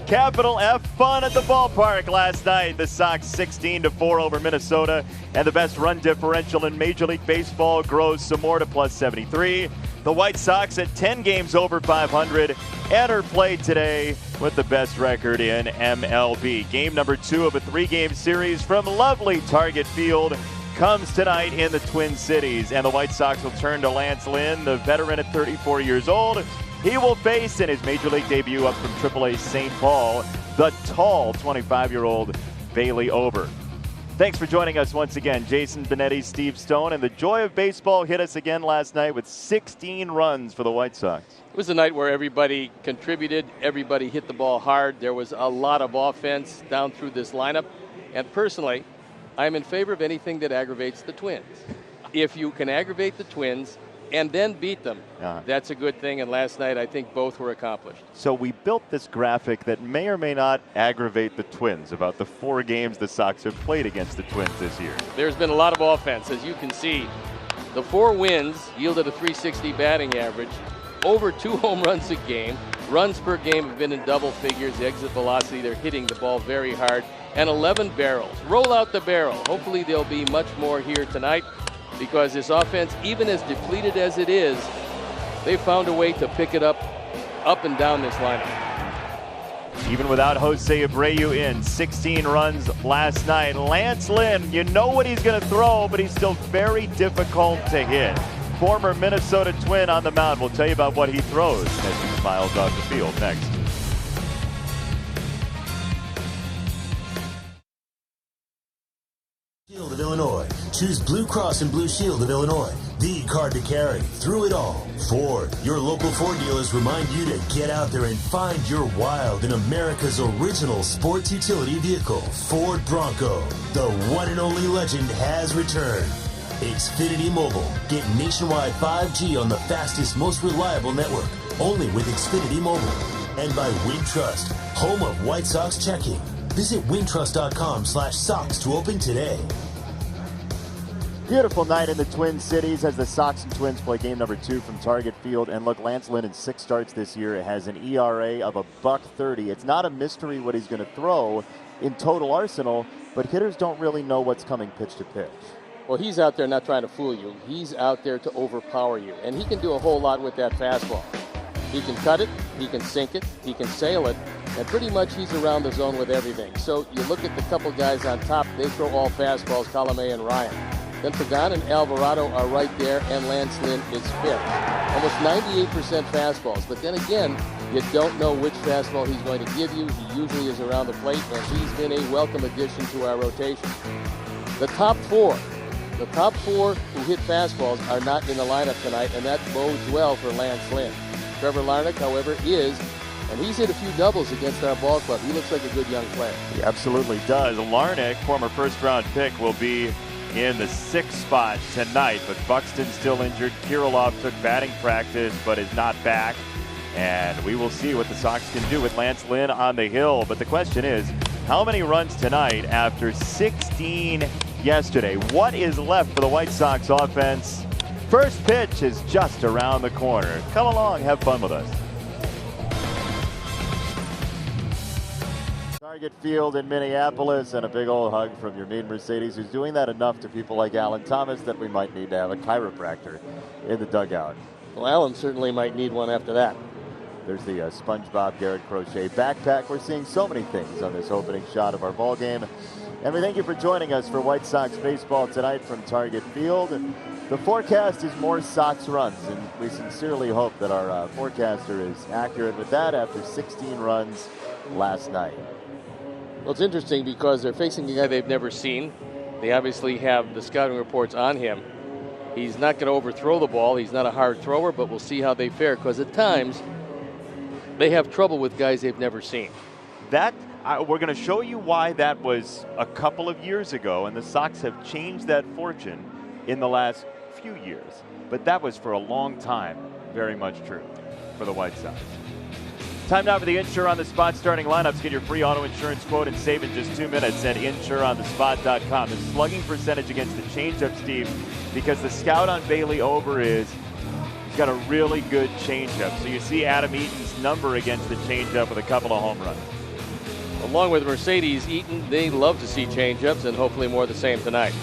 capital F fun at the ballpark last night. The Sox 16-4 over Minnesota, and the best run differential in Major League Baseball grows some more to plus 73. The White Sox at 10 games over 500 enter play today with the best record in MLB. Game number 2 of a 3-game series from lovely Target Field comes tonight in the Twin Cities, and the White Sox will turn to Lance Lynn, the veteran at 34 years old. He will face, in his Major League debut up from AAA St. Paul, the tall 25-year-old Bailey Ober. Thanks for joining us once again. Jason Benetti, Steve Stone, and the joy of baseball hit us again last night with 16 runs for the White Sox. It was a night where everybody contributed, everybody hit the ball hard. There was a lot of offense down through this lineup. And personally, I'm in favor of anything that aggravates the Twins. If you can aggravate the Twins and then beat them, that's a good thing. And last night, I think both were accomplished. So we built this graphic that may or may not aggravate the Twins about the 4 games the Sox have played against the Twins this year. There's been a lot of offense. As you can see, the 4 wins yielded a .360 batting average, over 2 home runs a game. Runs per game have been in double figures. The exit velocity, they're hitting the ball very hard. And 11 barrels. Roll out the barrel. Hopefully there'll be much more here tonight, because this offense, even as depleted as it is, they found a way to pick it up and down this lineup. Even without Jose Abreu in, 16 runs last night. Lance Lynn, you know what he's going to throw, but he's still very difficult to hit. Former Minnesota Twin on the mound. We'll tell you about what he throws as he smiles off the field next. Shield of Illinois. Choose Blue Cross and Blue Shield of Illinois, the card to carry through it all. Ford, your local Ford dealers remind you to get out there and find your wild in America's original sports utility vehicle, Ford Bronco. The one and only legend has returned. Xfinity Mobile. Get nationwide 5G on the fastest, most reliable network, only with Xfinity Mobile. And by Wintrust, home of White Sox checking. Visit wintrust.com/Sox to open today. Beautiful night in the Twin Cities as the Sox and Twins play game number 2 from Target Field. And look, Lance Lynn in 6 starts this year has an ERA of $1.30. It's not a mystery what he's going to throw in total arsenal, but hitters don't really know what's coming pitch to pitch. Well, he's out there not trying to fool you. He's out there to overpower you. And he can do a whole lot with that fastball. He can cut it, he can sink it, he can sail it, and pretty much he's around the zone with everything. So you look at the couple guys on top, they throw all fastballs, Colomé and Ryan. Then Pagan and Alvarado are right there, and Lance Lynn is 5th. Almost 98% fastballs. But then again, you don't know which fastball he's going to give you. He usually is around the plate, and he's been a welcome addition to our rotation. The top 4 who hit fastballs are not in the lineup tonight, and that bodes well for Lance Lynn. Trevor Larnach, however, is, and he's hit a few doubles against our ball club. He looks like a good young player. He absolutely does. Larnach, former first-round pick, will be in the 6th spot tonight, but Buxton's still injured. Kirilloff took batting practice but is not back, and we will see what the Sox can do with Lance Lynn on the hill. But the question is, how many runs tonight after 16 yesterday? What is left for the White Sox offense? First pitch is just around the corner. Come along, have fun with us. Target Field in Minneapolis, and a big old hug from your mean Mercedes, who's doing that enough to people like Alan Thomas that we might need to have a chiropractor in the dugout. Well, Alan certainly might need one after that. There's the SpongeBob Garrett Crochet backpack. We're seeing so many things on this opening shot of our ball game. And we thank you for joining us for White Sox baseball tonight from Target Field. The forecast is more Sox runs, and we sincerely hope that our forecaster is accurate with that after 16 runs last night. Well, it's interesting because they're facing a guy they've never seen. They obviously have the scouting reports on him. He's not going to overthrow the ball. He's not a hard thrower, but we'll see how they fare, because at times they have trouble with guys they've never seen. We're going to show you why that was a couple of years ago, and the Sox have changed that fortune in the last few years. But that was for a long time very much true for the White Sox. Time now for the Insure on the Spot starting lineups. Get your free auto insurance quote and save in just 2 minutes at insureonthespot.com. The slugging percentage against the changeup, Steve, because the scout on Bailey Ober he's got a really good changeup. So you see Adam Eaton's number against the changeup with a couple of home runs. along with Mercedes, Eaton, they love to see changeups, and hopefully more of the same tonight.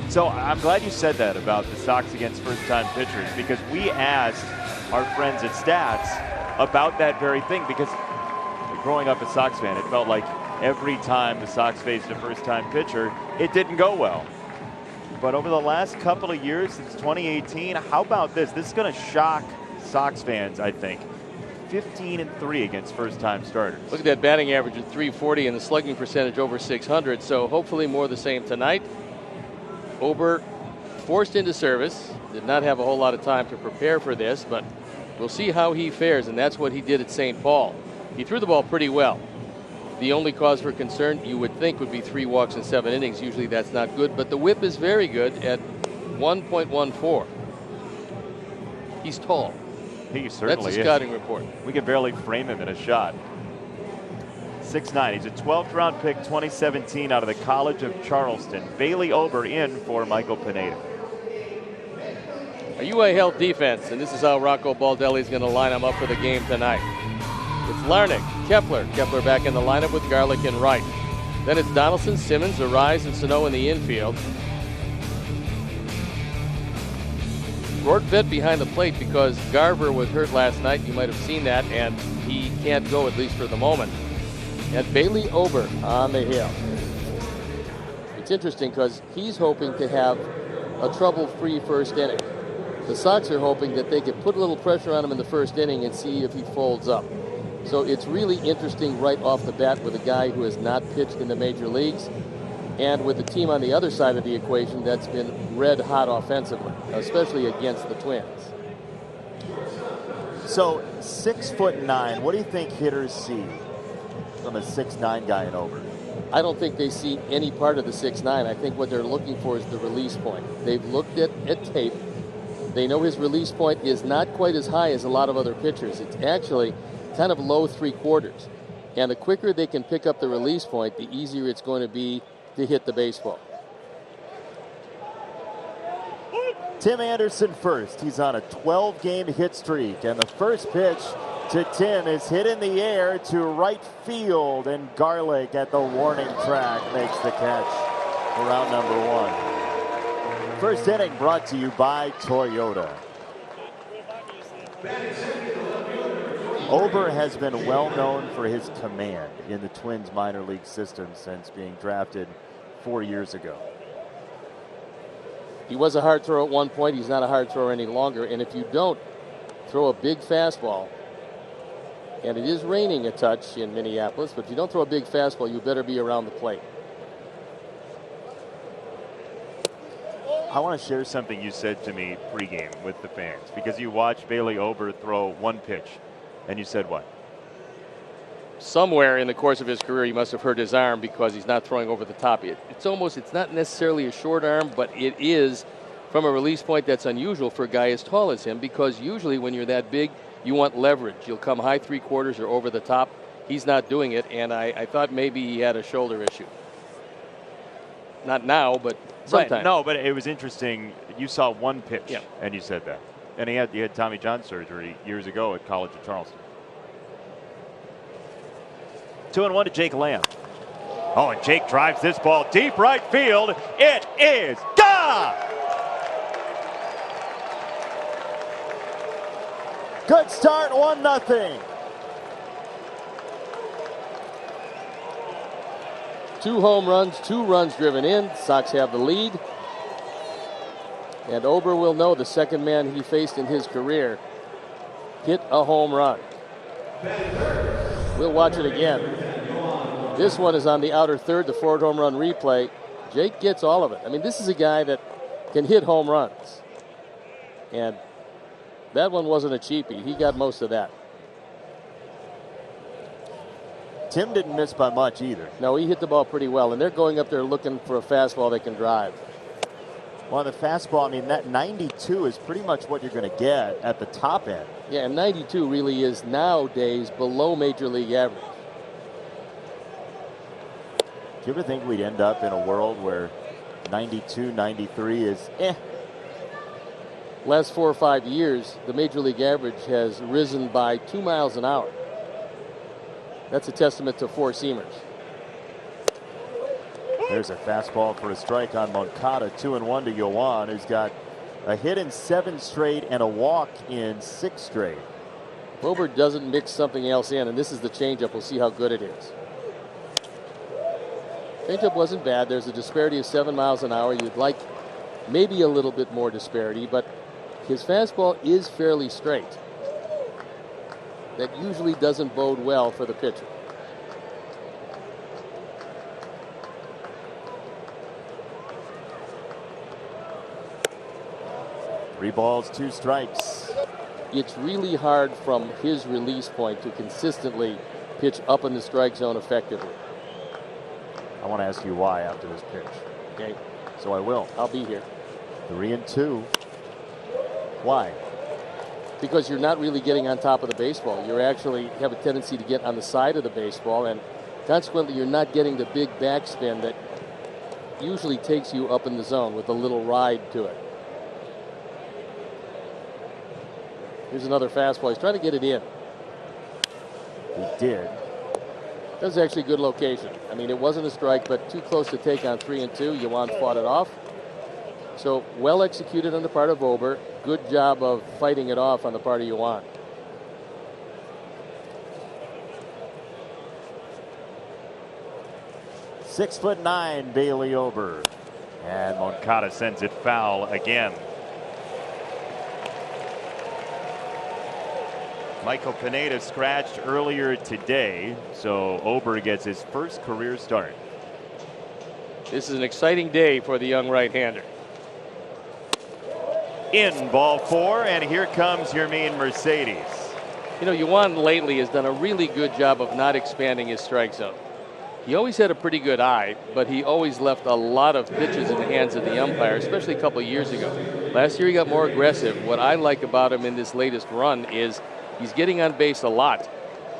So I'm glad you said that about the Sox against first-time pitchers, because we asked our friends at Stats about that very thing, because growing up a Sox fan, it felt like every time the Sox faced a first-time pitcher, it didn't go well. But over the last couple of years, since 2018, how about this? This is going to shock Sox fans, I think. 15-3 against first-time starters. Look at that batting average at 340 and the slugging percentage over 600. So hopefully more of the same tonight. Ober forced into service. Did not have a whole lot of time to prepare for this, but we'll see how he fares, and that's what he did at St. Paul. He threw the ball pretty well. The only cause for concern you would think would be 3 walks in 7 innings. Usually that's not good, but the whip is very good at 1.14. He's tall. He certainly That's the scouting report. We can barely frame him in a shot. 6'9". He's a 12th round pick, 2017, out of the College of Charleston. Bailey Ober in for Michael Pineda. A UA Health defense, and this is how Rocco Baldelli is going to line them up for the game tonight. It's Larnach, Kepler back in the lineup with Garlick and Wright. Then it's Donaldson, Simmons, Arise, and Sano in the infield. Gord Vett behind the plate because Garver was hurt last night. You might have seen that, and he can't go, at least for the moment. And Bailey Ober on the hill. It's interesting because he's hoping to have a trouble-free first inning. The Sox are hoping that they could put a little pressure on him in the first inning and see if he folds up. So it's really interesting right off the bat with a guy who has not pitched in the major leagues, and with the team on the other side of the equation that's been red hot offensively, especially against the Twins. So 6'9", what do you think hitters see from a 6'9" guy in Ober? I don't think they see any part of the 6'9". I think what they're looking for is the release point. They've looked at tape. They know his release point is not quite as high as a lot of other pitchers. It's actually kind of low 3/4. And the quicker they can pick up the release point, the easier it's going to be to hit the baseball. Tim Anderson first. He's on a 12-game hit streak, and the first pitch to Tim is hit in the air to right field, and Garlick at the warning track makes the catch for round number 1. First inning brought to you by Toyota. Ober has been well known for his command in the Twins minor league system since being drafted 4 years ago. He was a hard thrower at one point. He's not a hard thrower any longer. And if you don't throw a big fastball, and it is raining a touch in Minneapolis, but if you don't throw a big fastball, you better be around the plate. I want to share something you said to me pregame with the fans, because you watched Bailey Ober throw one pitch, and you said what? Somewhere in the course of his career, he must have hurt his arm because he's not throwing over the top. It's not necessarily a short arm, but it is from a release point that's unusual for a guy as tall as him, because usually when you're that big, you want leverage. You'll come high 3/4 or over the top. He's not doing it, and I thought maybe he had a shoulder issue. Not now, but sometime. Right. No, but it was interesting. You saw one pitch, yeah, and you said that. And he had Tommy John surgery years ago at College of Charleston. 2-1 to Jake Lamb. Oh, and Jake drives this ball deep right field. It is gone! Good start, 1-0. 2 home runs, 2 runs driven in. Sox have the lead. And Ober will know the second man he faced in his career hit a home run. We'll watch it again. This one is on the outer third, the forward home run replay. Jake gets all of it. I mean, this is a guy that can hit home runs. And that one wasn't a cheapie. He got most of that. Tim didn't miss by much either. No, he hit the ball pretty well, and they're going up there looking for a fastball they can drive. Well, the fastball, I mean, that 92 is pretty much what you're going to get at the top end. Yeah, and 92 really is nowadays below major league average. Do you ever think we'd end up in a world where 92, 93 is Last 4 or 5 years, the major league average has risen by 2 miles an hour. That's a testament to four-seamers. There's a fastball for a strike on Moncada. 2-1 to Yoan, who's got a hit in 7 straight and a walk in 6 straight. Ober doesn't mix something else in, and this is the changeup. We'll see how good it is. Changeup wasn't bad. There's a disparity of 7 miles an hour. You'd like maybe a little bit more disparity, but his fastball is fairly straight. That usually doesn't bode well for the pitcher. 3 balls, 2 strikes. It's really hard from his release point to consistently pitch up in the strike zone effectively. I want to ask you why after this pitch. Okay. So I will. I'll be here. 3-2. Why? Because you're not really getting on top of the baseball. You actually have a tendency to get on the side of the baseball, and consequently you're not getting the big backspin that usually takes you up in the zone with a little ride to it. Here's another fastball. He's trying to get it in. He did. That was actually a good location. I mean, it wasn't a strike, but too close to take on 3-2. Yoan fought it off. So well executed on the part of Ober. Good job of fighting it off on the part of Yoan. "6'9" Bailey Ober, and Moncada sends it foul again. Michael Pineda scratched earlier today, so Ober gets his first career start. This is an exciting day for the young right-hander. In ball 4, and here comes Yermin Mercedes. You know, Yoan lately has done a really good job of not expanding his strike zone. He always had a pretty good eye, but he always left a lot of pitches in the hands of the umpire, especially a couple of years ago. Last year he got more aggressive. What I like about him in this latest run is he's getting on base a lot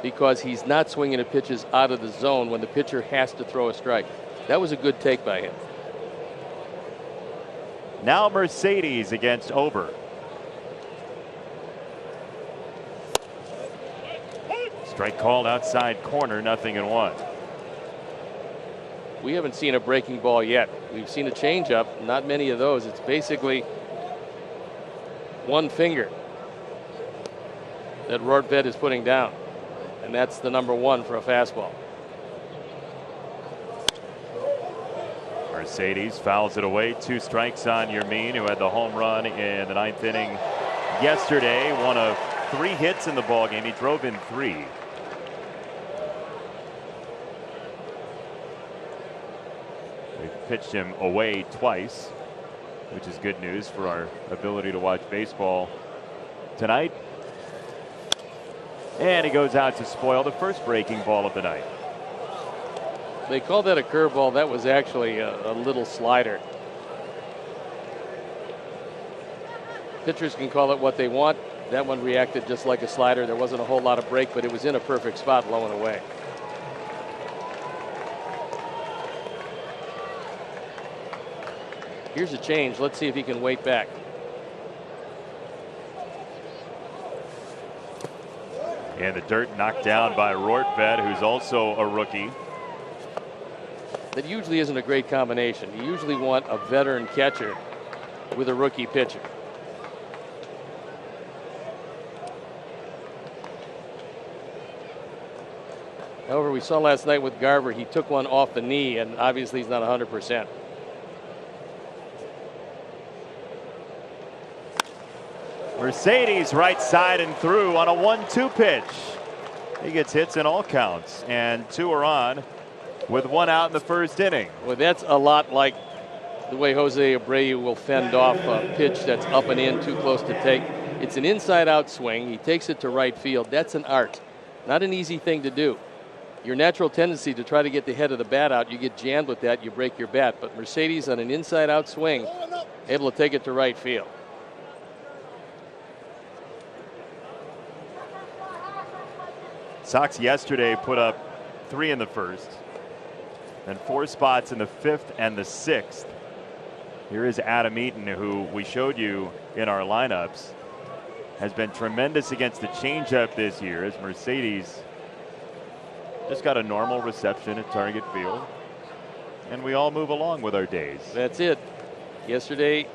because he's not swinging at pitches out of the zone when the pitcher has to throw a strike. That was a good take by him. Now Mercedes against Ober. Strike called outside corner, 0-1. We haven't seen a breaking ball yet. We've seen a changeup, not many of those. It's basically one finger that Rortvedt is putting down, and that's the number 1 for a fastball. Mercedes fouls it away. 2 strikes on Yermin, who had the home run in the 9th inning yesterday. 1 of 3 hits in the ballgame. He drove in 3. We've pitched him away twice, which is good news for our ability to watch baseball tonight. And he goes out to spoil the first breaking ball of the night. They called that a curveball. That was actually a little slider. Pitchers can call it what they want. That one reacted just like a slider. There wasn't a whole lot of break, but it was in a perfect spot, low and away. Here's a change. Let's see if he can wait back. And the dirt knocked down by Rortvedt, who's also a rookie. That usually isn't a great combination. You usually want a veteran catcher with a rookie pitcher. However, we saw last night with Garver, he took one off the knee, and obviously he's not 100%. Mercedes right side and through on a 1-2 pitch. He gets hits in all counts, and 2 are on with 1 out in the first inning. Well, that's a lot like the way Jose Abreu will fend off a pitch that's up and in, too close to take. It's an inside-out swing. He takes it to right field. That's an art, not an easy thing to do. Your natural tendency to try to get the head of the bat out, you get jammed with that, you break your bat. But Mercedes on an inside-out swing, able to take it to right field. Sox yesterday put up 3 in the first, and 4 spots in the 5th and the 6th. Here is Adam Eaton, who we showed you in our lineups, has been tremendous against the changeup this year, as Mercedes Just got a normal reception at Target Field. And we all move along with our days. That's it. Yesterday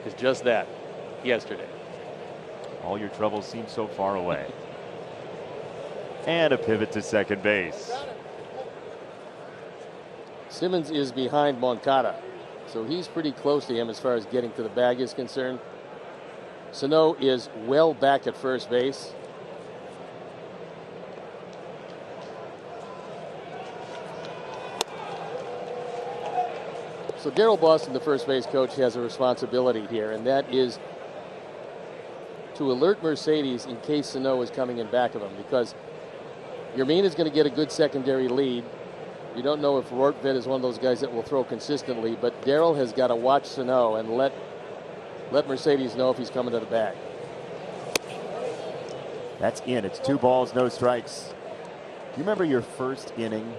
is just that. Yesterday. All your troubles seem so far away. And a pivot to second base. Simmons is behind Moncada, so he's pretty close to him as far as getting to the bag is concerned. Sano is well back at first base. So Daryl Boston, the first base coach, has a responsibility here, and that is to alert Mercedes in case Sano is coming in back of him, because Yermin is going to get a good secondary lead. You don't know if Rortvedt is one of those guys that will throw consistently, but Daryl has got to watch Sano and let Mercedes know if he's coming to the bag. That's in. It's 2 balls, no strikes. Do you remember your first inning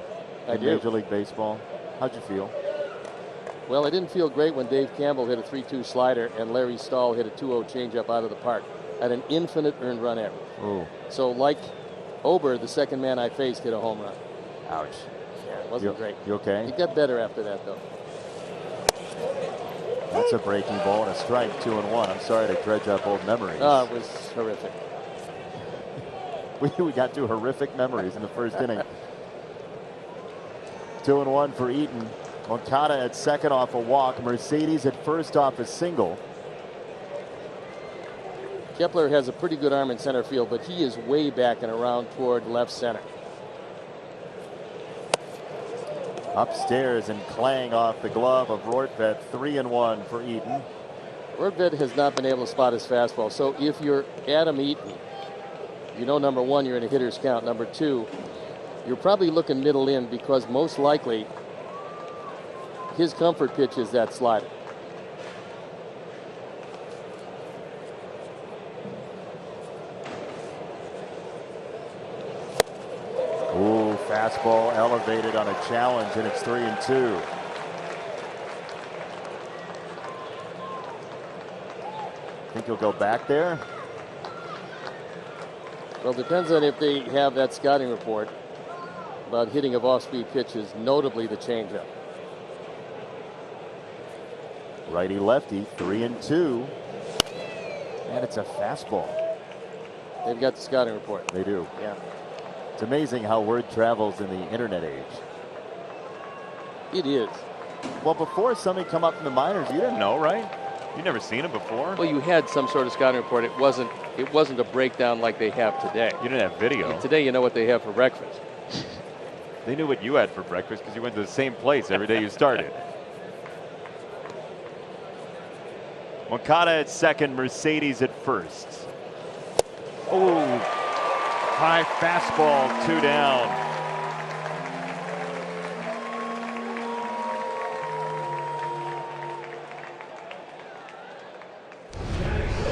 in Major League Baseball? How'd you feel? Well, I didn't feel great when Dave Campbell hit a 3-2 slider and Larry Stahl hit a 2-0 changeup out of the park at an infinite earned run average. Ooh. So like Ober, the second man I faced, hit a home run. Ouch. Yeah, it wasn't great. You okay? It got better after that, though. That's a breaking ball and a strike, 2-1. I'm sorry to dredge up old memories. Oh, it was horrific. We got 2 horrific memories in the first inning. 2-1 for Eaton. Moncada at second off a walk. Mercedes at first off a single. Kepler has a pretty good arm in center field, but he is way back and around toward left center. Upstairs and Klang off the glove of Rortvedt. 3-1 for Eaton. Rortvedt has not been able to spot his fastball. So if you're Adam Eaton, you know, number one, you're in a hitter's count. Number two, you're probably looking middle in because most likely his comfort pitch is that slider. Ooh, fastball elevated on a challenge, and it's 3-2. Think he'll go back there? Well, it depends on if they have that scouting report about hitting of off-speed pitches, notably the changeup. Righty lefty, 3-2. And it's a fastball. They've got the scouting report. They do. Yeah. It's amazing how word travels in the internet age. It is. Well, before somebody come up from the minors, you didn't know, right? You never seen him before. Well, you had some sort of scouting report. It wasn't a breakdown like they have today. You didn't have video. And today, you know what they have for breakfast. They knew what you had for breakfast because you went to the same place every day you started. Moncada at second, Mercedes at first. Oh, high fastball, 2 down.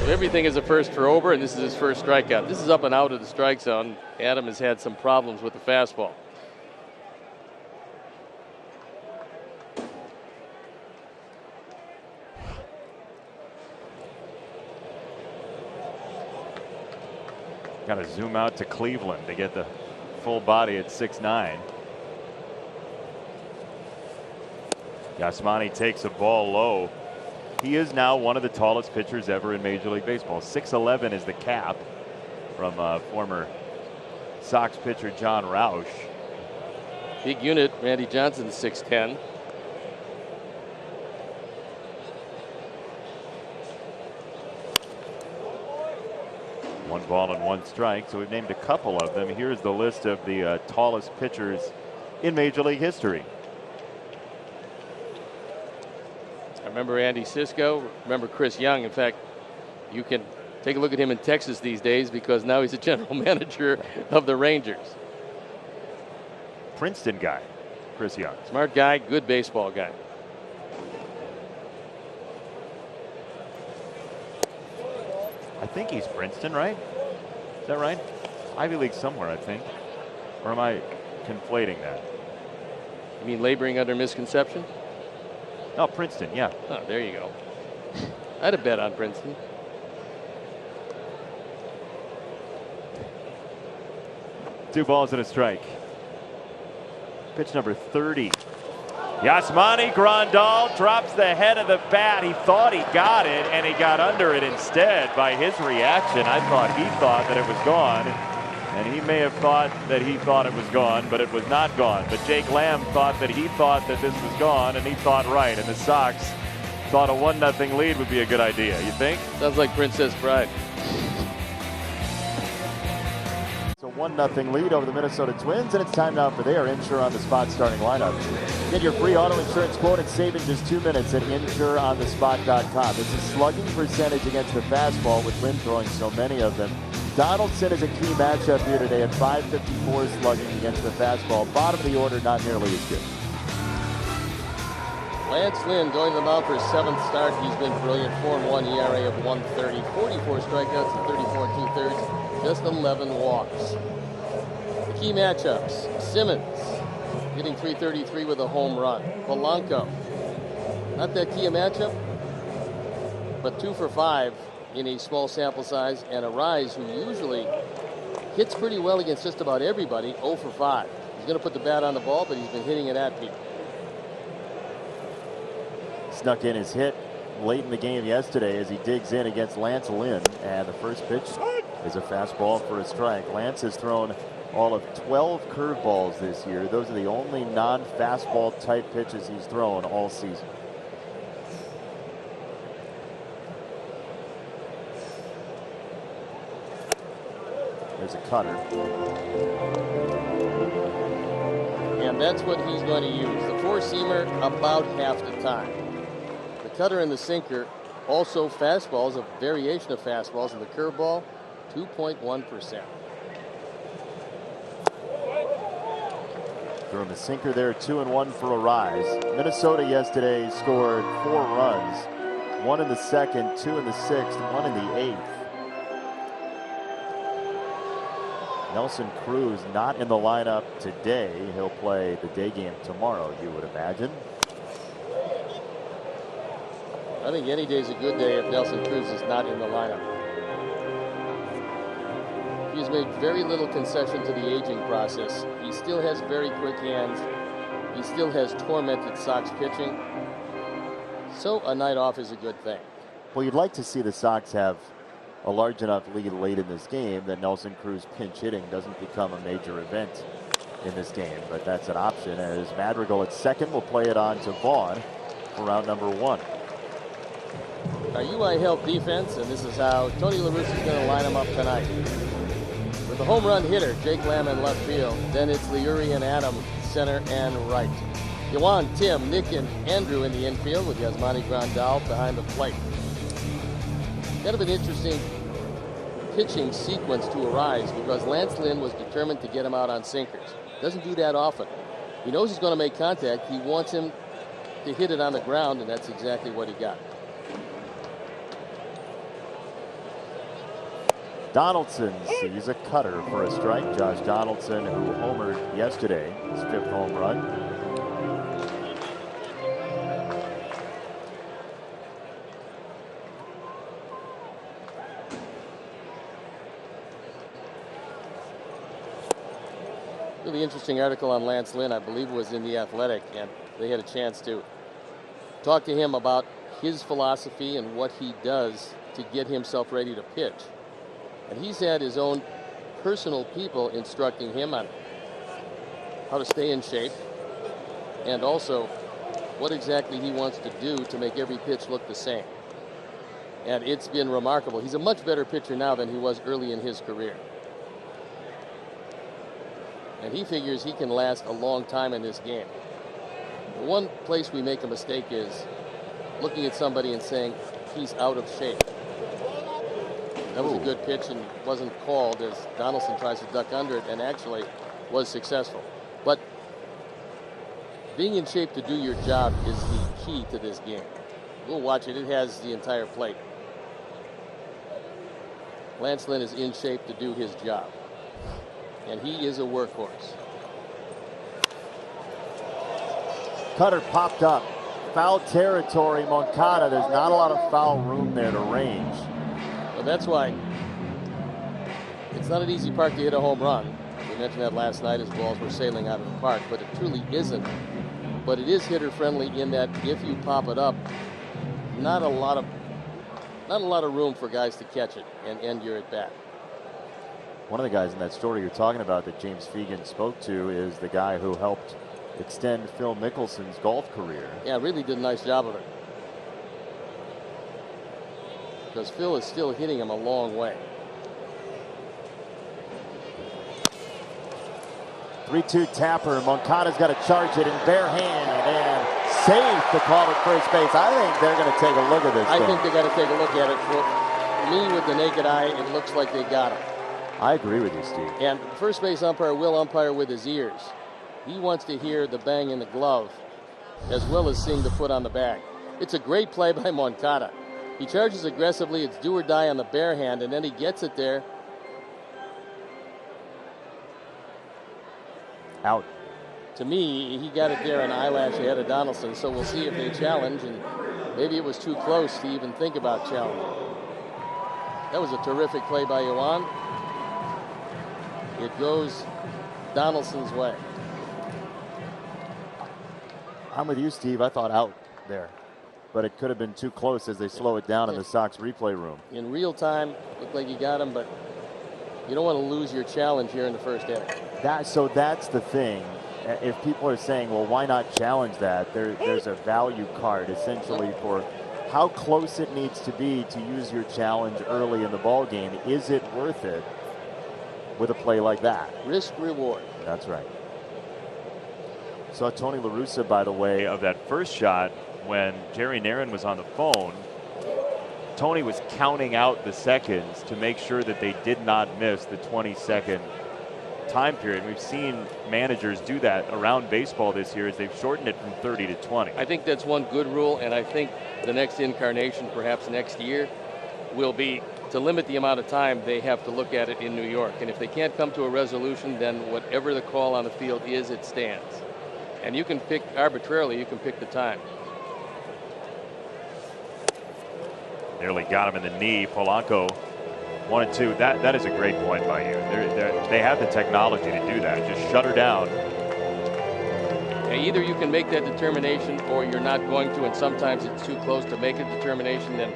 Everything is a first for Ober, and this is his first strikeout. This is up and out of the strike zone. Adam has had some problems with the fastball. Got to zoom out to Cleveland to get the full body at 6'9". Yasmani takes a ball low. He is now one of the tallest pitchers ever in Major League Baseball. 6'11" is the cap from former Sox pitcher John Roush. Big unit, Randy Johnson, 6'10". One ball and 1 strike, so we've named a couple of them. Here's the list of the tallest pitchers in Major League history. I remember Andy Sisko, remember Chris Young. In fact, you can take a look at him in Texas these days because now he's a general manager of the Rangers. Princeton guy, Chris Young. Smart guy, good baseball guy. I think he's Princeton, right? Is that right? Ivy League somewhere, I think. Or am I conflating that? You mean laboring under misconception? Oh, Princeton, yeah. Oh, there you go. I'd have bet on Princeton. Two balls and a strike. Pitch number 30. Yasmani Grandal drops the head of the bat. He thought he got it, and he got under it instead by his reaction. I thought he thought that it was gone, and he may have thought that he thought it was gone, but it was not gone. But Jake Lamb thought that he thought that this was gone, and he thought right. And the Sox thought a 1-0 lead would be a good idea. You think? Sounds like Princess Bride. It's a 1-0 lead over the Minnesota Twins, and it's time now for their Insure on the Spot starting lineup. Get your free auto insurance quote and save in just 2 minutes at insureonthespot.com. It's a slugging percentage against the fastball with Lynn throwing so many of them. Donaldson is a key matchup here today at .554 slugging against the fastball. Bottom of the order, not nearly as good. Lance Lynn going to the mound for his 7th start. He's been brilliant. 4-1 ERA of 1.30, 44 strikeouts and 34 2/3, just 11 walks. The key matchups: Simmons hitting .333 with a home run. Polanco, not that key a matchup, but 2 for 5 in a small sample size, and Arise, who usually hits pretty well against just about everybody, 0 for 5. He's going to put the bat on the ball, but he's been hitting it at people. Snuck in his hit late in the game yesterday as he digs in against Lance Lynn, and the first pitch is a fastball for a strike. Lance has thrown all of 12 curveballs this year. Those are the only non-fastball type pitches he's thrown all season. There's a cutter. And that's what he's going to use. The four-seamer about half the time. The cutter and the sinker, also fastballs, a variation of fastballs, and the curveball, 2.1%. Throwing the sinker there, 2-1 for Arise. Minnesota yesterday scored 4 runs. 1 in the 2nd, 2 in the 6th, 1 in the 8th. Nelson Cruz not in the lineup today. He'll play the day game tomorrow, you would imagine. I think any day's a good day if Nelson Cruz is not in the lineup. He's made very little concession to the aging process. He still has very quick hands. He still has tormented Sox pitching. So a night off is a good thing. Well, you'd like to see the Sox have a large enough lead late in this game that Nelson Cruz pinch hitting doesn't become a major event in this game, but that's an option. As Madrigal at second will play it on to Vaughn for round number 1. Our UI help defense, and this is how Tony La Russa is going to line them up tonight. With the home run hitter, Jake Lamb in left field. Then it's Leury and Adam, center and right. Yuan, Tim, Nick, and Andrew in the infield with Yasmani Grandal behind the plate. Kind of an interesting pitching sequence to Arise because Lance Lynn was determined to get him out on sinkers. Doesn't do that often. He knows he's going to make contact. He wants him to hit it on the ground, and that's exactly what he got. Donaldson sees a cutter for a strike. Josh Donaldson, who homered yesterday, his 5th home run. Really interesting article on Lance Lynn, I believe it was in The Athletic, and they had a chance to talk to him about his philosophy and what he does to get himself ready to pitch. And he's had his own personal people instructing him on how to stay in shape and also what exactly he wants to do to make every pitch look the same. And it's been remarkable. He's a much better pitcher now than he was early in his career. And he figures he can last a long time in this game. One place we make a mistake is looking at somebody and saying he's out of shape. That was a good pitch and wasn't called as Donaldson tries to duck under it and actually was successful. But being in shape to do your job is the key to this game. We'll watch it. It has the entire plate. Lance Lynn is in shape to do his job. And he is a workhorse. Cutter popped up. Foul territory, Moncada. There's not a lot of foul room there to range. Well, that's why it's not an easy park to hit a home run. With mentioned that last night as balls were sailing out of the park, but it truly isn't. But it is hitter friendly in that if you pop it up, not a lot of room for guys to catch it and end your at bat. One of the guys in that story you're talking about that James Fegan spoke to is the guy who helped extend Phil Mickelson's golf career. Yeah, really did a nice job of it. Because Phil is still hitting him a long way. 3-2 tapper. Moncada's got to charge it in bare hand and safe to call at first base. I think they're going to take a look at this. I think they got to take a look at it. For me, with the naked eye, it looks like they got him. I agree with you, Steve. And first base umpire will umpire with his ears. He wants to hear the bang in the glove as well as seeing the foot on the bag. It's a great play by Moncada. He charges aggressively. It's do or die on the bare hand, and then he gets it there. Out. To me, he got it there an eyelash ahead of Donaldson, so we'll see if they challenge, and maybe it was too close to even think about challenging. That was a terrific play by Yuan. It goes Donaldson's way. I'm with you, Steve. I thought out there, but it could have been too close as they slow it down in the Sox replay room. In real time, looked like you got him, but you don't want to lose your challenge here in the first inning. So that's the thing. If people are saying, well, why not challenge that? There's a value card essentially for how close it needs to be to use your challenge early in the ball game. Is it worth it with a play like that? Risk reward. That's right. Saw Tony La Russa, by the way, of that first shot when Jerry Narron was on the phone. Tony was counting out the seconds to make sure that they did not miss the 20-second time period. We've seen managers do that around baseball this year as they've shortened it from 30 to 20. I think that's one good rule, and I think the next incarnation, perhaps next year, will be to limit the amount of time they have to look at it in New York. And if they can't come to a resolution, then whatever the call on the field is, it stands. And you can pick arbitrarily, you can pick the time. Nearly got him in the knee. Polanco 1-2. That is a great point by you. They have the technology to do that. Just shut her down. Either you can make that determination or you're not going to, and sometimes it's too close to make a determination. Then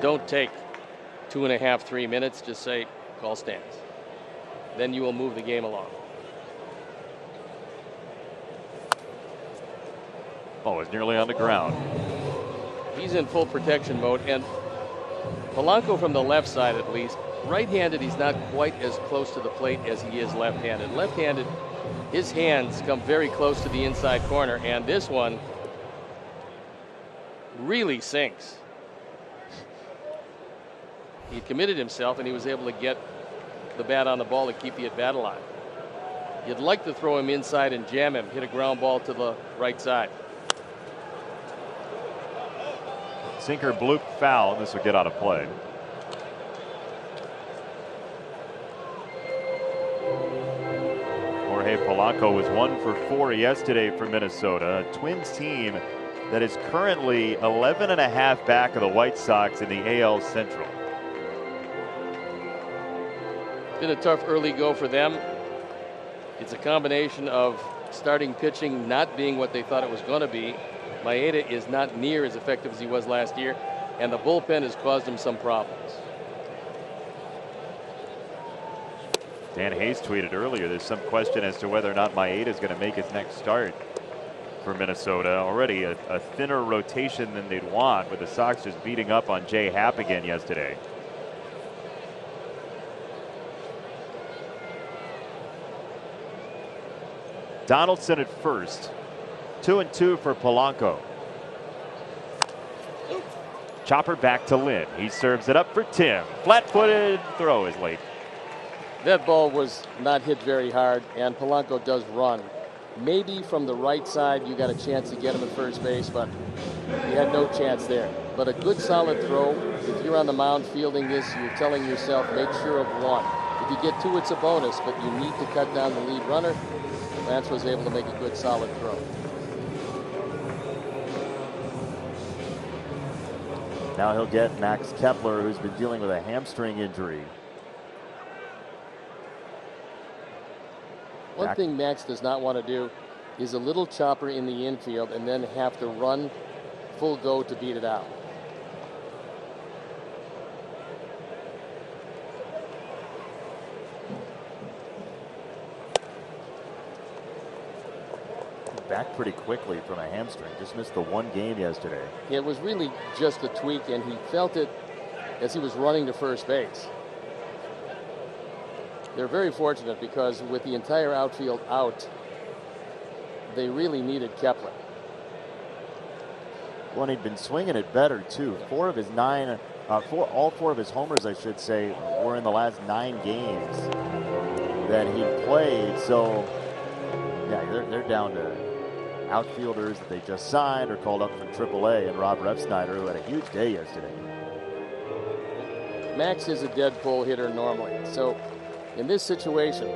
don't take 2.5, 3 minutes. Just say, call stands. Then you will move the game along. Oh, it's nearly on the ground. He's in full protection mode, and Polanco from the left side at least. Right-handed, he's not quite as close to the plate as he is left-handed. Left-handed, his hands come very close to the inside corner, and this one really sinks. He committed himself, and he was able to get the bat on the ball to keep the at-bat alive. You'd like to throw him inside and jam him, hit a ground ball to the right side. Sinker bloop foul. This will get out of play. Jorge Polanco was 1 for 4 yesterday for Minnesota, a Twins team that is currently 11.5 back of the White Sox in the AL Central. Been a tough early go for them. It's a combination of starting pitching not being what they thought it was going to be. Maeda is not near as effective as he was last year, and the bullpen has caused him some problems. Dan Hayes tweeted earlier there's some question as to whether or not Maeda is going to make his next start for Minnesota. Already a thinner rotation than they'd want, with the Sox just beating up on Jay Happ again yesterday. Donaldson at first. 2-2 for Polanco. Chopper back to Lynn. He serves it up for Tim. Flat-footed throw is late. That ball was not hit very hard, and Polanco does run. Maybe from the right side you got a chance to get him at first base, but you had no chance there. But a good solid throw. If you're on the mound fielding this, you're telling yourself, make sure of one. If you get two, it's a bonus, but you need to cut down the lead runner. Lance was able to make a good solid throw. Now he'll get Max Kepler, who's been dealing with a hamstring injury. One thing Max does not want to do is a little chopper in the infield and then have to run full go to beat it out. Back pretty quickly from a hamstring. Just missed the one game yesterday. It was really just a tweak, and he felt it as he was running to first base. They're very fortunate because with the entire outfield out, they really needed Kepler. Well, he'd been swinging it better too. All four of his homers, I should say, were in the last 9 games that he played. So, yeah, they're down to outfielders that they just signed or called up from AAA, and Rob Refsnyder, who had a huge day yesterday. Max is a dead pull hitter normally, so in this situation,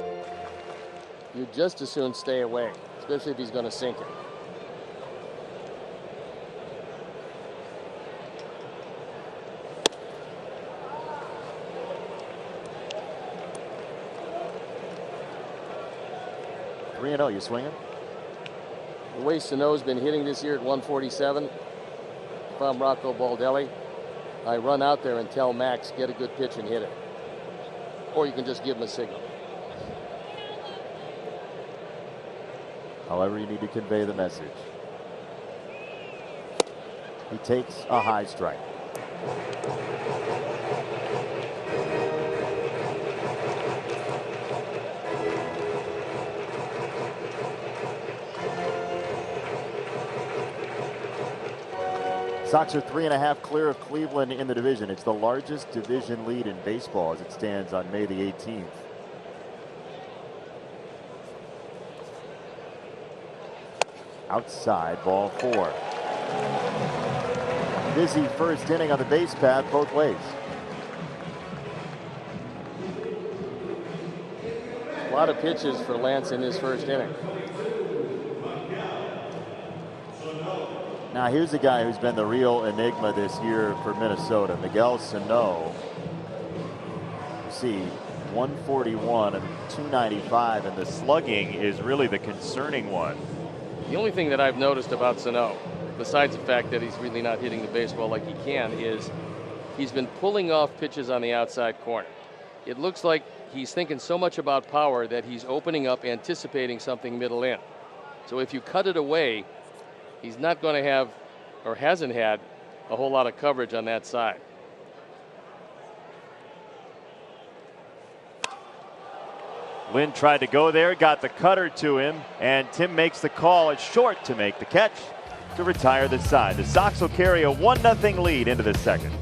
you just as soon stay away, especially if he's going to sink it. Oh, you swinging? The way Sano's been hitting this year at 147, if I'm Rocco Baldelli, I run out there and tell Max, get a good pitch and hit it. Or you can just give him a signal. However you need to convey the message. He takes a high strike. Sox are 3.5 clear of Cleveland in the division. It's the largest division lead in baseball as it stands on May the 18th. Outside, ball 4. Busy first inning on the base path both ways. A lot of pitches for Lance in his first inning. Now here's a guy who's been the real enigma this year for Minnesota, Miguel Sano. You see 141 and 295, and the slugging is really the concerning one. The only thing that I've noticed about Sano, besides the fact that he's really not hitting the baseball like he can, is he's been pulling off pitches on the outside corner. It looks like he's thinking so much about power that he's opening up, anticipating something middle in. So if you cut it away, he's not going to have, or hasn't had, a whole lot of coverage on that side. Lynn tried to go there, got the cutter to him, and Tim makes the call. It's short to make the catch to retire the side. The Sox will carry a 1-0 lead into the second.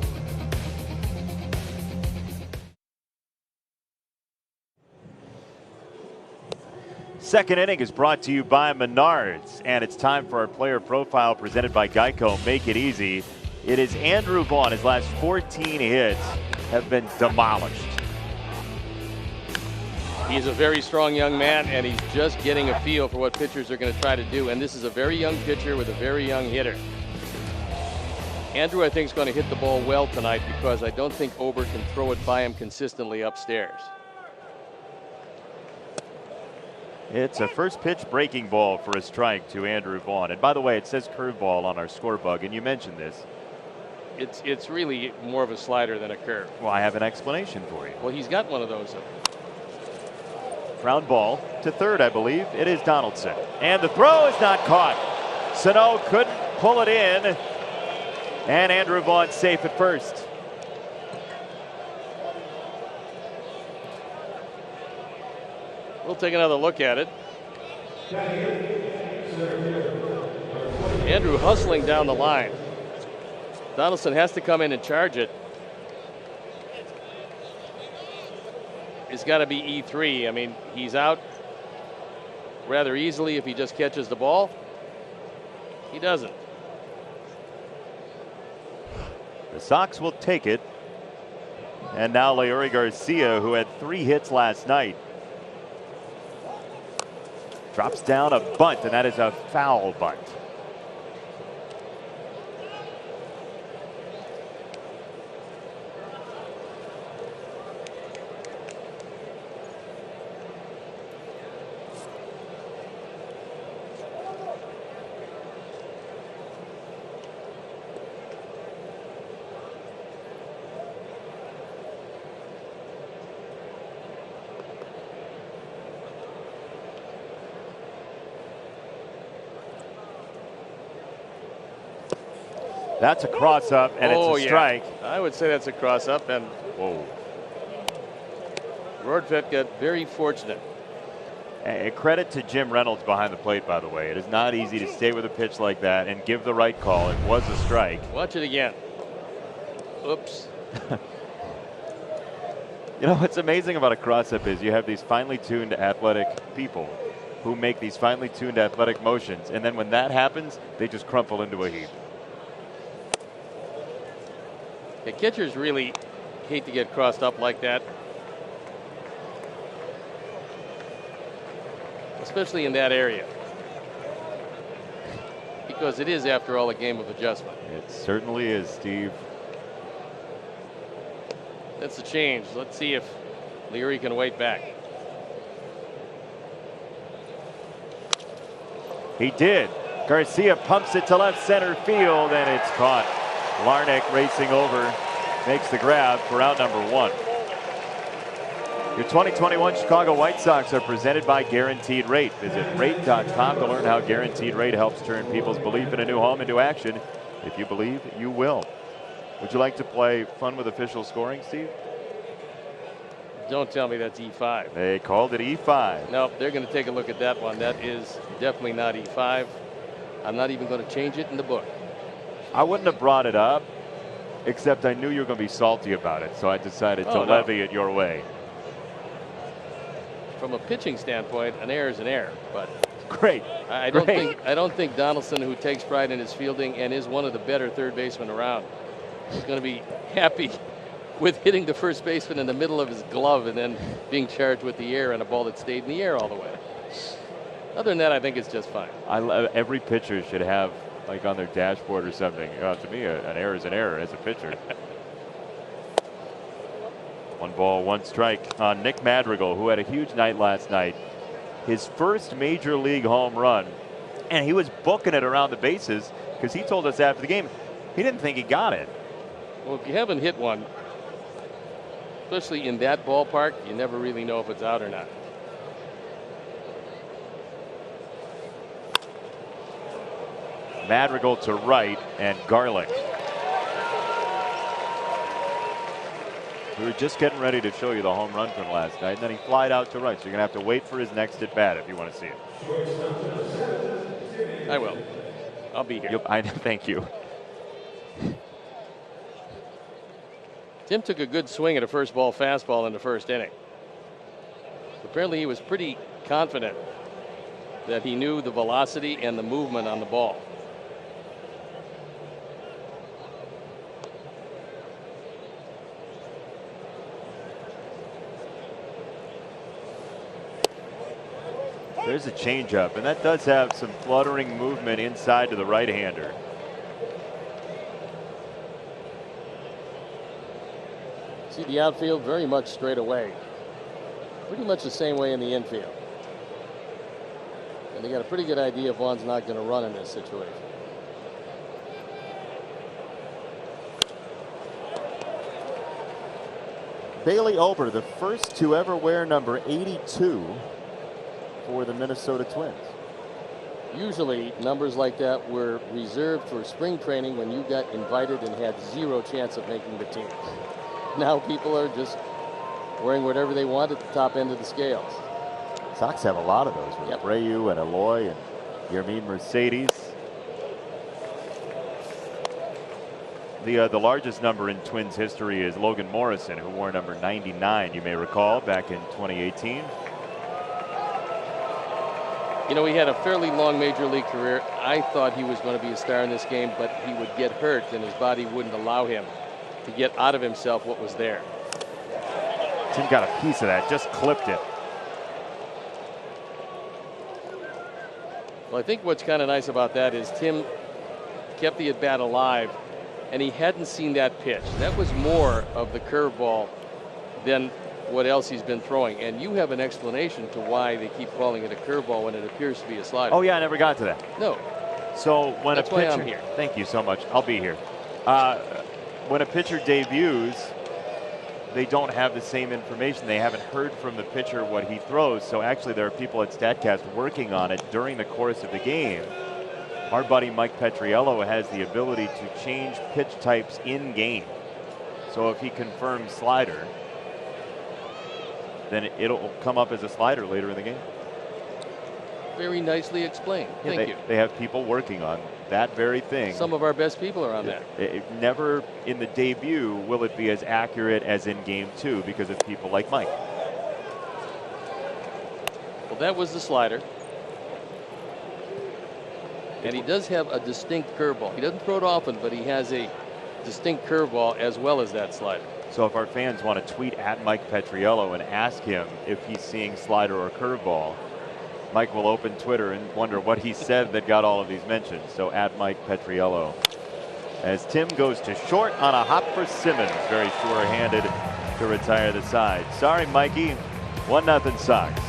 Second inning is brought to you by Menards, and it's time for our player profile presented by Geico. Make it easy. It is Andrew Vaughn. His last 14 hits have been demolished. He's a very strong young man, and he's just getting a feel for what pitchers are going to try to do. And this is a very young pitcher with a very young hitter. Andrew, I think, is going to hit the ball well tonight because I don't think Ober can throw it by him consistently upstairs. It's a first pitch breaking ball for a strike to Andrew Vaughn. And by the way, it says curveball on our score bug, and you mentioned this. It's really more of a slider than a curve. Well, I have an explanation for you. Well, he's got one of those. Ground ball to third, I believe. It is Donaldson. And the throw is not caught. Sano couldn't pull it in. And Andrew Vaughn safe at first. We'll take another look at it. Andrew hustling down the line. Donaldson has to come in and charge it. It's got to be E3. I mean, he's out rather easily if he just catches the ball. He doesn't. The Sox will take it. And now Leury Garcia, who had 3 hits last night, drops down a bunt, and that is a foul bunt. That's a cross up, and it's a strike. Yeah. I would say that's a cross up, and whoa. Rortvedt got very fortunate. A credit to Jim Reynolds behind the plate, by the way. It is not easy to stay with a pitch like that and give the right call. It was a strike. Watch it again. Oops. You know what's amazing about a cross-up is you have these finely tuned athletic people who make these finely tuned athletic motions, and then when that happens, they just crumple into a heap. The catchers really hate to get crossed up like that, especially in that area, because it is, after all, a game of adjustment. It certainly is, Steve. That's a change. Let's see if Leary can wait back. He did. Garcia pumps it to left center field, and it's caught. Larnach racing over, makes the grab for out number 1. Your 2021 Chicago White Sox are presented by Guaranteed Rate. Visit rate.com to learn how Guaranteed Rate helps turn people's belief in a new home into action. If you believe, you will. Would you like to play fun with official scoring, Steve? Don't tell me that's E5. They called it E5. No, they're going to take a look at that one. That is definitely not E5. I'm not even going to change it in the book. I wouldn't have brought it up, except I knew you were going to be salty about it, so I decided to levy it your way. From a pitching standpoint, an error is an error, but great. I don't think Donaldson, who takes pride in his fielding and is one of the better third basemen around, is going to be happy with hitting the first baseman in the middle of his glove and then being charged with the error and a ball that stayed in the air all the way. Other than that, I think it's just fine. Every pitcher should have, like, on their dashboard or something. To me, an error is an error as a pitcher. 1 ball, 1 strike on Nick Madrigal, who had a huge night last night. His first major league home run, and he was booking it around the bases because he told us after the game he didn't think he got it. Well, if you haven't hit one, especially in that ballpark, you never really know if it's out or not. Madrigal to right, and Garlick. We were just getting ready to show you the home run from last night, and then he flied out to right, so you're going to have to wait for his next at bat if you want to see it. I will. I'll be here. Thank you. Tim took a good swing at a first ball fastball in the first inning. Apparently he was pretty confident that he knew the velocity and the movement on the ball. There's a changeup, and that does have some fluttering movement inside to the right-hander. See the outfield very much straight away. Pretty much the same way in the infield. And they got a pretty good idea Vaughn's not going to run in this situation. Bailey Ober, the first to ever wear number 82 for the Minnesota Twins. Usually numbers like that were reserved for spring training when you got invited and had zero chance of making the team. Now people are just wearing whatever they want at the top end of the scales. Sox have a lot of those with Abreu and Eloy and Yermin Mercedes. The largest number in Twins history is Logan Morrison, who wore number 99, you may recall, back in 2018. You know, he had a fairly long major league career. I thought he was going to be a star in this game, but he would get hurt and his body wouldn't allow him to get out of himself what was there. Tim got a piece of that, just clipped it. Well, I think what's kind of nice about that is Tim kept the at-bat alive, and he hadn't seen that pitch. That was more of the curveball than what else he's been throwing. And you have an explanation to why they keep calling it a curveball when it appears to be a slider. Oh, yeah, I never got to that. No. So when That's a pitcher, why I'm here. Thank you so much. I'll be here. When a pitcher debuts, they don't have the same information. They haven't heard from the pitcher what he throws. So actually there are people at StatCast working on it during the course of the game. our buddy Mike Petriello has the ability to change pitch types in game. So if he confirms slider, then it'll come up as a slider later in the game. Very nicely explained. Thank you. They have people working on that very thing. Some of our best people are on that. Never in the debut will it be as accurate as in game 2 because of people like Mike. Well, that was the slider. And he does have a distinct curveball. He doesn't throw it often, but he has a distinct curveball as well as that slider. So if our fans want to tweet at Mike Petriello and ask him if he's seeing slider or curveball, Mike will open Twitter and wonder what he said that got all of these mentions. So at Mike Petriello. As Tim goes to short on a hop for Simmons. Very sure-handed to retire the side. Sorry, Mikey. 1-0 Sox.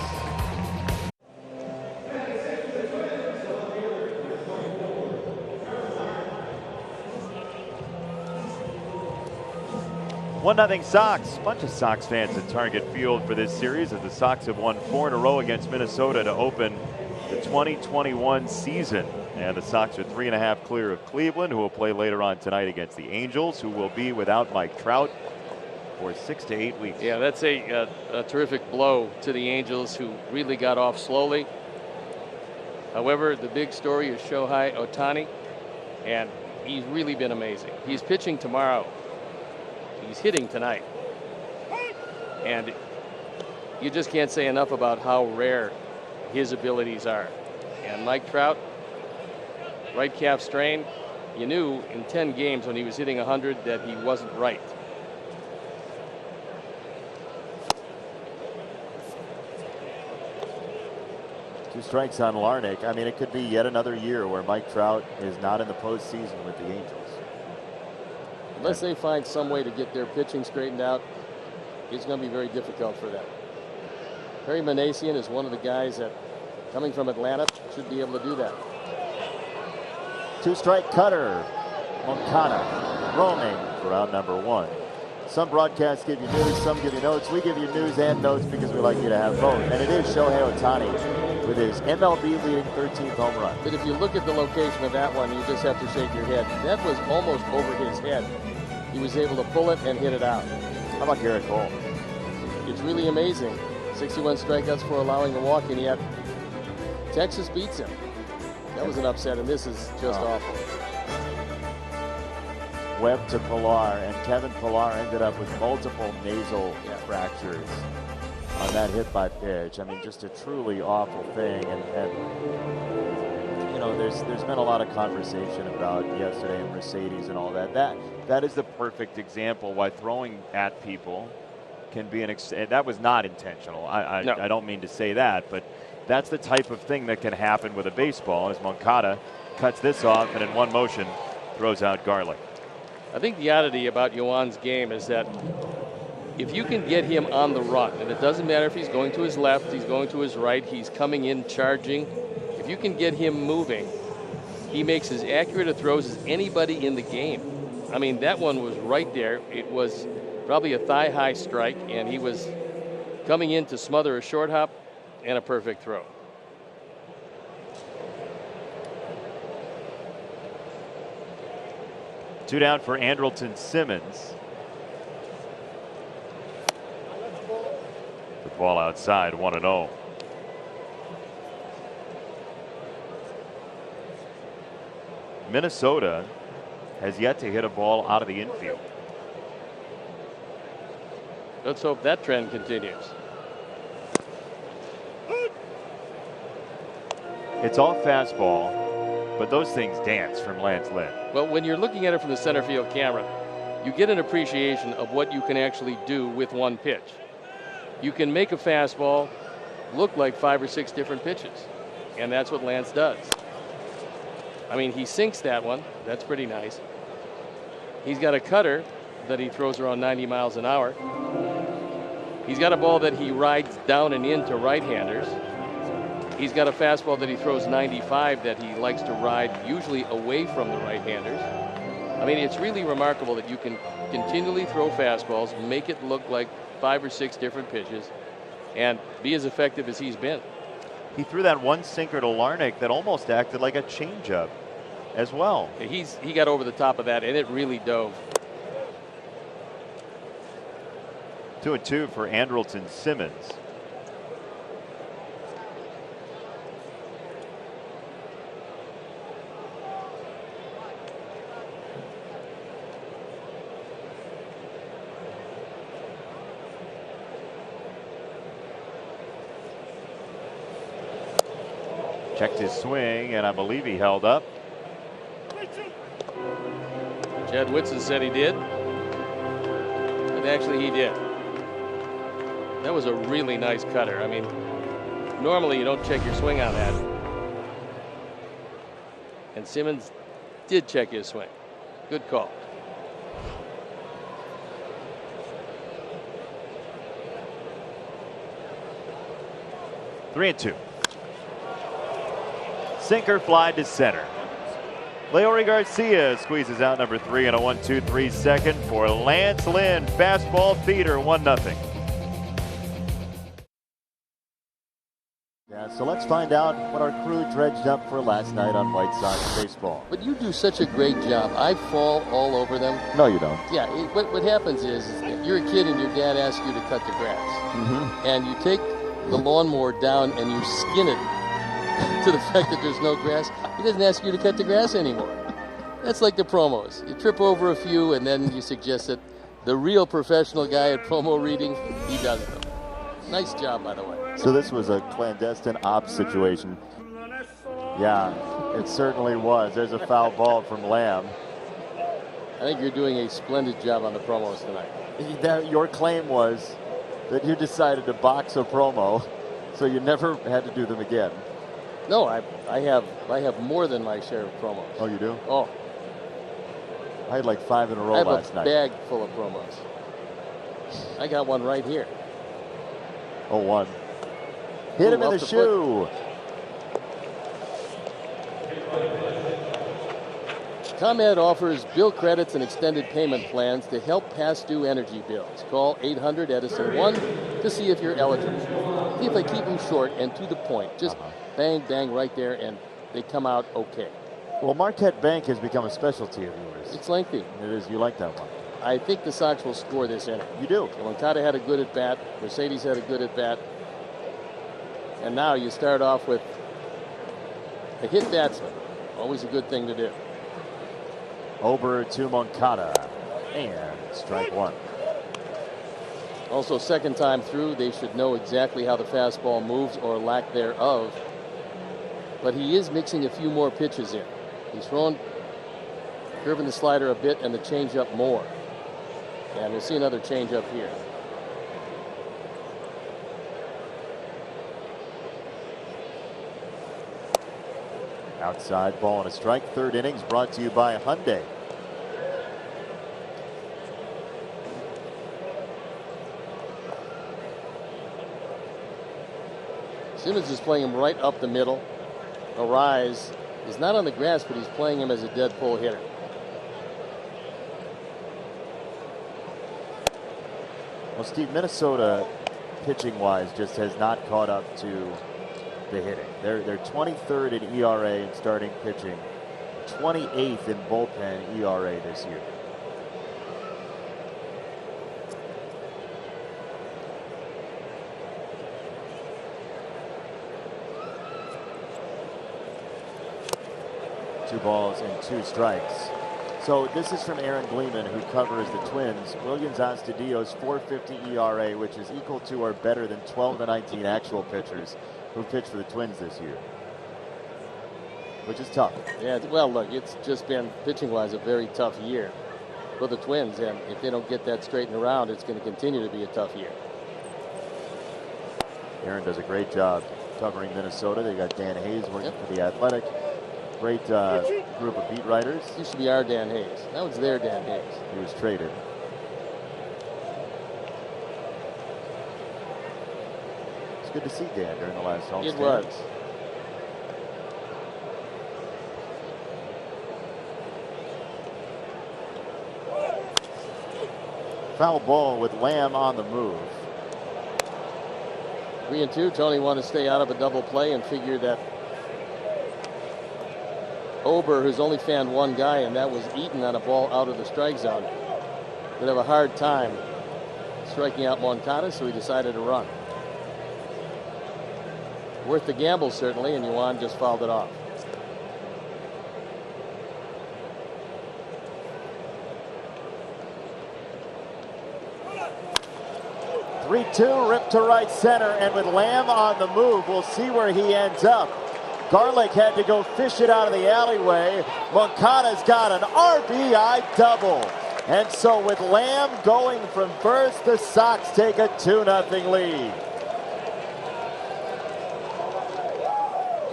One nothing Sox. Bunch of Sox fans at Target Field for this series as the Sox have won 4 in a row against Minnesota to open the 2021 season. And the Sox are 3.5 clear of Cleveland, who will play later on tonight against the Angels, who will be without Mike Trout for 6 to 8 weeks. Yeah, that's a terrific blow to the Angels, who really got off slowly. However, the big story is Shohei Ohtani, and he's really been amazing. He's pitching tomorrow. He's hitting tonight. And you just can't say enough about how rare his abilities are. And Mike Trout, right calf strain, you knew in 10 games when he was hitting 100 that he wasn't right. Two strikes on Larnach. I mean, it could be yet another year where Mike Trout is not in the postseason with the Angels. Unless they find some way to get their pitching straightened out, it's going to be very difficult for them. Perry Minasian is one of the guys that, coming from Atlanta, should be able to do that. Two-strike cutter. Moncada roaming for round number 1. Some broadcasts give you news, some give you notes. We give you news and notes because we like you to have both. And it is Shohei Ohtani with his MLB leading 13th home run. But if you look at the location of that one, you just have to shake your head. That was almost over his head. He was able to pull it and hit it out. How about Garrett Cole? It's really amazing. 61 strikeouts for allowing a walk, and yet Texas beats him. That was an upset, and this is just awful. Webb to Pilar, and Kevin Pilar ended up with multiple nasal fractures on that hit by pitch. I mean, just a truly awful thing. And you know, there's been a lot of conversation about yesterday and Mercedes and all that. That is the perfect example why throwing at people can be that was not intentional. No. I don't mean to say that, but that's the type of thing that can happen with a baseball. As Moncada cuts this off and in one motion throws out Garlick. I think the oddity about Yoan's game is that if you can get him on the run, and it doesn't matter if he's going to his left, he's going to his right, he's coming in charging. If you can get him moving, he makes as accurate a throws as anybody in the game. I mean, that one was right there. It was probably a thigh-high strike, and he was coming in to smother a short hop and a perfect throw. Two down for Andrelton Simmons. The ball outside, 1-0. Minnesota has yet to hit a ball out of the infield. Let's hope that trend continues. It's all fastball, but those things dance from Lance Lynn. Well, when you're looking at it from the center field camera, you get an appreciation of what you can actually do with one pitch. You can make a fastball look like 5 or 6 different pitches, and that's what Lance does. I mean, he sinks that one. That's pretty nice. He's got a cutter that he throws around 90 miles an hour. He's got a ball that he rides down and into right-handers. He's got a fastball that he throws 95 that he likes to ride usually away from the right-handers. I mean, it's really remarkable that you can continually throw fastballs, make it look like 5 or 6 different pitches, and be as effective as he's been. He threw that one sinker to Larnach that almost acted like a changeup as well. He got over the top of that, and it really dove. 2-2 for Andrelton Simmons. Checked his swing, and I believe he held up. Jed Whitson said he did. And actually he did. That was a really nice cutter. I mean, normally you don't check your swing on that. And Simmons did check his swing. Good call. Three and two. Sinker fly to center. Leori Garcia squeezes out number 3 in a 1-2-3 second for Lance Lynn. Fastball feeder, 1-0. Yeah, so let's find out what our crew dredged up for last night on White Sox baseball. But you do such a great job. I fall all over them. No, you don't. Yeah, what happens is if you're a kid and your dad asks you to cut the grass, and you take the lawnmower down and you skin it to the fact that there's no grass, he doesn't ask you to cut the grass anymore. That's like the promos. You trip over a few and then you suggest that the real professional guy at promo reading, he does them. Nice job, by the way. So this was a clandestine ops situation. Yeah, it certainly was. There's a foul ball from Lamb. I think you're doing a splendid job on the promos tonight. Your claim was that you decided to box a promo, so you never had to do them again. No, I have more than my share of promos. Oh, you do? Oh, I had like 5 in a row I have last a night. bag full of promos. I got one right here. 0-1. Hit him in the shoe. ComEd offers bill credits and extended payment plans to help past due energy bills. Call 800-Edison-1 to see if you're eligible. See if they keep them short and to the point. Just bang, bang right there, and they come out okay. Well, Marquette Bank has become a specialty of yours. It's lengthy. It is. You like that one. I think the Sox will score this inning. You do. Moncada had a good at bat. Mercedes had a good at bat. And now you start off with a hit batsman. Always a good thing to do. Over to Moncada. And strike one. Also, second time through, they should know exactly how the fastball moves or lack thereof. But he is mixing a few more pitches in. He's curving the slider a bit and the changeup more. And we'll see another changeup here. Outside ball and a strike. Third innings brought to you by Hyundai. Simmons is playing him right up the middle. Arise is not on the grass, but he's playing him as a dead pull hitter. Well, Steve, Minnesota pitching-wise just has not caught up to the hitting. They're 23rd in ERA in starting pitching, 28th in bullpen ERA this year. Two balls and 2 strikes. So this is from Aaron Gleeman, who covers the Twins. Williams Astudillo's .450 ERA, which is equal to or better than 12 to 19 actual pitchers who pitched for the Twins this year, which is tough. Yeah, well, look, it's just been, pitching-wise, a very tough year for the Twins, and if they don't get that straightened around, it's going to continue to be a tough year. Aaron does a great job covering Minnesota. They got Dan Hayes working for The Athletic. Great group of beat writers. Used to be our Dan Hayes. Now it's their Dan Hayes. He was traded. It's good to see Dan during the last homestand. It was. Foul ball with Lamb on the move. 3-2. Tony wanted to stay out of a double play and figured that Ober, who's only fanned one guy, and that was Eaton on a ball out of the strike zone, would have a hard time striking out Moncada, so he decided to run. Worth the gamble, certainly, and Yuan just fouled it off. 3-2, ripped to right center, and with Lamb on the move, we'll see where he ends up. Garlick had to go fish it out of the alleyway. Moncada's got an RBI double. And so with Lamb going from first, the Sox take a 2-0 lead.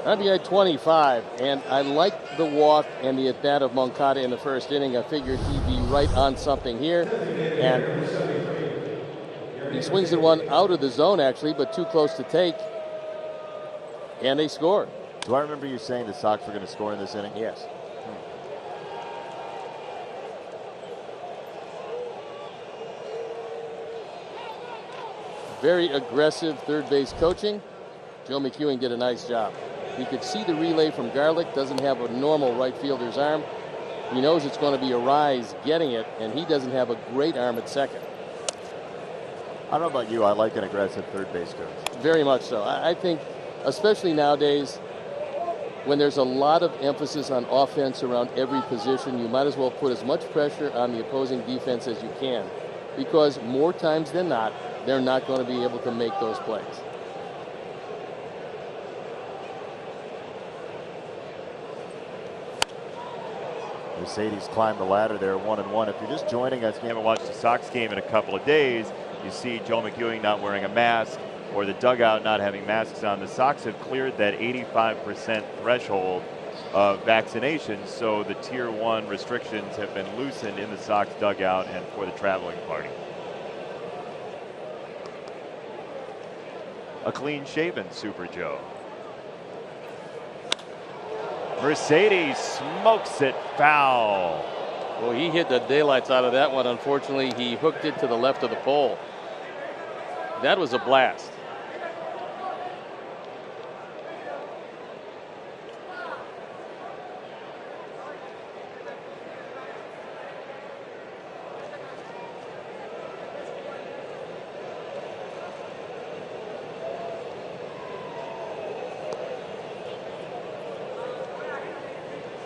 RBI 25, and I like the walk and the at-bat of Moncada in the first inning. I figured he'd be right on something here, and he swings at one out of the zone, actually, but too close to take, and they score. Do I remember you saying the Sox were going to score in this inning? Yes. Very aggressive third base coaching. Joe McEwing did a nice job. You could see the relay from Garlick. Doesn't have a normal right fielder's arm. He knows it's going to be a rise getting it, and he doesn't have a great arm at second. I don't know about you. I like an aggressive third base coach. Very much so. I think, especially nowadays, when there's a lot of emphasis on offense around every position, you might as well put as much pressure on the opposing defense as you can, because more times than not, they're not going to be able to make those plays. Mercedes climbed the ladder there, 1-1. If you're just joining us, If you haven't watched the Sox game in a couple of days, you see Joe McEwing not wearing a mask or the dugout not having masks on. The Sox have cleared that 85% threshold of vaccinations, so the Tier 1 restrictions have been loosened in the Sox dugout and for the traveling party. A clean-shaven Super Joe. Mercedes smokes it foul. Well, he hit the daylights out of that one. Unfortunately, he hooked it to the left of the pole. That was a blast.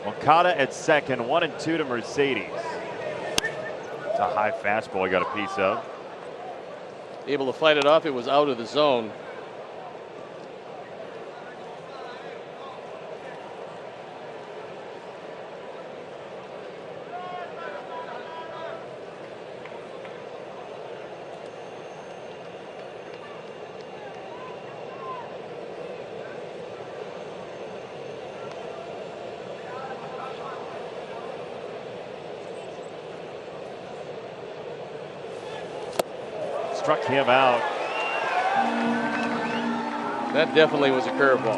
Moncada at second, 1-2 to Mercedes. It's a high fastball he got a piece of. Able to fight it off. It was out of the zone. Struck him out. That definitely was a curveball.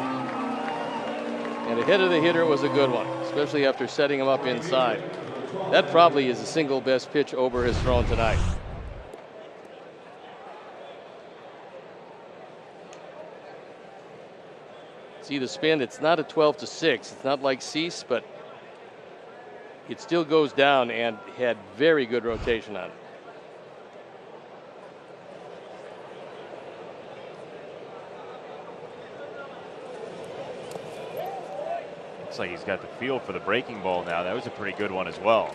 And a hit of the hitter was a good one, especially after setting him up inside. That probably is the single best pitch Ober has thrown tonight. See the spin, it's not a 12-6. It's not like Cease, but it still goes down and had very good rotation on it. Looks like he's got the feel for the breaking ball now. That was a pretty good one as well.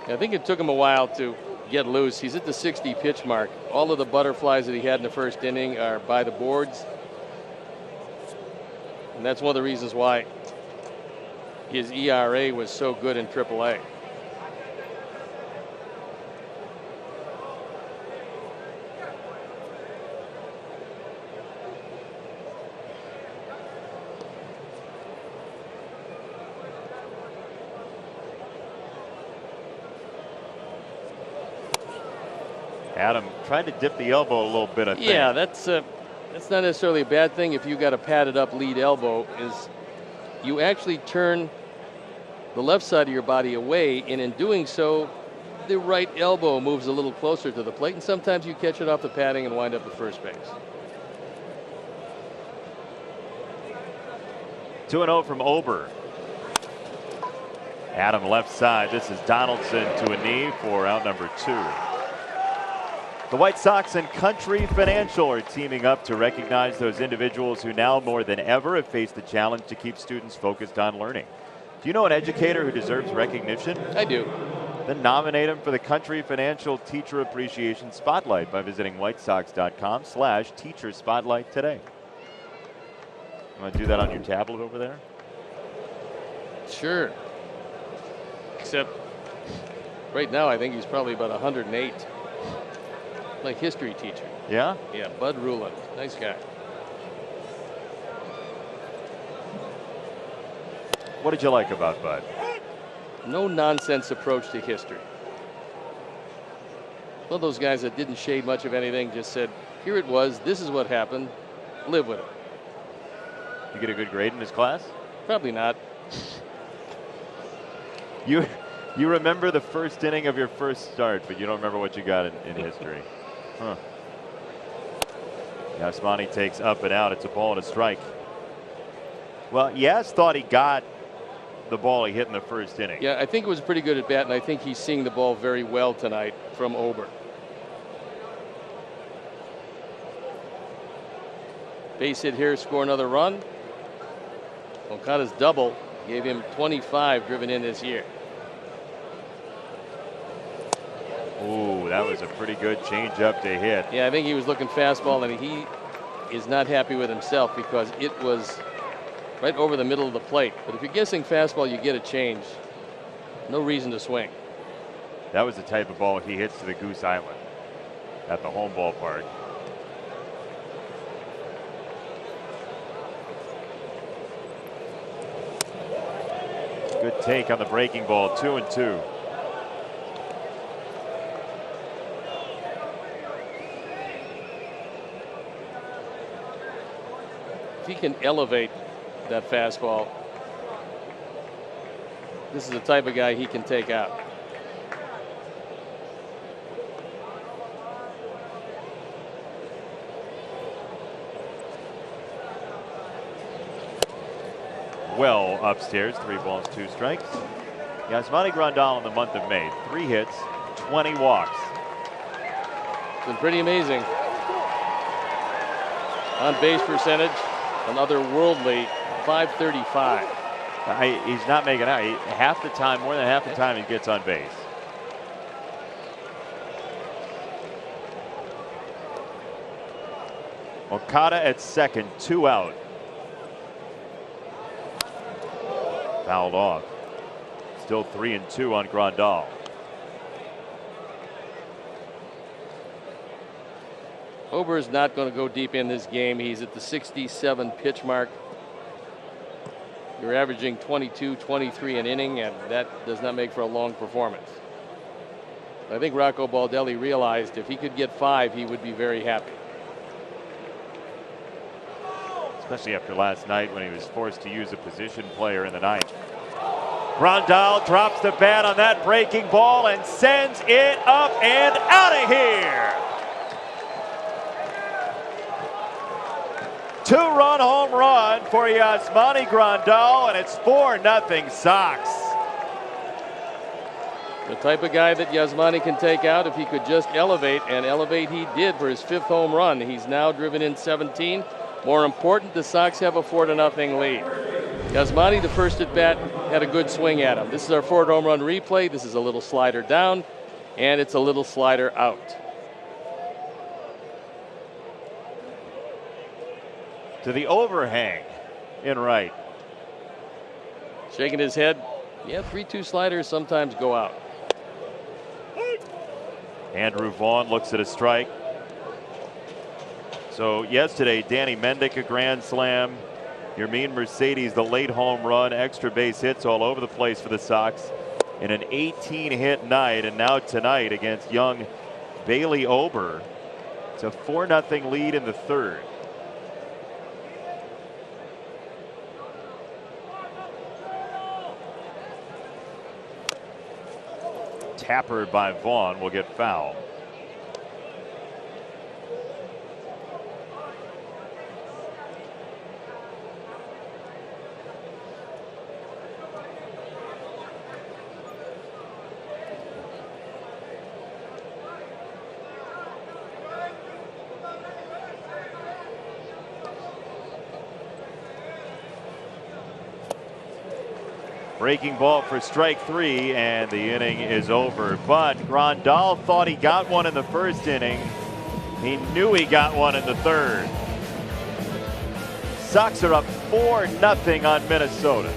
I think it took him a while to get loose. He's at the 60 pitch mark. All of the butterflies that he had in the first inning are by the boards. And that's one of the reasons why his ERA was so good in AAA. Adam tried to dip the elbow a little bit, I think. Yeah, that's not necessarily a bad thing if you got a padded up lead elbow. Is you actually turn the left side of your body away, and in doing so, the right elbow moves a little closer to the plate, and sometimes you catch it off the padding and wind up at first base. 2-0 from Ober. Adam left side. This is Donaldson to a knee for out number 2. The White Sox and Country Financial are teaming up to recognize those individuals who now more than ever have faced the challenge to keep students focused on learning. Do you know an educator who deserves recognition? I do. Then nominate him for the Country Financial Teacher Appreciation Spotlight by visiting whitesox.com/teacher spotlight today. You want to do that on your tablet over there? Sure. Except right now I think he's probably about 108. Like history teacher. Yeah? Yeah, Bud Ruland. Nice guy. What did you like about Bud? No nonsense approach to history. One of those guys that didn't shade much of anything, just said, here it was, this is what happened, live with it. You get a good grade in his class? Probably not. You remember the first inning of your first start, but you don't remember what you got in history. Huh. Yasmani takes up and out. It's a ball and a strike. Well, Yas thought he got the ball he hit in the first inning. Yeah, I think it was pretty good at bat, and I think he's seeing the ball very well tonight from Ober. Base hit here, score another run. Okada's double gave him 25 driven in this year. Ooh, that was a pretty good changeup to hit. Yeah, I think he was looking fastball, and he is not happy with himself because it was right over the middle of the plate. But if you're guessing fastball, you get a change. No reason to swing. That was the type of ball he hits to the Goose Island at the home ballpark. Good take on the breaking ball, 2-2. If he can elevate that fastball, this is the type of guy he can take out. Well upstairs, 3 balls, 2 strikes. Yasmani Grandal in the month of May, 3 hits, 20 walks. It's been pretty amazing. On base percentage, another worldly 535. He's not making out. Half the time, more than half the time, he gets on base. Okada at second, 2 out. Fouled off. Still 3-2 on Grandal. Ober's not going to go deep in this game. He's at the 67 pitch mark. You're averaging 22, 23 an inning, and that does not make for a long performance. I think Rocco Baldelli realized if he could get 5, he would be very happy. Especially after last night when he was forced to use a position player in the ninth. Grandal drops the bat on that breaking ball and sends it up and out of here. 2-run home run for Yasmani Grandal, and it's 4-0 Sox. The type of guy that Yasmani can take out if he could just elevate, and elevate he did for his 5th home run. He's now driven in 17. More important, the Sox have a 4-0 lead. Yasmani, the first at bat, had a good swing at him. This is our 4th home run replay. This is a little slider down, and it's a little slider out. To the overhang in right. Shaking his head. Yeah, 3-2 sliders sometimes go out. Andrew Vaughn looks at a strike. So yesterday, Danny Mendick a grand slam. Yermin Mercedes the late home run, extra base hits all over the place for the Sox in an 18-hit night. And now tonight against young Bailey Ober, it's a 4-0 lead in the 3rd. Tapper by Vaughn will get fouled. Breaking ball for strike 3, and the inning is over. But Grandal thought he got one in the first inning. He knew he got one in the third. Sox are up 4-0 on Minnesota.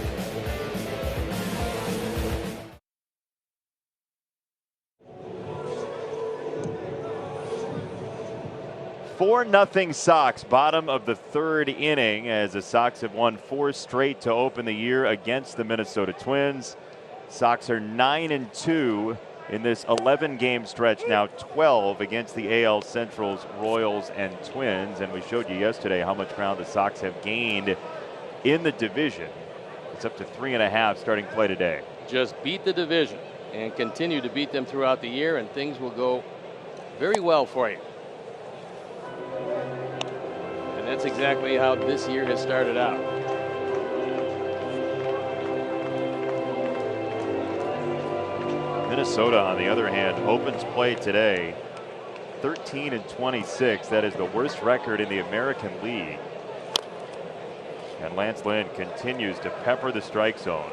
"4-0 Sox, bottom of the third inning, as the Sox have won 4 straight to open the year against the Minnesota Twins. Sox are 9-2 in this 11-game stretch, now 12 against the AL Central's Royals and Twins. And we showed you yesterday how much ground the Sox have gained in the division. It's up to 3.5 starting play today. Just beat the division and continue to beat them throughout the year, and things will go very well for you. And that's exactly how this year has started out. Minnesota, on the other hand, opens play today 13-26. That is the worst record in the American League. And Lance Lynn continues to pepper the strike zone.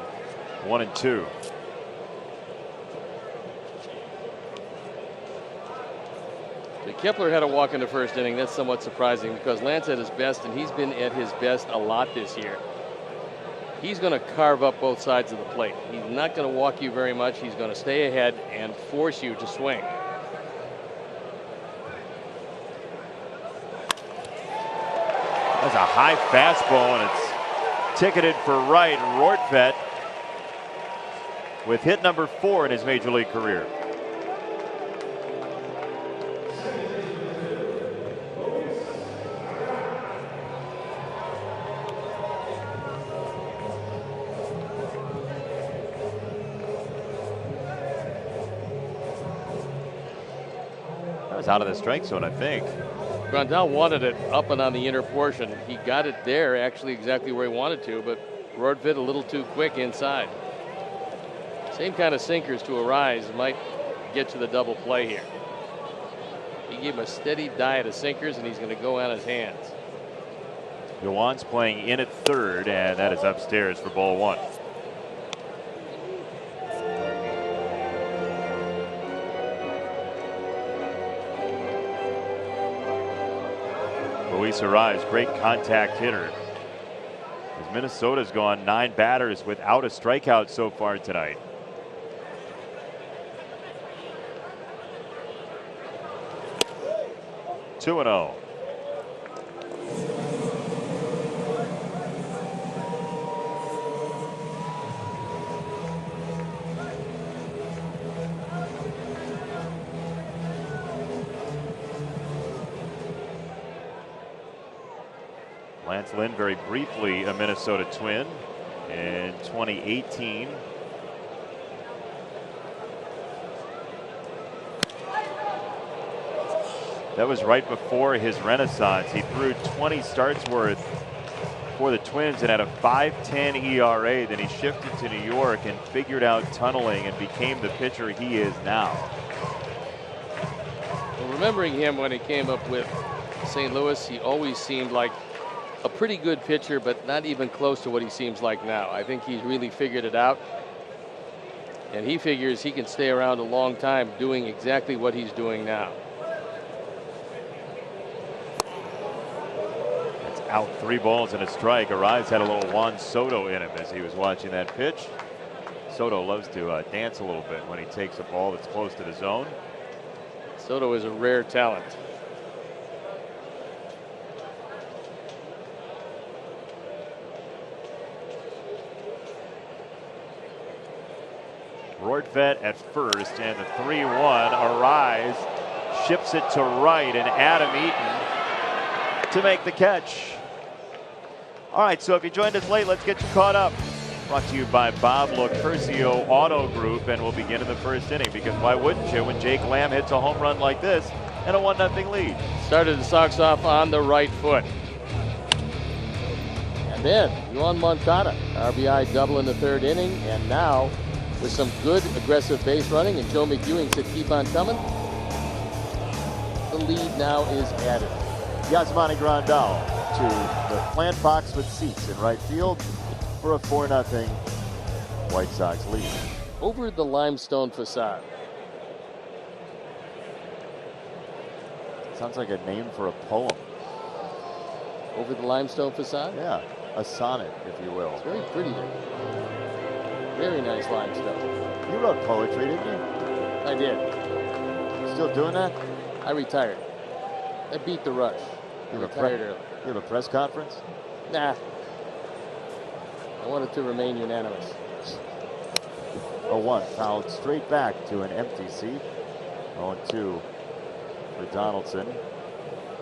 1-2. Kepler had a walk in the first inning. That's somewhat surprising because Lance at his best, and he's been at his best a lot this year. He's going to carve up both sides of the plate. He's not going to walk you very much. He's going to stay ahead and force you to swing. That's a high fastball, and it's ticketed for right. Rortvedt with hit number 4 in his major league career. Out of the strike zone, I think. Grandal wanted it up and on the inner portion. He got it there, actually exactly where he wanted to, but Rortvedt a little too quick inside. Same kind of sinkers to Arise might get to the double play here. He gave him a steady diet of sinkers, and he's going to go on his hands. Yoan's playing in at third, and that is upstairs for ball 1. Luis Arise, great contact hitter. As Minnesota's gone 9 batters without a strikeout so far tonight. Two and 0. Lance Lynn, very briefly a Minnesota Twin in 2018. That was right before his renaissance. He threw 20 starts worth for the Twins and had a 5.10 ERA. Then he shifted to New York and figured out tunneling and became the pitcher he is now. Well, remembering him when he came up with St. Louis, he always seemed like a pretty good pitcher, but not even close to what he seems like now. I think he's really figured it out, and he figures he can stay around a long time doing exactly what he's doing now. That's out, 3 balls and a strike. Arise had a little Juan Soto in him as he was watching that pitch. Soto loves to dance a little bit when he takes a ball that's close to the zone. Soto is a rare talent. Rortvedt at first, and the 3-1. Arise ships it to right, and Adam Eaton to make the catch. All right, so if you joined us late, let's get you caught up. Brought to you by Bob Locurcio Auto Group, and we'll begin in the first inning, because why wouldn't you when Jake Lamb hits a home run like this and a 1-0 lead? Started the Sox off on the right foot. And then Yoan Moncada, RBI double in the third inning, and now with some good aggressive base running, and Joe McEwing said keep on coming. The lead now is added. Yasmani Grandal to the plant box with seats in right field for a 4-0 White Sox lead. Over the limestone facade. Sounds like a name for a poem. Over the limestone facade? Yeah, a sonnet, if you will. It's very pretty there. Very nice limestone. You wrote poetry, didn't you? I did. Still doing that? I retired. I beat the rush. I retired early. You have a press conference? Nah. I wanted to remain unanimous. 0-1, fouled straight back to an empty seat. 0-2 for Donaldson.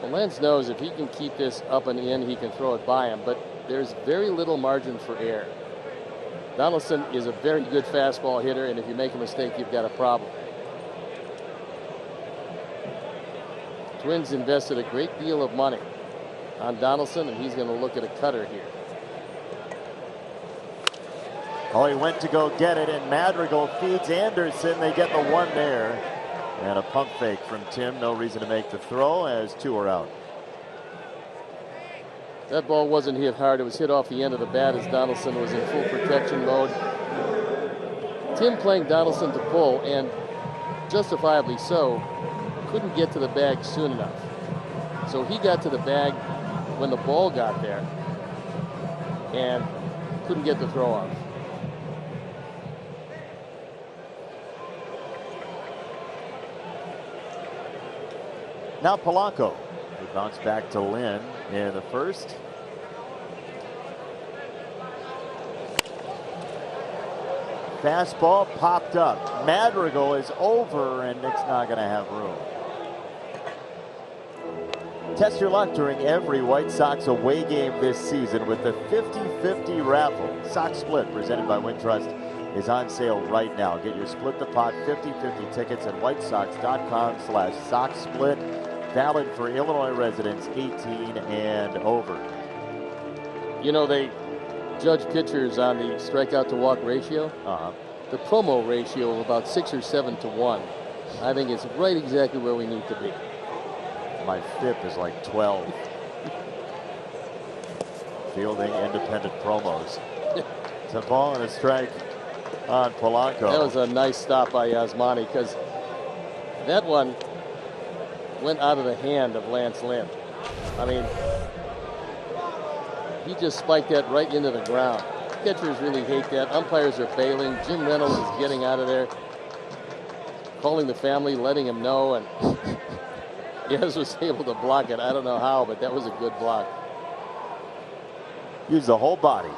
Well, Lenz knows if he can keep this up and in, he can throw it by him, but there's very little margin for error. Donaldson is a very good fastball hitter, and if you make a mistake, you've got a problem. Twins invested a great deal of money on Donaldson, and he's going to look at a cutter here. Oh, he went to go get it, and Madrigal feeds Anderson. They get the one there. And a pump fake from Tim. No reason to make the throw as 2 are out. That ball wasn't hit hard. It was hit off the end of the bat as Donaldson was in full protection mode. Tim playing Donaldson to pull, and justifiably so, couldn't get to the bag soon enough. So he got to the bag when the ball got there and couldn't get the throw off. Now Polanco. He bounced back to Lynn in the first. Fastball popped up. Madrigal is over, and Nick's not going to have room. Test your luck during every White Sox away game this season with the 50-50 raffle. Sox Split, presented by Wintrust, is on sale right now. Get your Split the Pot 50-50 tickets at whitesox.com/SoxSplit. Valid for Illinois residents 18 and over. You know, they judge pitchers on the strikeout to walk ratio. The promo ratio of about 6 or 7 to 1. I think it's right exactly where we need to be. My FIP is like 12. Fielding independent promos. It's a ball and a strike on Polanco. That was a nice stop by Yasmani, because that one went out of the hand of Lance Lynn. I mean, he just spiked that right into the ground. Catchers really hate that. Umpires are bailing. Jim Reynolds is getting out of there, calling the family, letting him know, and Yaz was able to block it. I don't know how, but that was a good block. Use the whole body.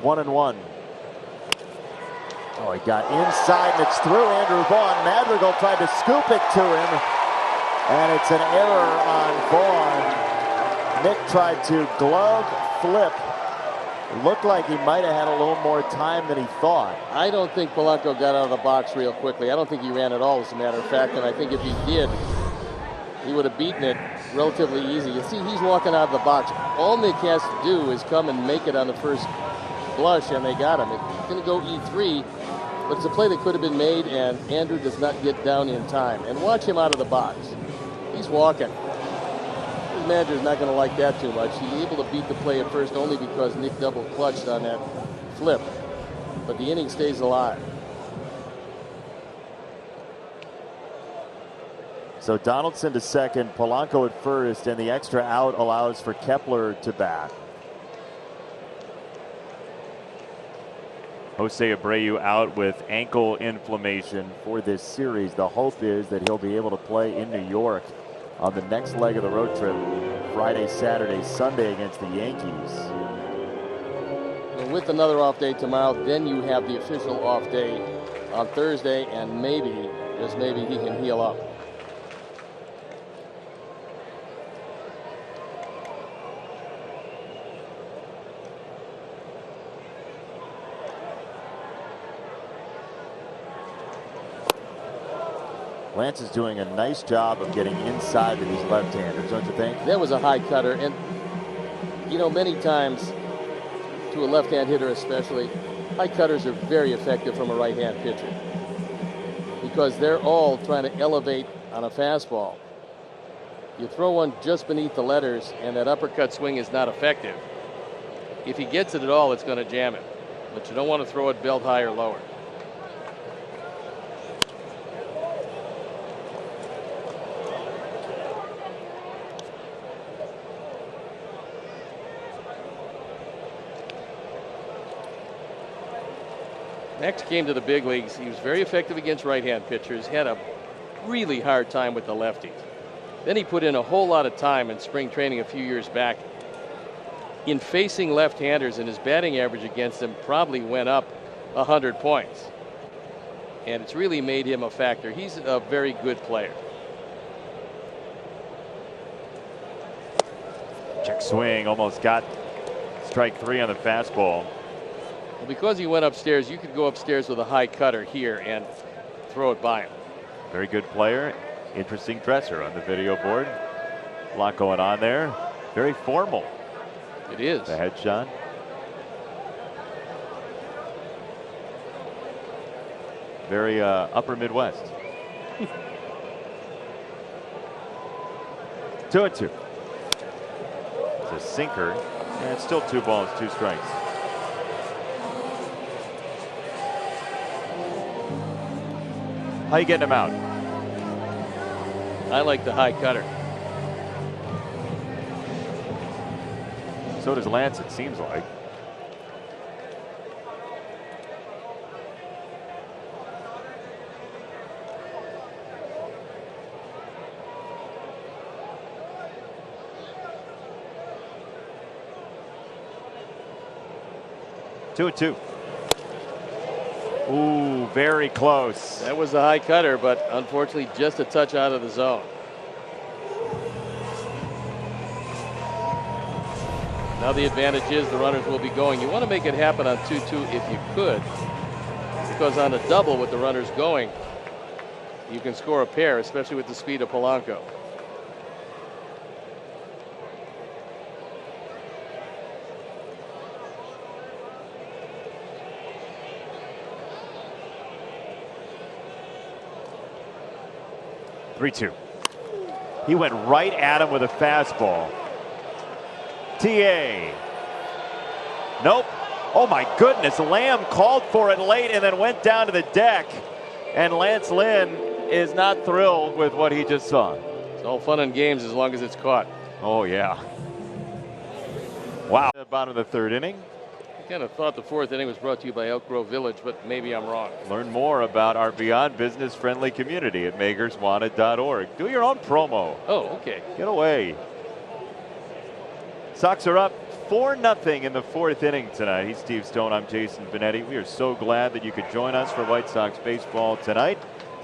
1-1. Oh, he got inside and it's through Andrew Vaughn. Madrigal tried to scoop it to him, and it's an error on Vaughn. Nick tried to glove flip. It looked like he might have had a little more time than he thought. I don't think Polanco got out of the box real quickly. I don't think he ran at all, as a matter of fact, and I think if he did, he would have beaten it relatively easy. You see, he's walking out of the box. All Nick has to do is come and make it on the first blush, and they got him. It's going to go E3, but it's a play that could have been made, and Andrew does not get down in time. And watch him out of the box. He's walking. His manager's not going to like that too much. He's able to beat the play at first only because Nick double clutched on that flip. But the inning stays alive. So Donaldson to second, Polanco at first, and the extra out allows for Kepler to bat. Jose Abreu out with ankle Inflammation for this series. The hope is that he'll be able to play in New York on the next leg of the road trip, Friday, Saturday, Sunday against the Yankees. And with another off day tomorrow, then you have the official off day on Thursday, and maybe, just maybe, he can heal up. Lance is doing a nice job of getting inside to these left-handers, don't you think? That was a high cutter, and you know, many times to a left-hand hitter especially, high cutters are very effective from a right-hand pitcher because they're all trying to elevate on a fastball. You throw one just beneath the letters and that uppercut swing is not effective. If he gets it at all, it's going to jam it. But you don't want to throw it belt high or lower. Next came to the big leagues. He was very effective against right-hand pitchers. Had a really hard time with the lefties. Then he put in a whole lot of time in spring training a few years back in facing left-handers, and his batting average against them probably went up 100 points. And it's really made him a factor. He's a very good player. Check swing, almost got strike 3 on the fastball. Well, because he went upstairs, you could go upstairs with a high cutter here and throw it by him. Very good player. Interesting dresser on the video board. A lot going on there. Very formal. It is. The headshot. Very upper Midwest. 2-2. It's a sinker. And it's still 2 balls, 2 strikes. How you getting him out? I like the high cutter. So does Lance, it seems like. Two and two. Ooh, very close. That was a high cutter, but unfortunately just a touch out of the zone. Now the advantage is the runners will be going. You want to make it happen on 2-2 if you could, because on a double with the runners going, you can score a pair, especially with the speed of Polanco. Three-two. He went right at him with a fastball. TA. Nope. Oh my goodness. Lamb called for it late and then went down to the deck. And Lance Lynn is not thrilled with what he just saw. It's all fun and games as long as it's caught. Oh yeah. Wow. At the bottom of the third inning. I kind of thought the fourth inning was brought to you by Elk Grove Village, but maybe I'm wrong. Learn more about our Beyond Business friendly community at makerswanted.org. Do your own promo. Oh, okay. Get away. Sox are up 4-0 in the fourth inning tonight. He's Steve Stone. I'm Jason Benetti. We are so glad that you could join us for White Sox baseball tonight.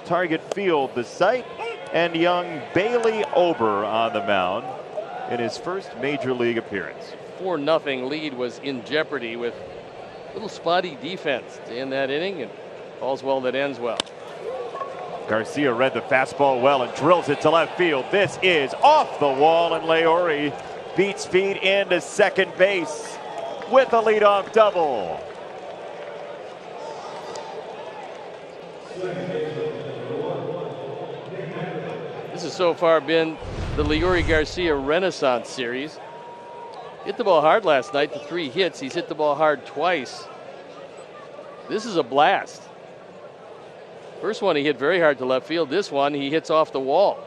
Target Field, the site, and young Bailey Ober on the mound in his first major league appearance. 4-0 lead was in jeopardy with a little spotty defense to end that inning, and all's well that ends well. Garcia read the fastball well and drills it to left field. This is off the wall, and Leori beats feet into second base with a leadoff double. This has so far been the Leury Garcia Renaissance series. Hit the ball hard last night, the 3 hits. He's hit the ball hard twice. This is a blast. First one he hit very hard to left field. This one he hits off the wall.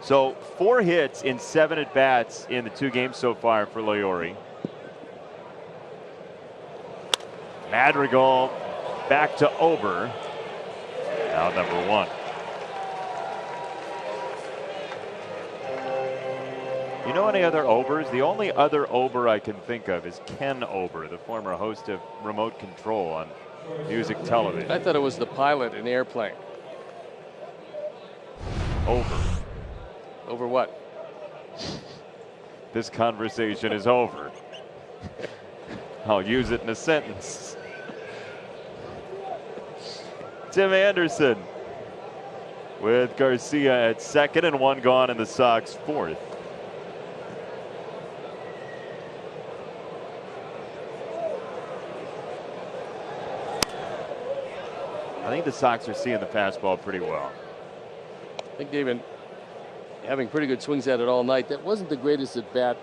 So 4 hits in 7 at-bats in the 2 games so far for Leori. Madrigal back to Ober. Now number 1. You know any other Obers? The only other Ober I can think of is Ken Ober, the former host of Remote Control on music television. I thought it was the pilot in Airplane. Over. Over what? This conversation is over. I'll use it in a sentence. Tim Anderson with Garcia at second and 1 gone in the Sox fourth. I think the Sox are seeing the fastball pretty well. I think they've been having pretty good swings at it all night. That wasn't the greatest at bat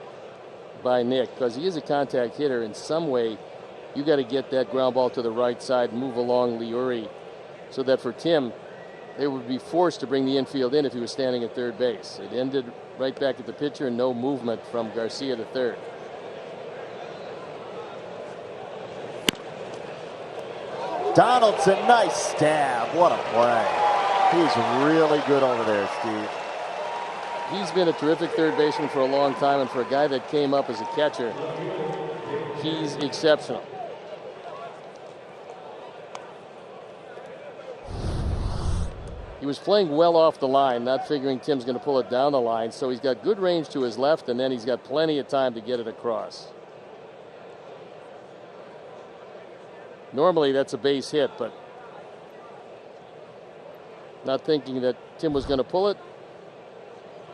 by Nick, because he is a contact hitter. In some way, you got to get that ground ball to the right side, move along Leury, so that for Tim, they would be forced to bring the infield in if he was standing at third base. It ended right back at the pitcher and no movement from Garcia to third. Donaldson, nice stab. What a play. He's really good over there, Steve. He's been a terrific third baseman for a long time, and for a guy that came up as a catcher, he's exceptional. He was playing well off the line, not figuring Tim's going to pull it down the line, so he's got good range to his left, and then he's got plenty of time to get it across. Normally that's a base hit, but not thinking that Tim was going to pull it,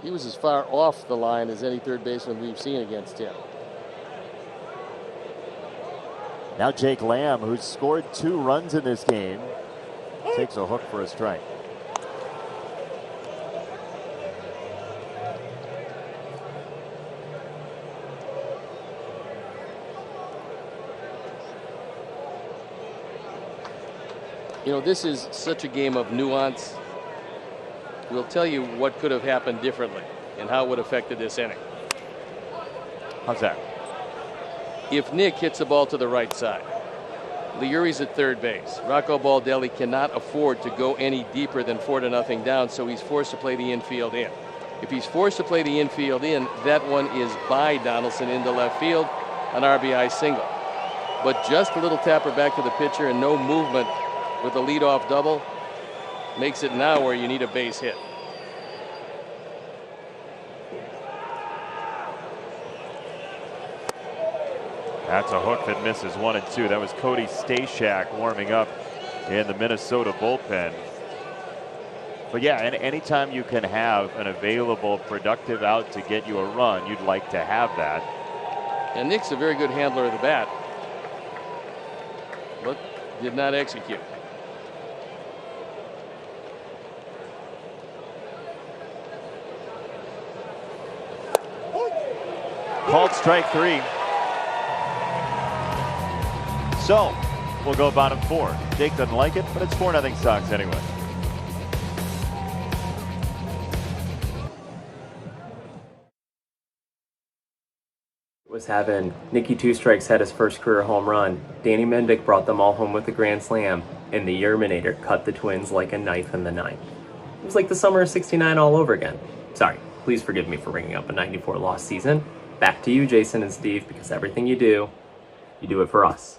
he was as far off the line as any third baseman we've seen against Tim. Now Jake Lamb, who's scored 2 runs in this game, takes a hook for a strike. You know, this is such a game of nuance. We'll tell you what could have happened differently and how it would have affected this inning. How's that? If Nick hits the ball to the right side, Leury's at third base. Rocco Baldelli cannot afford to go any deeper than 4-0 down, so he's forced to play the infield in. If he's forced to play the infield in, that one is by Donaldson into left field, an RBI single. But just a little tapper back to the pitcher and no movement with a leadoff double makes it now where you need a base hit. That's a hook that misses 1 and 2. That was Cody Stashak warming up in the Minnesota bullpen. But yeah, and anytime you can have an available productive out to get you a run, you'd like to have that. And Nick's a very good handler of the bat, but did not execute. Called strike 3. So we'll go bottom 4. Jake doesn't like it, but it's 4-0 Sox anyway. Was having Nicky Two Strikes had his first career home run. Danny Mendick brought them all home with a grand slam, and the Yerminator cut the Twins like a knife in the ninth. It was like the summer of '69 all over again. Sorry, please forgive me for bringing up a '94 lost season. Back to you, Jason and Steve, because everything you do it for us.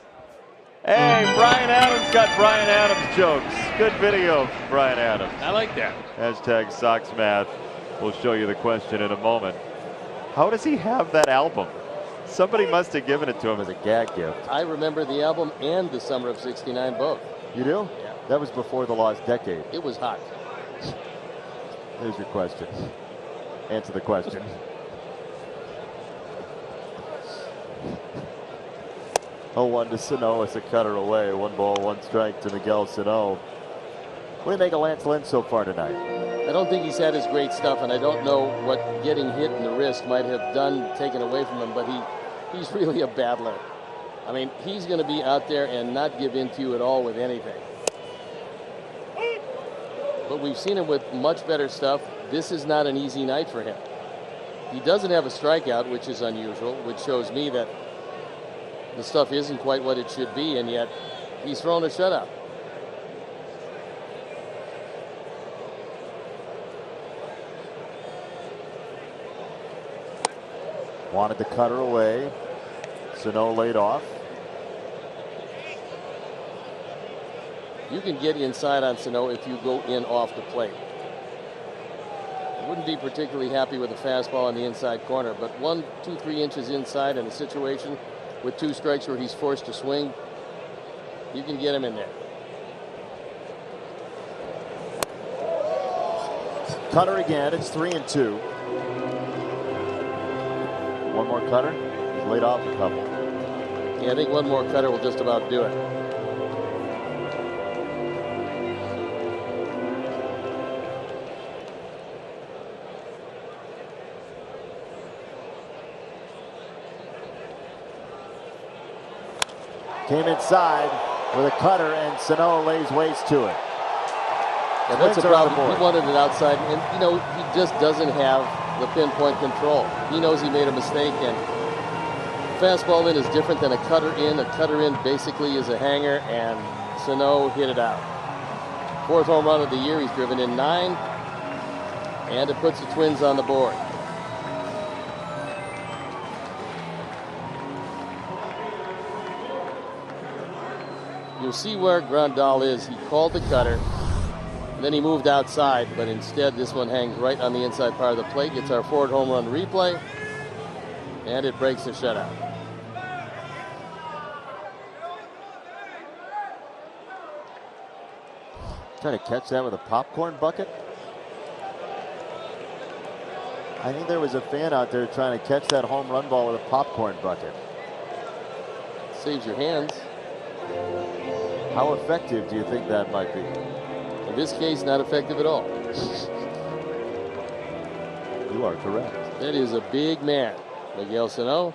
Hey, Brian Adams got Brian Adams jokes. Good video, Brian Adams. I like that. Hashtag Sox Math. We'll show you the question in a moment. How does he have that album? Somebody must have given it to him as a gag gift. I remember the album and the summer of '69 both. You do? Yeah. That was before the lost decade. It was hot. Here's your question. Answer the question. Oh, 1 to Sano as a cutter away. 1 ball, 1 strike to Miguel Sano. What do you make of Lance Lynn so far tonight? I don't think he's had his great stuff, and I don't know what getting hit in the wrist might have done, taken away from him, but he's really a battler. I mean, he's going to be out there and not give in to you at all with anything. But we've seen him with much better stuff. This is not an easy night for him. He doesn't have a strikeout, which is unusual, which shows me that the stuff isn't quite what it should be, and yet he's thrown a shutout. Wanted the cutter away. Sano laid off. You can get inside on Sano if you go in off the plate. I wouldn't be particularly happy with a fastball on the inside corner, but 1, 2, 3 inches inside in a situation with 2 strikes where he's forced to swing, you can get him in there. Cutter again. It's 3 and 2. 1 more cutter. He's laid off a couple. Yeah, I think 1 more cutter will just about do it. Came inside with a cutter, and Sano lays waste to it. Yeah, that's a Twins are on the problem. board. He wanted it outside, and you know, he just doesn't have the pinpoint control. He knows he made a mistake, and fastball in is different than a cutter in. A cutter in basically is a hanger, and Sano hit it out. 4th home run of the year. He's driven in 9, and it puts the Twins on the board. You'll see where Grandal is. He called the cutter, and then he moved outside, but instead this one hangs right on the inside part of the plate. It's our 4th home run replay, and it breaks the shutout. Trying to catch that with a popcorn bucket. I think there was a fan out there trying to catch that home run ball with a popcorn bucket. Saves your hands. How effective do you think that might be? In this case, not effective at all. You are correct. That is a big man, Miguel Sano.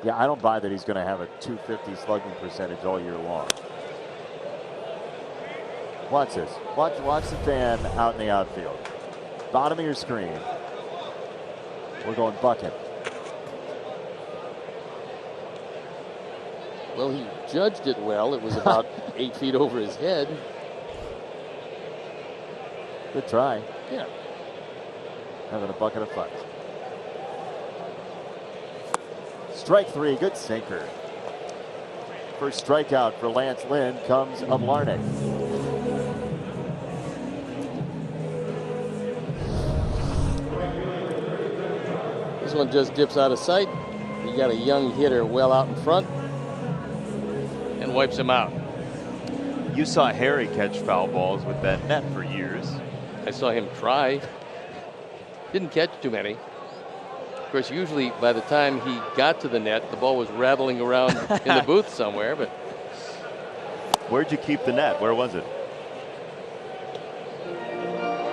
Yeah, I don't buy that he's going to have a 250 slugging percentage all year long. Watch this. Watch the fan out in the outfield. Bottom of your screen. We're going bucket. Well, he judged it well. It was about 8 feet over his head. Good try. Yeah. Having a bucket of fun. Strike 3, good sinker. First strikeout for Lance Lynn comes of Larnach. This one just dips out of sight. You got a young hitter well out in front and wipes him out. You saw Harry catch foul balls with that net for years. I saw him try. Didn't catch too many. Of course, usually by the time he got to the net, the ball was rattling around in the booth somewhere. But Where'd you keep the net? Where was it?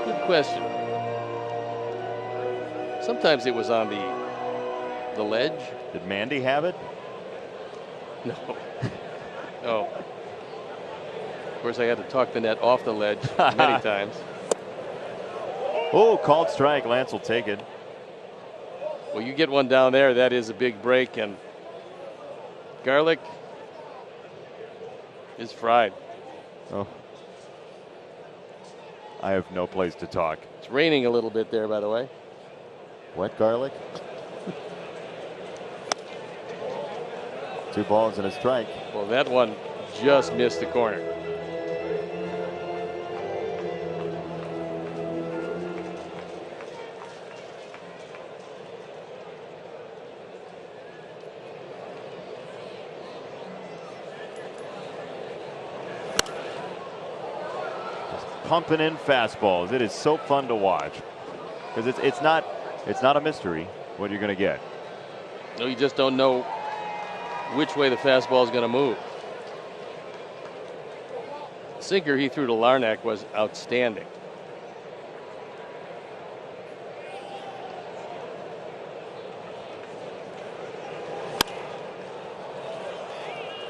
good question. Sometimes it was on the ledge. Did Mandy have it? No. Oh. Of course, I had to talk the net off the ledge many times. Oh, called strike. Lance will take it. Well, you get one down there, that is a big break, and Garlick is fried. Oh. I have no place to talk. It's raining a little bit there, by the way. Wet Garlic. 2 balls and a strike. Well, that one just missed the corner. Pumping in fastballs. It is so fun to watch because it's not a mystery what you're going to get. No, you just don't know which way the fastball is going to move. The sinker he threw to Larnach was outstanding.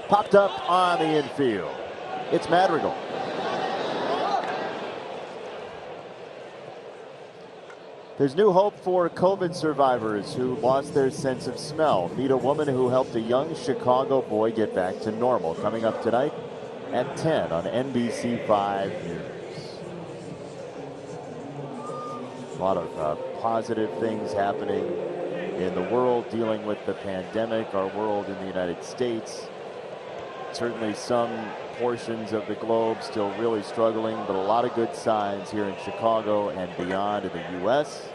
Popped up on the infield. It's Madrigal. There's new hope for COVID survivors who lost their sense of smell. Meet a woman who helped a young Chicago boy get back to normal. Coming up tonight at 10 on NBC5 News. A lot of positive things happening in the world dealing with the pandemic, our world in the United States. Certainly some portions of the globe still really struggling, but a lot of good signs here in Chicago and beyond in the U.S.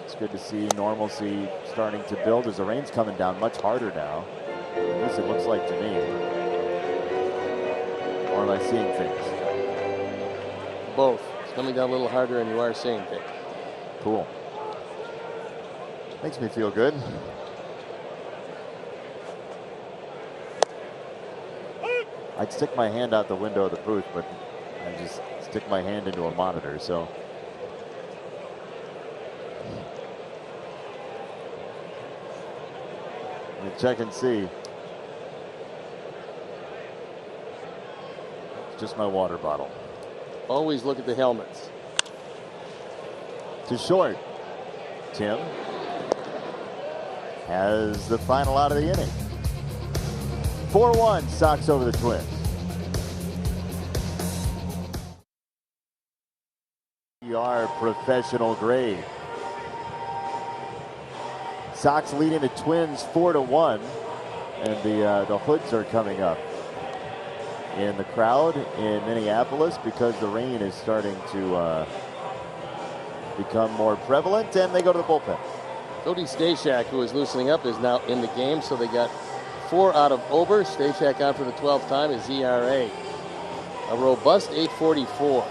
It's good to see normalcy starting to build as the rain's coming down much harder now. At least it looks like to me. Or am I seeing things? Both. It's coming down a little harder and you are seeing things. Cool. Makes me feel good. I'd stick my hand out the window of the booth, but I just stick my hand into a monitor, so. Check and see. Just my water bottle. Always look at the helmets. To short. Tim has the final out of the inning. 4-1 Sox over the Twins. We are professional grade. Sox leading the Twins 4-1, and the Hoods are coming up in the crowd in Minneapolis because the rain is starting to become more prevalent, and they go to the bullpen. Cody Stashak, who is loosening up, is now in the game, so they got 4 out of Ober. Stashak on for the 12th time. His ERA a robust 8.44.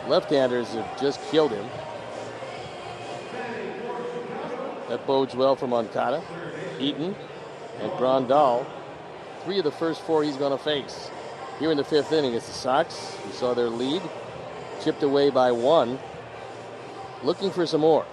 Left-handers have just killed him. That bodes well for Moncada, Eaton, and Grandal. 3 of the first 4 he's going to face. Here in the 5th inning, it's the Sox, who saw their lead, chipped away by 1, looking for some more.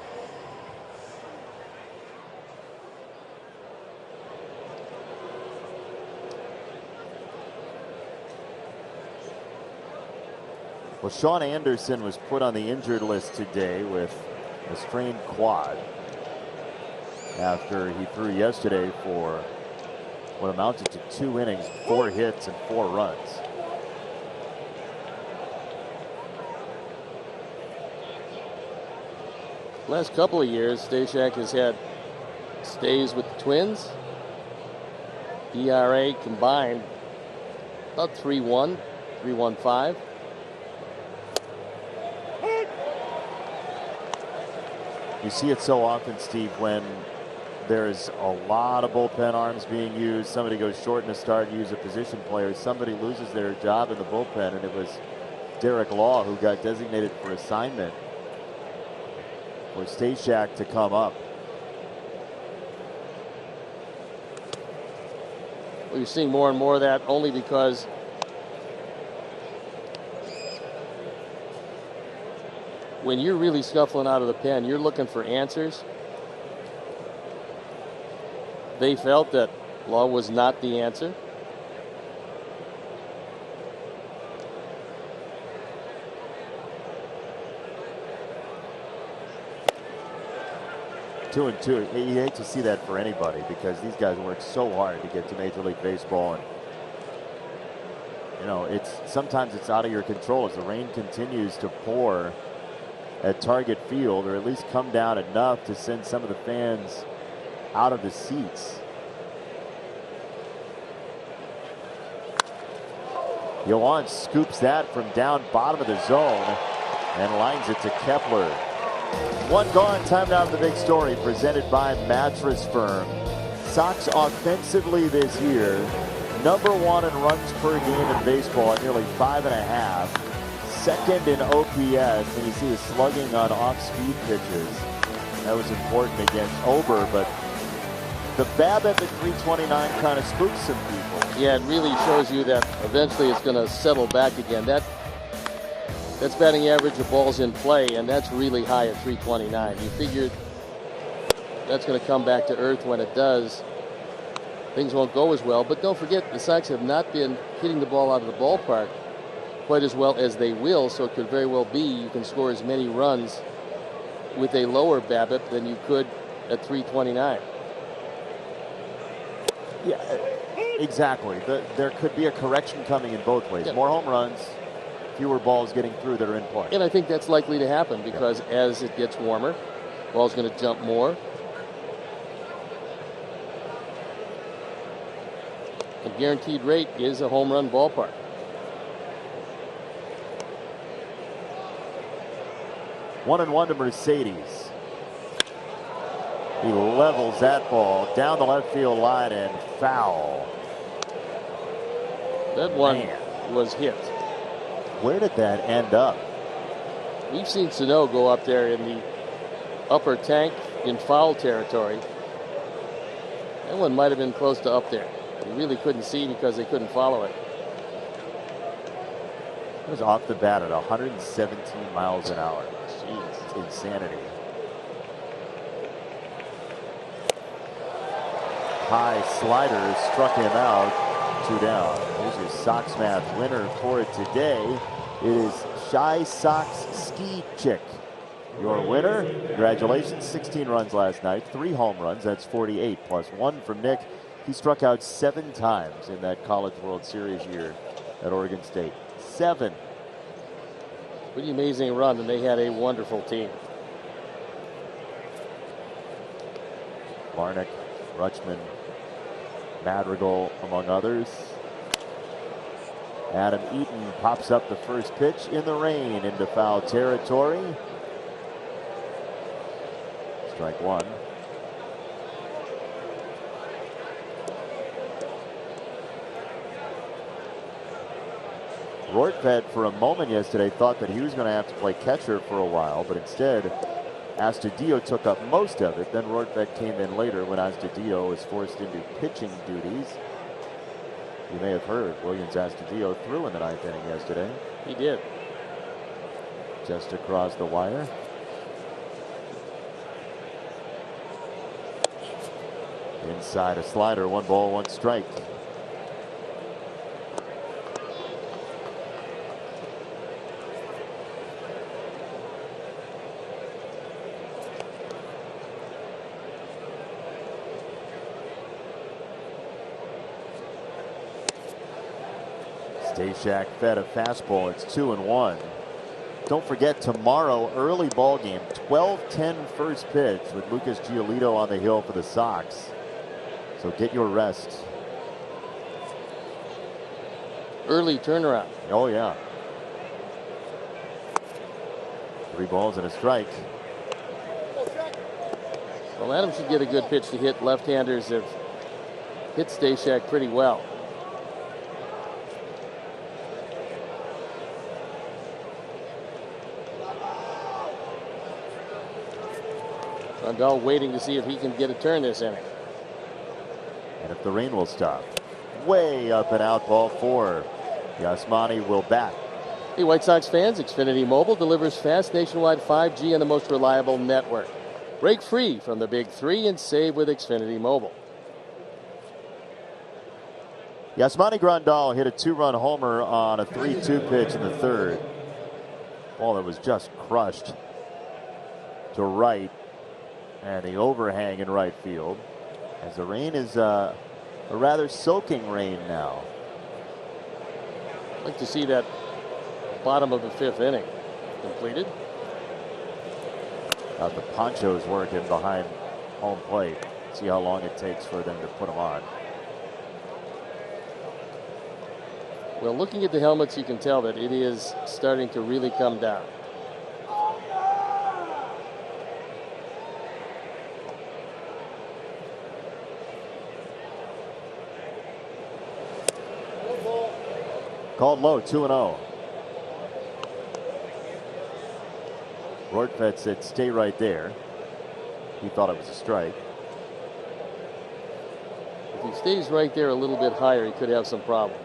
Well, Sean Anderson was put on the injured list today with a strained quad after he threw yesterday for what amounted to 2 innings, 4 hits, and 4 runs. Last couple of years, Stashak has had stays with the Twins. ERA combined about 3.1, 3.15. You see it so often, Steve, when there's a lot of bullpen arms being used. Somebody goes short in a start, use a position player. Somebody loses their job in the bullpen, and it was Derek Law who got designated for assignment for Stashak to come up. Well, you're seeing more and more of that only because when you're really scuffling out of the pen, you're looking for answers. They felt that Law was not the answer. Two and two. You hate to see that for anybody because these guys work so hard to get to Major League Baseball, and you know sometimes it's out of your control as the rain continues to pour at Target Field, or at least come down enough to send some of the fans out of the seats. Yohan scoops that from down bottom of the zone and lines it to Kepler. 1 gone, time now for the big story presented by Mattress Firm. Sox offensively this year, #1 in runs per game in baseball at nearly 5.5. Second in OPS, and you see the slugging on off-speed pitches. That was important against Ober, but the BABIP at 329 kind of spooks some people. Yeah, it really shows you that eventually it's going to settle back again. That's batting average of balls in play, and that's really high at 329. You figure that's going to come back to earth. When it does, things won't go as well. But don't forget, the Sox have not been hitting the ball out of the ballpark quite as well as they will, so it could very well be you can score as many runs with a lower BABIP than you could at 329. Yeah, exactly. There could be a correction coming in both ways. More home runs, fewer balls getting through that are in play. And I think that's likely to happen because as it gets warmer, ball's going to jump more. The guaranteed rate is a home run ballpark. 1-1 to Mercedes. He levels that ball down the left field line and foul. That one was hit. Where did that end up? We've seen Sano go up there in the upper tank in foul territory. That one might have been close to up there. You really couldn't see because they couldn't follow it. It was off the bat at 117 miles an hour. Jeez, it's insanity. high slider struck him out. 2 down. Here's your Sox Math winner for today. It is Shy Sox Ski Chick. Your winner. Congratulations. 16 runs last night. 3 home runs. That's 48 plus 1 from Nick. He struck out 7 times in that College World Series year at Oregon State. 7. Pretty amazing run, and they had a wonderful team. Larnach, Rutschman, Madrigal, among others. Adam Eaton pops up the first pitch in the rain into foul territory. Strike 1. Rortvedt for a moment yesterday thought that he was going to have to play catcher for a while, but instead Astudillo took up most of it. Then Rortvedt came in later when Astudillo was forced into pitching duties. You may have heard Willians Astudillo threw in the 9th inning yesterday. He did. Just across the wire. Inside a slider, 1 ball, 1 strike. Stashak fed a fastball. It's 2-1. Don't forget tomorrow, early ball game, 12:10 first pitch with Lucas Giolito on the hill for the Sox. So get your rest. Early turnaround. Oh yeah. 3 balls and a strike. Well, Adams should get a good pitch to hit. Left-handers have hit Stashak pretty well. Grandal waiting to see if he can get a turn this inning. And if the rain will stop. Way up and out, ball 4. Yasmani will bat. Hey, White Sox fans, Xfinity Mobile delivers fast nationwide 5G and the most reliable network. Break free from the big 3 and save with Xfinity Mobile. Yasmani Grandal hit a 2-run homer on a 3-2 pitch in the 3rd. Ball that was just crushed to right. And the overhang in right field, as the rain is a rather soaking rain now. I'd like to see that bottom of the 5th inning completed. Got the ponchos working behind home plate. See how long it takes for them to put them on. Well, looking at the helmets, you can tell that it is starting to really come down. Called low, 2-0. Rortvedt said stay right there. He thought it was a strike. If he stays right there a little bit higher, he could have some problems.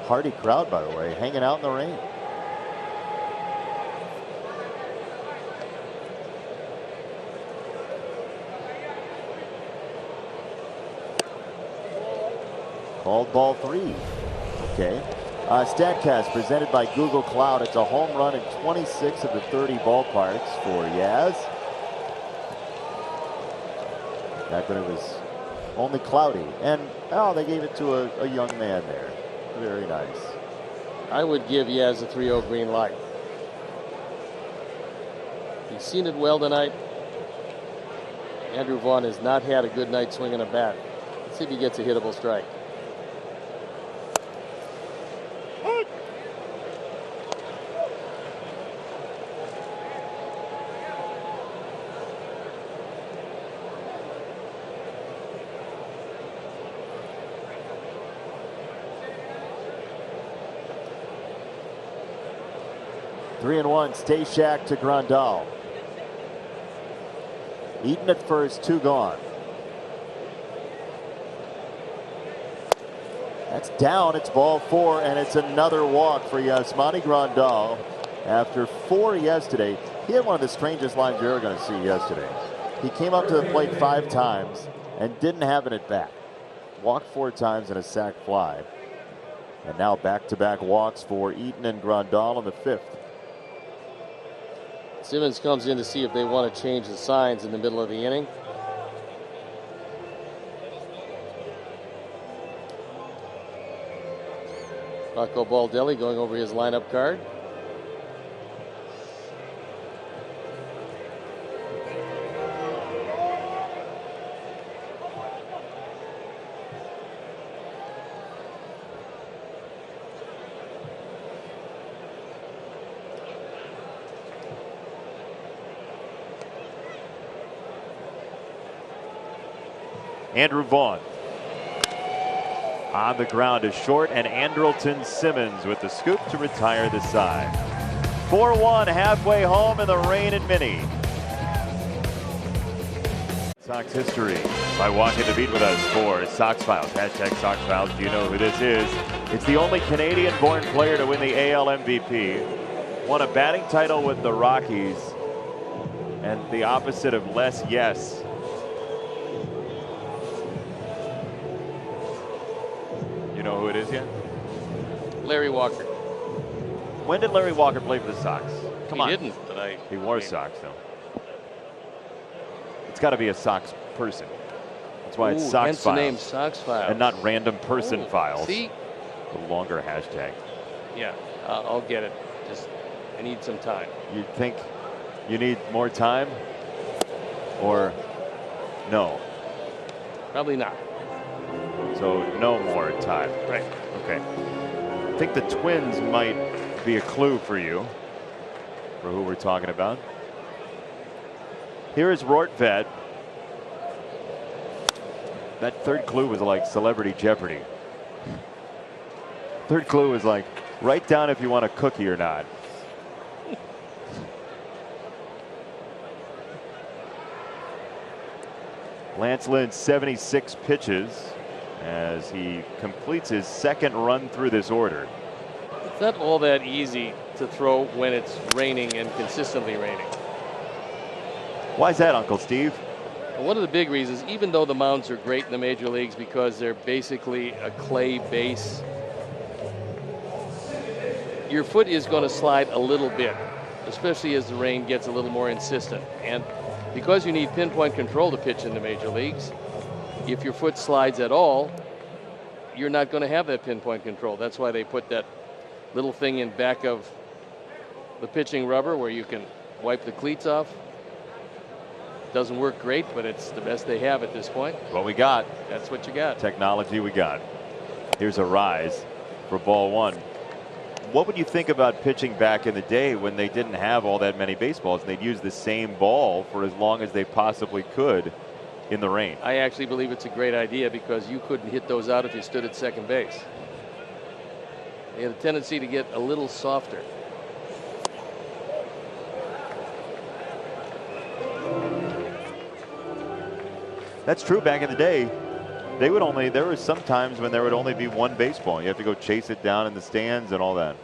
Hardy crowd, by the way, hanging out in the rain. Called ball 3. Okay. StatCast presented by Google Cloud. It's a home run in 26 of the 30 ballparks for Yaz. Back when it was only cloudy. And they gave it to a young man there. Very nice. I would give Yaz a 3-0 green light. He's seen it well tonight. Andrew Vaughn has not had a good night swinging a bat. Let's see if he gets a hittable strike. Three and one, Stashak to Grandal. Eaton at first, 2 gone. That's down, it's ball 4, and it's another walk for Yasmani Grandal after 4 yesterday. He had one of the strangest lines you're ever going to see yesterday. He came up to the plate 5 times and didn't have an at-bat. Walked 4 times and a sac fly. And now back-to-back walks for Eaton and Grandal in the 5th. Simmons comes in to see if they want to change the signs in the middle of the inning. Rocco Baldelli going over his lineup card. Andrew Vaughn on the ground is short, and Andrelton Simmons with the scoop to retire the side. 4-1 halfway home in the rain in Mini. Sox history by walking the beat with us for Sox Files. Hashtag Sox Files. Do you know who this is? It's the only Canadian-born player to win the AL MVP. Won a batting title with the Rockies, and the opposite of Les Yes. You know who it is yet? Larry Walker. When did Larry Walker play for the Sox? Come on. He didn't, but He wore Sox, though. It's got to be a Sox person. That's why it's Sox hence Files. the name Sox Files. And not Random Person Files. See? The longer hashtag. Yeah, I'll get it. Just, I need some time. You think you need more time? Or no? Probably not. So no more time. Right. Okay. I think the Twins might be a clue for you, for who we're talking about. Here is Rortvedt. That third clue was like Celebrity Jeopardy. Third clue was like, write down if you want a cookie or not. Lance Lynn, 76 pitches as he completes his second run through this order. It's not all that easy to throw when it's raining and consistently raining. Why is that, Uncle Steve? And one of the big reasons, even though the mounds are great in the major leagues because they're basically a clay base, your foot is going to slide a little bit, especially as the rain gets a little more insistent. And because you need pinpoint control to pitch in the major leagues, if your foot slides at all, you're not going to have that pinpoint control. That's why they put that little thing in back of the pitching rubber where you can wipe the cleats off. Doesn't work great, but it's the best they have at this point. What we got. That's what you got. Technology we got. Here's a rise for ball one. What would you think about pitching back in the day when they didn't have all that many baseballs and they'd use the same ball for as long as they possibly could in the rain? I actually believe it's a great idea because you couldn't hit those out if you stood at second base. They have a tendency to get a little softer. That's true. Back in the day, there were some times when there would only be one baseball. You have to go chase it down in the stands and all that.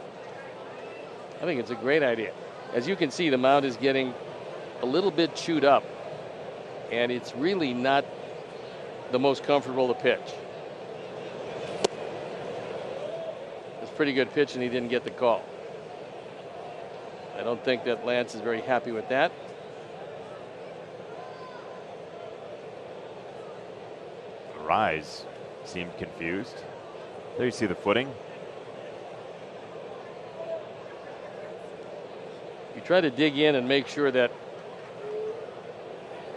I think it's a great idea. As you can see, the mound is getting a little bit chewed up, and it's really not the most comfortable to pitch. It's a pretty good pitch, and he didn't get the call. I don't think that Lance is very happy with that. Rise seemed confused. There you see the footing. You try to dig in and make sure that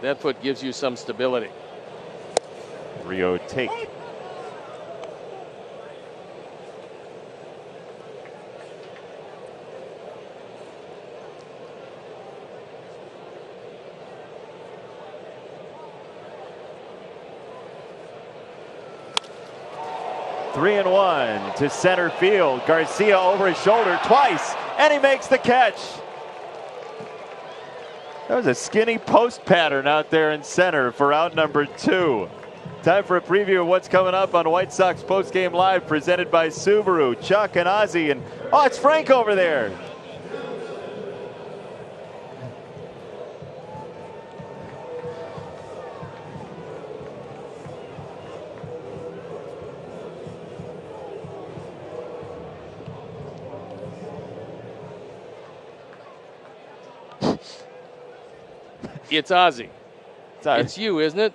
that foot gives you some stability. Rio take. Three and one to center field. Garcia over his shoulder twice, and he makes the catch. That was a skinny post pattern out there in center for out number 2. Time for a preview of what's coming up on White Sox Postgame Live, presented by Subaru. Chuck and Ozzie, and oh, it's Frank over there. It's Ozzie. Sorry. It's you, isn't it?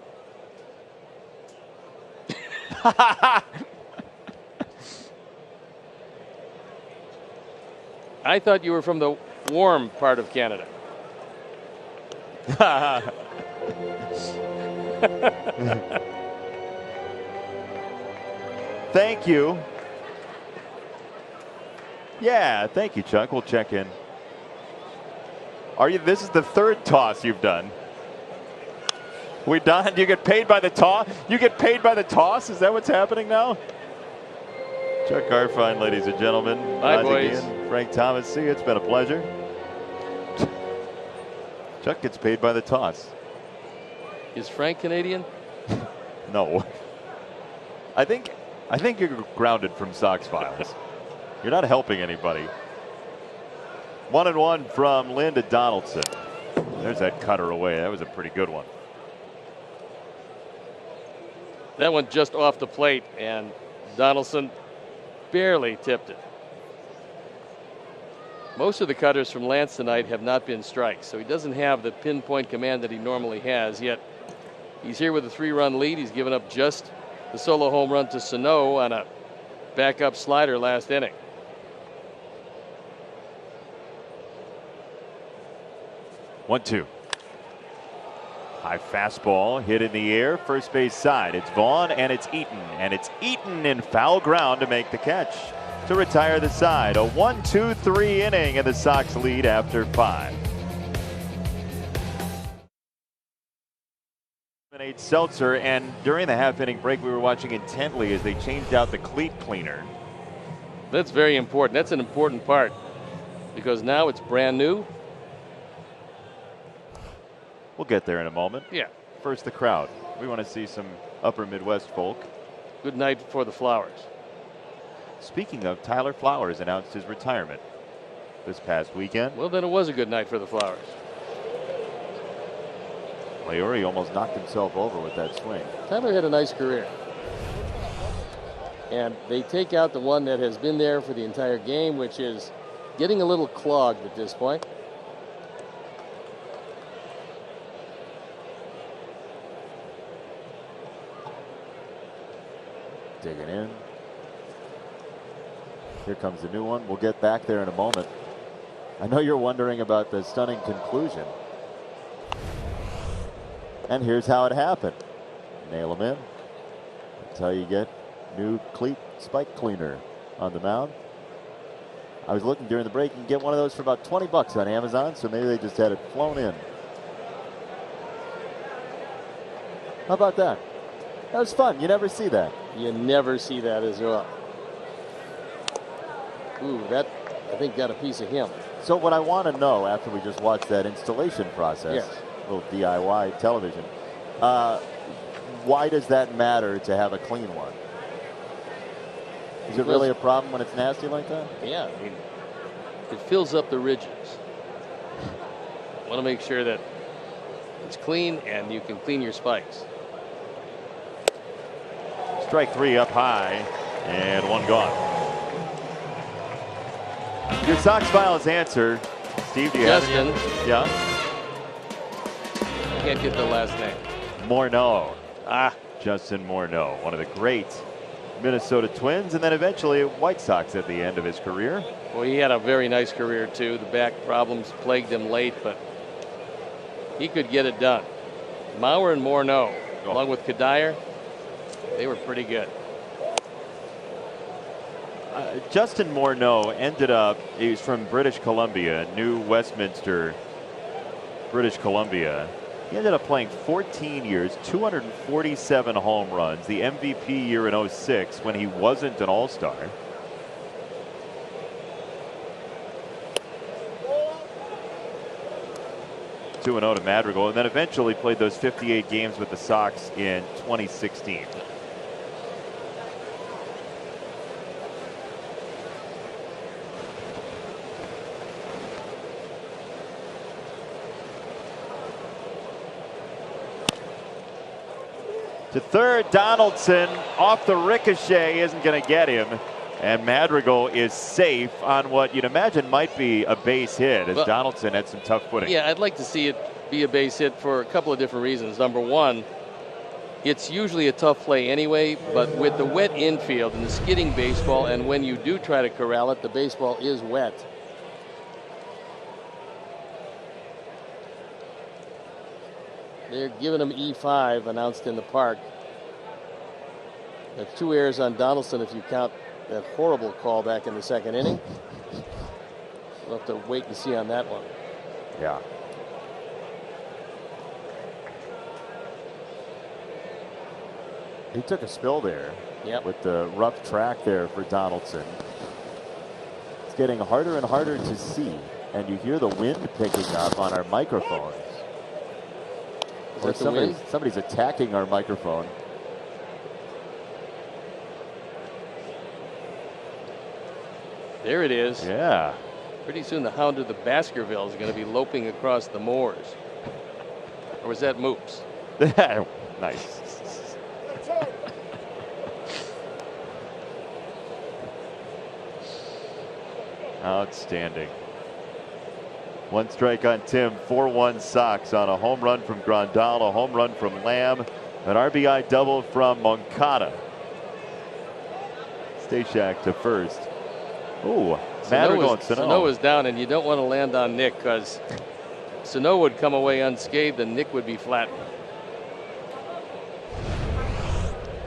I thought you were from the warm part of Canada. Thank you. Yeah, thank you, Chuck. We'll check in. This is the third toss you've done. We done? Do you get paid by the toss? You get paid by the toss? Is that what's happening now? Chuck Garfien, ladies and gentlemen. Hi, Ozzie boys. Guillen, Frank Thomas. See, it's been a pleasure. Chuck gets paid by the toss. Is Frank Canadian? No. I think you're grounded from Sox Files. You're not helping anybody. 1-1 from Lynn to Donaldson. There's that cutter away. That was a pretty good one. That one just off the plate, and Donaldson barely tipped it. Most of the cutters from Lance tonight have not been strikes, so he doesn't have the pinpoint command that he normally has, yet he's here with a 3-run lead. He's given up just the solo home run to Sano on a backup slider last inning. 1-2. High fastball hit in the air, first base side. It's Vaughn and it's Eaton, and it's Eaton in foul ground to make the catch to retire the side. A 1-2-3 inning, and the Sox lead after 5. Seltzer, and during the half-inning break, we were watching intently as they changed out the cleat cleaner. That's very important. That's an important part because now it's brand new. We'll get there in a moment. Yeah. First, the crowd. We want to see some upper Midwest folk. Good night for the Flowers. Speaking of, Tyler Flowers announced his retirement this past weekend. Well, then it was a good night for the Flowers. Leori almost knocked himself over with that swing. Tyler had a nice career. And they take out the one that has been there for the entire game, which is getting a little clogged at this point. Digging in. Here comes the new one. We'll get back there in a moment. I know you're wondering about the stunning conclusion. And here's how it happened. Nail them in. That's how you get new cleat spike cleaner on the mound. I was looking during the break. You can get one of those for about 20 bucks on Amazon, so maybe they just had it flown in. How about that? That was fun. You never see that. You never see that as well. Ooh, that, I think, got a piece of him. So what I want to know after we just watched that installation process, yes, a little DIY television, why does that matter to have a clean one? Is it really a problem when it's nasty like that? Yeah, I mean, it fills up the ridges. Want to make sure that it's clean and you can clean your spikes. Strike 3 up high, and one gone. Your Sox Files answer, Steve, do you Justin. have any? Yeah? I can't get the last name. Morneau. Ah. Justin Morneau, one of the great Minnesota Twins, and then eventually White Sox at the end of his career. Well, he had a very nice career, too. The back problems plagued him late, but he could get it done. Mauer and Morneau, along with Kadire, they were pretty good. Justin Morneau ended up, he was from British Columbia, New Westminster, British Columbia. He ended up playing 14 years, 247 home runs, the MVP year in 06 when he wasn't an All-Star. (2-0) to Madrigal, and then eventually played those 58 games with the Sox in 2016. To third, Donaldson off the ricochet, isn't going to get him. And Madrigal is safe on what you'd imagine might be a base hit, as Donaldson had some tough footing. Yeah, I'd like to see it be a base hit for a couple of different reasons. Number one, it's usually a tough play anyway, but with the wet infield and the skidding baseball, and when you do try to corral it, the baseball is wet. They're giving him E5 announced in the park. There's 2 errors on Donaldson if you count that horrible call back in the second inning. We'll have to wait and see on that one. Yeah. He took a spill there. Yep. With the rough track there for Donaldson. It's getting harder and harder to see, and you hear the wind picking up on our microphones. Is that the wind? Somebody's attacking our microphone. There it is. Yeah. Pretty soon the Hound of the Baskerville is going to be loping across the moors. Or was that Moops? Nice. Outstanding. 1 strike on Tim. 4-1 Sox on a home run from Grandal, a home run from Lamb, an RBI double from Moncada. Stashak to first. Ooh, Madrigal and Sano. Sano is down, and you don't want to land on Nick because Sano would come away unscathed and Nick would be flattened.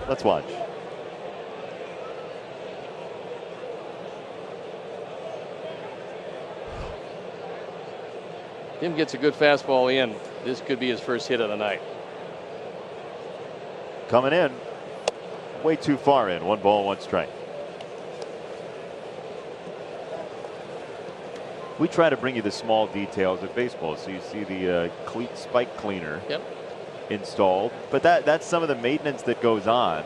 Let's watch. Tim gets a good fastball in. This could be his first hit of the night. Coming in. Way too far in. 1 ball, 1 strike. We try to bring you the small details of baseball. So you see the cleat spike cleaner installed. But that's some of the maintenance that goes on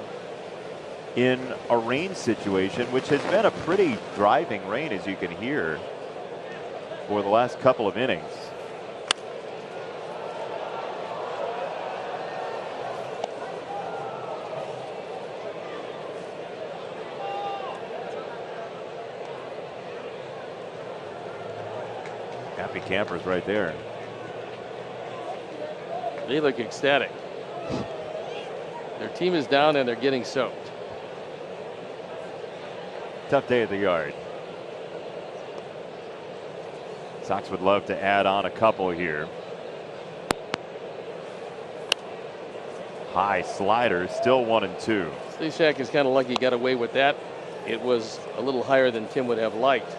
in a rain situation, which has been a pretty driving rain, as you can hear, for the last couple of innings. Happy campers right there. They look ecstatic. Their team is down and they're getting soaked. Tough day at the yard. Sox would love to add on a couple here. High slider, still 1-2. Stashak is kind of lucky he got away with that. It was a little higher than Tim would have liked.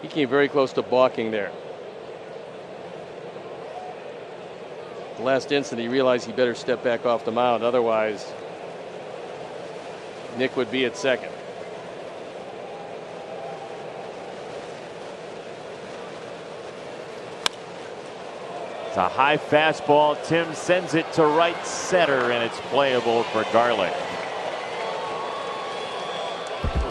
He came very close to balking there. The last instant he realized he better step back off the mound, otherwise Nick would be at second. It's a high fastball. Tim sends it to right center, and it's playable for Garlick.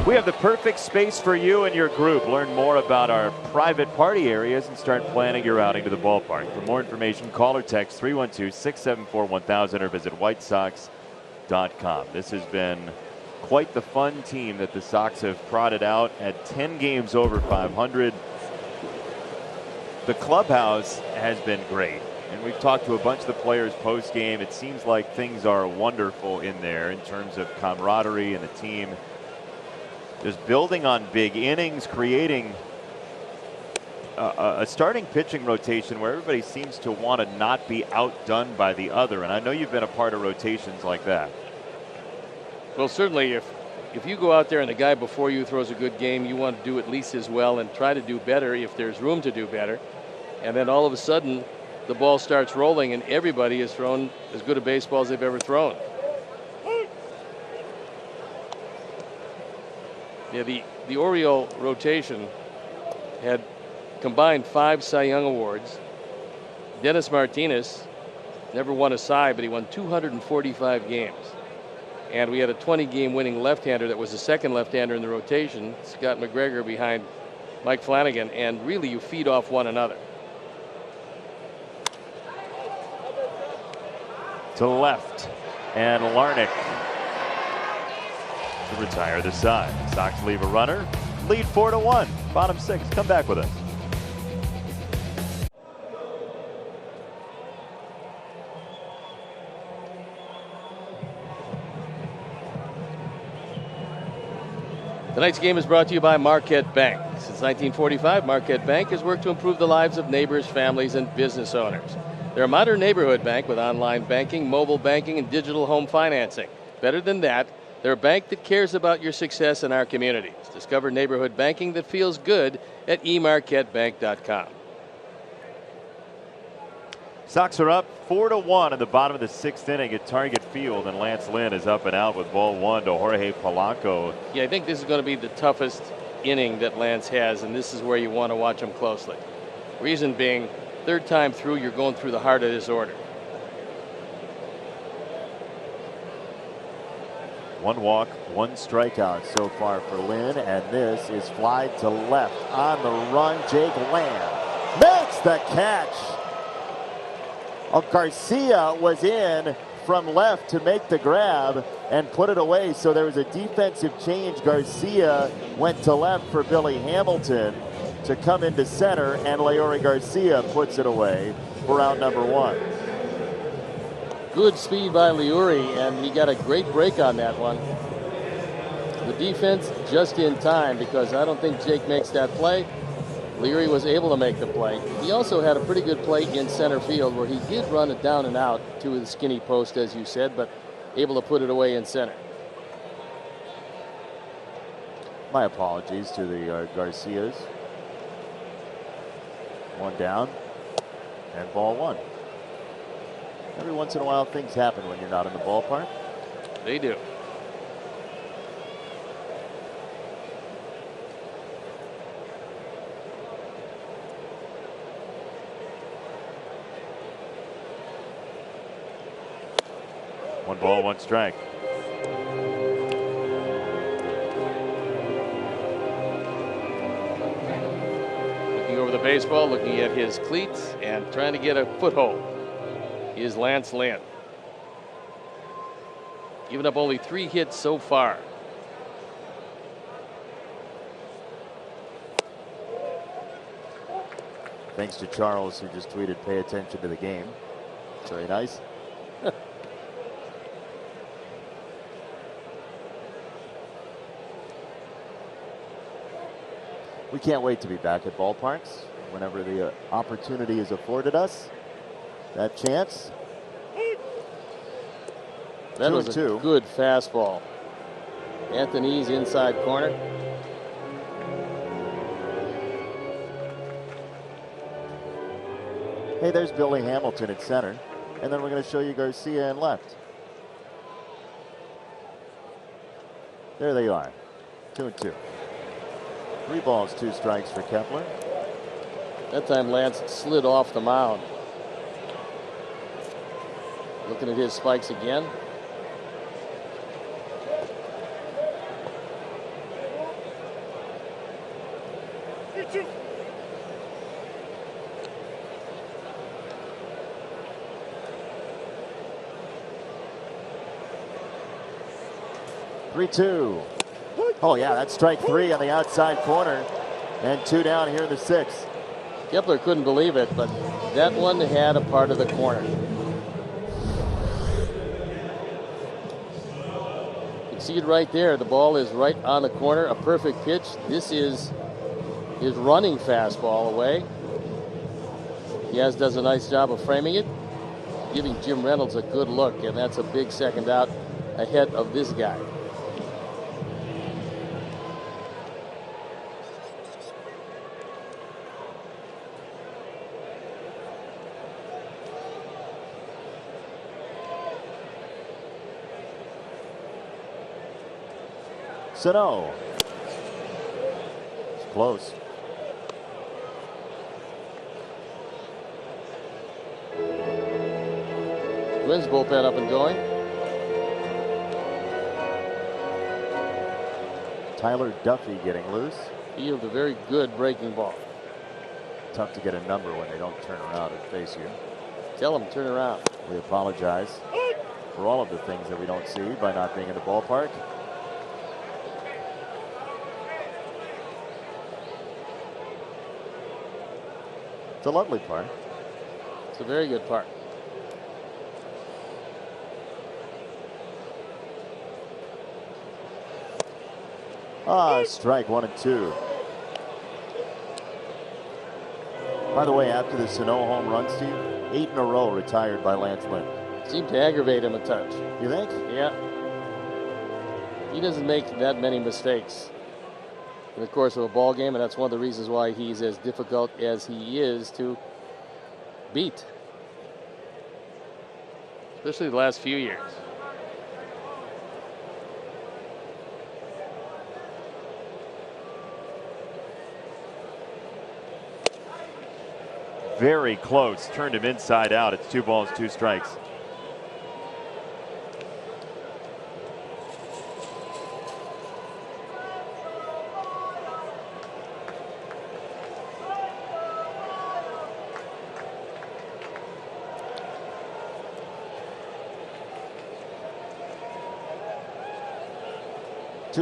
We have the perfect space for you and your group. Learn more about our private party areas and start planning your outing to the ballpark. For more information, call or text 312-674-1000 or visit whitesox.com. This has been quite the fun team that the Sox have prodded out at 10 games over 500. The clubhouse has been great, and we've talked to a bunch of the players post-game. It seems like things are wonderful in there in terms of camaraderie and the team just building on big innings, creating a starting pitching rotation where everybody seems to want to not be outdone by the other. And I know you've been a part of rotations like that. Well, certainly if you go out there and the guy before you throws a good game, you want to do at least as well and try to do better if there's room to do better. And then all of a sudden the ball starts rolling and everybody has thrown as good a baseball as they've ever thrown. Yeah, the Oriole rotation had combined 5 Cy Young awards. Dennis Martinez never won a Cy, but he won 245 games. And we had a 20-game winning left-hander that was the second left-hander in the rotation, Scott McGregor behind Mike Flanagan, and really you feed off one another. To left, and Larnach to retire the side. Sox leave a runner, lead 4-1, bottom 6. Come back with us. Tonight's game is brought to you by Marquette Bank. Since 1945, Marquette Bank has worked to improve the lives of neighbors, families, and business owners. They're a modern neighborhood bank with online banking, mobile banking, and digital home financing. Better than that, they're a bank that cares about your success in our communities. Discover neighborhood banking that feels good at emarquettebank.com. Sox are up 4-1 in the bottom of the 6th inning at Target Field, and Lance Lynn is up and out with ball 1 to Jorge Polanco. Yeah, I think this is going to be the toughest inning that Lance has, and this is where you want to watch him closely. Reason being, third time through, you're going through the heart of this order. 1 walk, 1 strikeout so far for Lynn, and this is fly to left on the run. Jake Lamb makes the catch. Oh, Garcia was in from left to make the grab and put it away. So there was a defensive change. Garcia went to left for Billy Hamilton to come into center, and Leury Garcia puts it away for out number 1. Good speed by Leury, and he got a great break on that one. The defense just in time, because I don't think Jake makes that play. Leury was able to make the play. He also had a pretty good play in center field where he did run it down and out to the skinny post, as you said, but able to put it away in center. My apologies to the Garcias. 1 down and ball 1. Every once in a while things happen when you're not in the ballpark. They do. One ball, 1 strike. Looking over the baseball, looking at his cleats and trying to get a foothold is Lance Lynn. Giving up only 3 hits so far. Thanks to Charles, who just tweeted, "Pay attention to the game." Very nice. We can't wait to be back at ballparks whenever the opportunity is afforded us. That chance. That was a good fastball. Anthony's inside corner. Hey, there's Billy Hamilton at center. And then we're going to show you Garcia in left. There they are. 2-2. 3 balls, 2 strikes for Kepler. That time Lance slid off the mound. Looking at his spikes again. Three-two. Oh yeah, that's strike 3 on the outside corner, and 2 down here in the 6th. Kepler couldn't believe it, but that one had a part of the corner. You can see it right there. The ball is right on the corner. A perfect pitch. This is his running fastball away. Diaz does a nice job of framing it, giving Jim Reynolds a good look, and that's a big second out ahead of this guy. Sano. It's close. Twins bullpen up and going. Tyler Duffy getting loose. Field a very good breaking ball. Tough to get a number when they don't turn around and face you. Tell him, turn around. We apologize for all of the things that we don't see by not being in the ballpark. It's a lovely park. It's a very good park. Strike 1 and 2. By the way, after the Sano home run, Steve, 8 in a row retired by Lance Lynn. Seemed to aggravate him a touch. You think? Yeah. He doesn't make that many mistakes in the course of a ball game, and that's one of the reasons why he's as difficult as he is to beat, especially the last few years. Very close. Turned him inside out. It's 2 balls, 2 strikes.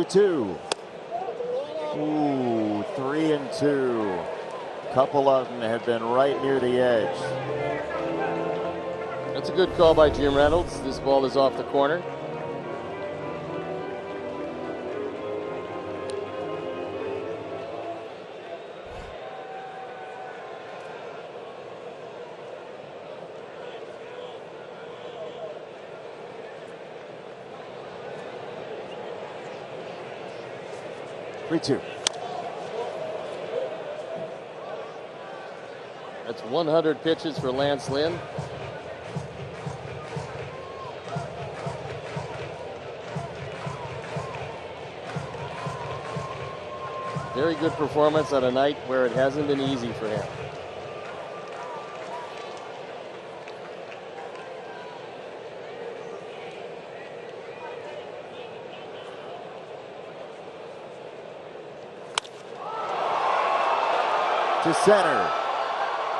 Two. Ooh, 3 and 2. Couple of them have been right near the edge. That's a good call by Jim Reynolds. This ball is off the corner. Three-two. That's 100 pitches for Lance Lynn. Very good performance on a night where it hasn't been easy for him. To center.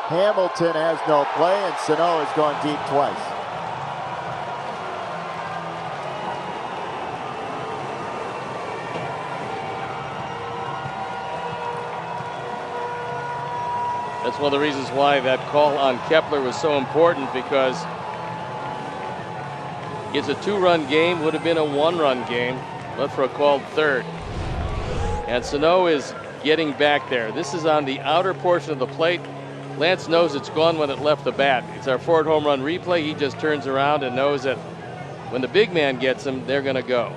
Hamilton has no play, and Sano has gone deep twice. That's one of the reasons why that call on Kepler was so important, because it's a 2-run game, would have been a 1-run game, but for a called third. And Sano is getting back there. This is on the outer portion of the plate. Lance knows it's gone when it left the bat. It's our Ford home run replay. He just turns around and knows that when the big man gets him, they're going to go.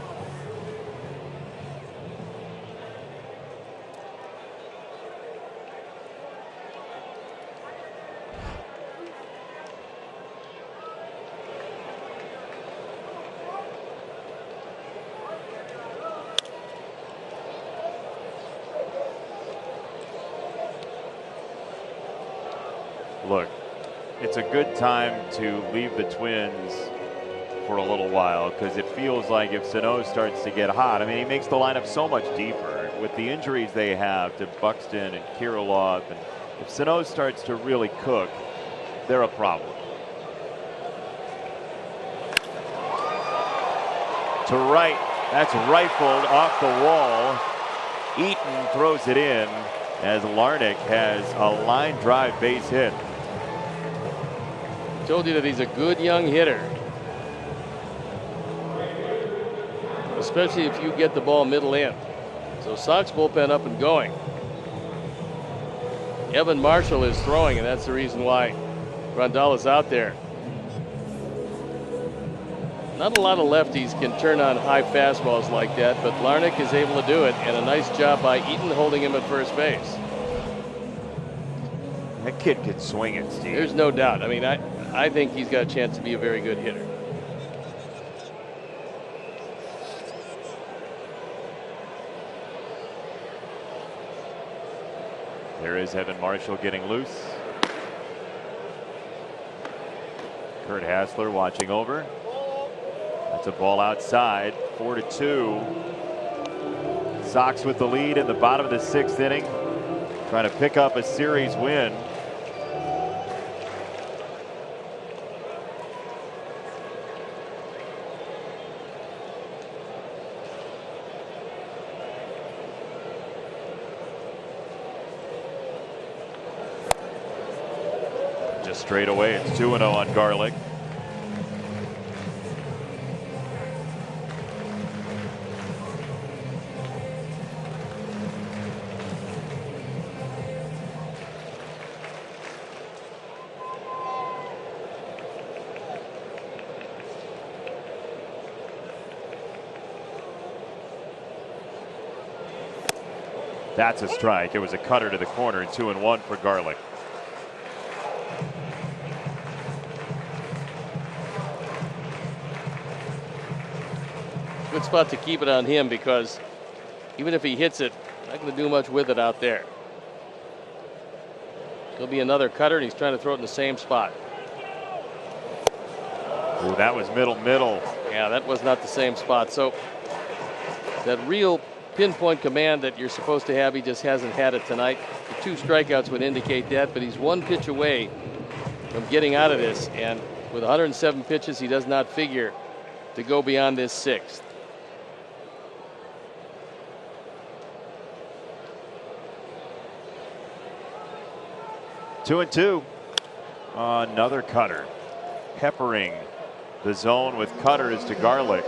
Look, it's a good time to leave the Twins for a little while, because it feels like if Sano starts to get hot, I mean, he makes the lineup so much deeper with the injuries they have to Buxton and Kirilloff, and if Sano starts to really cook, they're a problem. To right, that's rifled off the wall. Eaton throws it in as Larnach has a line drive base hit. Told you that he's a good young hitter, especially if you get the ball middle in. So Sox bullpen up and going. Evan Marshall is throwing, and that's the reason why Grandal is out there. Not a lot of lefties can turn on high fastballs like that, but Larnach is able to do it, and a nice job by Eaton holding him at first base. That kid can swing it, Steve. There's no doubt. I mean, I think he's got a chance to be a very good hitter. There is Evan Marshall getting loose. Kurt Hassler watching over. That's a ball outside. 4-2. Sox with the lead in the bottom of the 6th inning, trying to pick up a series win. Just straight away, it's 2-0 on Garlick. That's a strike. It was a cutter to the corner, and 2-1 for Garlick. Good spot to keep it on him, because even if he hits it, not going to do much with it out there. There'll be another cutter, and he's trying to throw it in the same spot. Ooh, that was middle. Yeah, that was not the same spot. So that real pinpoint command that you're supposed to have, he just hasn't had it tonight. The 2 strikeouts would indicate that, but he's 1 pitch away from getting out of this, and with 107 pitches, he does not figure to go beyond this 6th. Two and two. Another cutter. Peppering the zone with cutters to Garlick.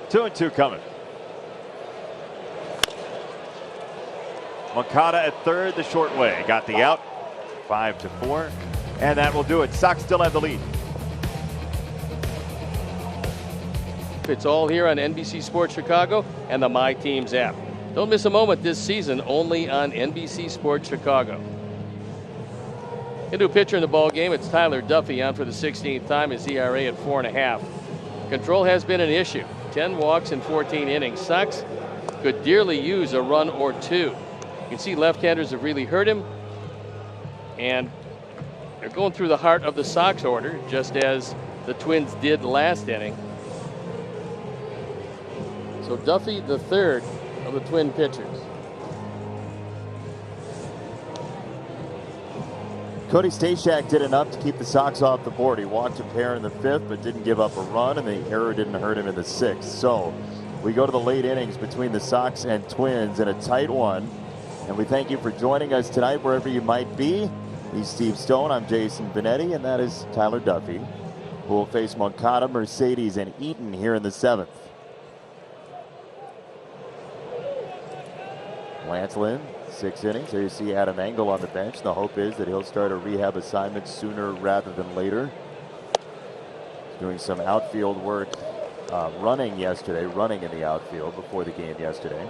Two and two coming. Moncada at third, the short way. Got the out. 5-4. And that will do it. Sox still have the lead. It's all here on NBC Sports Chicago and the My Teams app. Don't miss a moment this season, only on NBC Sports Chicago. Into a pitcher in the ball game, it's Tyler Duffy on for the 16th time. His ERA at 4.5. Control has been an issue. 10 walks in 14 innings. Sox could dearly use a run or two. You can see left-handers have really hurt him, and they're going through the heart of the Sox order, just as the Twins did last inning. So Duffy, the third of the Twin pitchers. Cody Stashak did enough to keep the Sox off the board. He walked a pair in the 5th, but didn't give up a run, and the error didn't hurt him in the 6th. So we go to the late innings between the Sox and Twins in a tight one. And we thank you for joining us tonight, wherever you might be. He's Steve Stone. I'm Jason Benetti, and that is Tyler Duffy, who will face Moncada, Mercedes, and Eaton here in the 7th. Lance Lynn, 6 innings. There you see Adam Engel on the bench. The hope is that he'll start a rehab assignment sooner rather than later. He's doing some outfield work, running in the outfield before the game yesterday.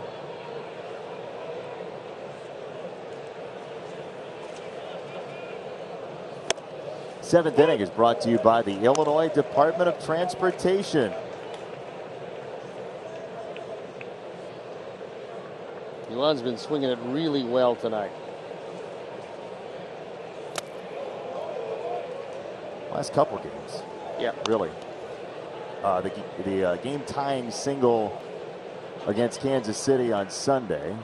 Seventh inning is brought to you by the Illinois Department of Transportation. Yuan's been swinging it really well tonight. Last couple games. Yeah. Really. The game tying single against Kansas City on Sunday.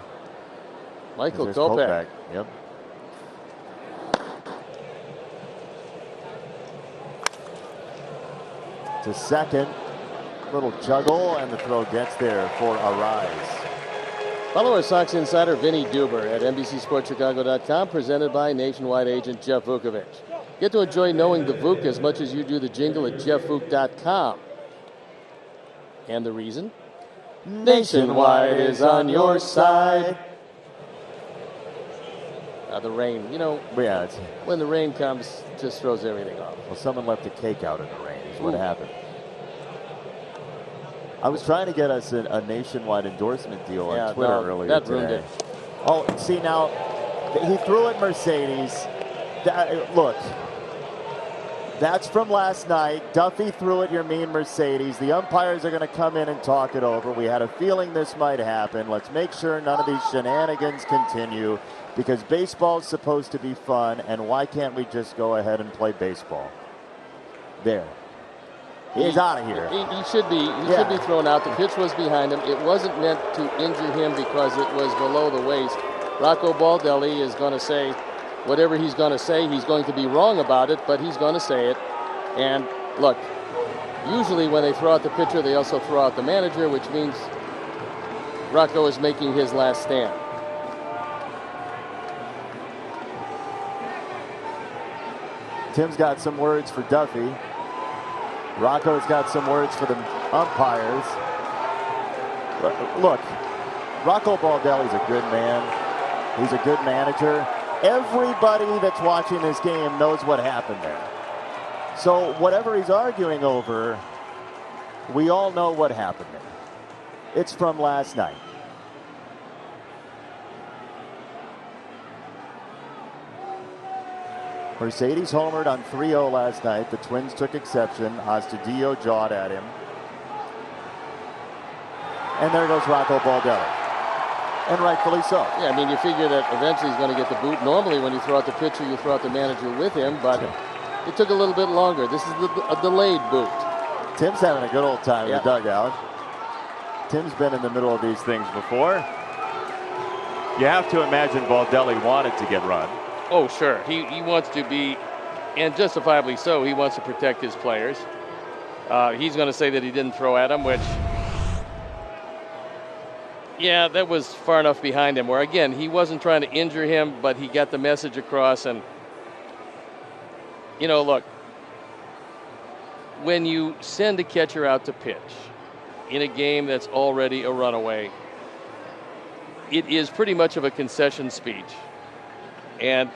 Michael Kopech. Yep. To second, little juggle, and the throw gets there for a rise. Follow our Sox insider Vinny Duber at NBCSportsChicago.com, presented by Nationwide agent Jeff Vukovich. Get to enjoy knowing the Vuk as much as you do the jingle at JeffVuk.com. And the reason? Nationwide is on your side. The rain, Yeah, when the rain comes, just throws everything off. well, someone left a cake out in the rain is what happened. I was trying to get us a nationwide endorsement deal on Twitter earlier that today. ruined it. Oh, see now, he threw at Mercedes. Look, That's from last night. Duffy threw at your mean Mercedes. The umpires are going to come in and talk it over. We had a feeling this might happen. Let's make sure none of these shenanigans continue, because baseball's supposed to be fun, and why can't we just go ahead and play baseball? There. He's out of here. He should be. He should be thrown out. The pitch was behind him. It wasn't meant to injure him because it was below the waist. Rocco Baldelli is going to say whatever he's going to say. He's going to be wrong about it, but he's going to say it. And look, usually when they throw out the pitcher, they also throw out the manager, which means Rocco is making his last stand. Tim's got some words for Duffy. Rocco's got some words for the umpires. Look, Rocco Baldelli's a good man. He's a good manager. Everybody that's watching this game knows what happened there. So whatever he's arguing over, we all know what happened there. It's from last night. Mercedes homered on 3-0 last night. The Twins took exception. Astudillo jawed at him. And there goes Rocco Baldelli. And rightfully so. Yeah, I mean, you figure that eventually he's going to get the boot. Normally when you throw out the pitcher, you throw out the manager with him, but it took a little bit longer. This is a delayed boot. Tim's having a good old time in the dugout. Tim's been in the middle of these things before. You have to imagine Baldelli wanted to get run. Oh, sure. He wants to be, and justifiably so, he wants to protect his players. He's going to say that he didn't throw at him, which, yeah, that was far enough behind him where, again, he wasn't trying to injure him, but he got the message across. And, you know, look, when you send a catcher out to pitch in a game that's already a runaway, it is pretty much of a concession speech. And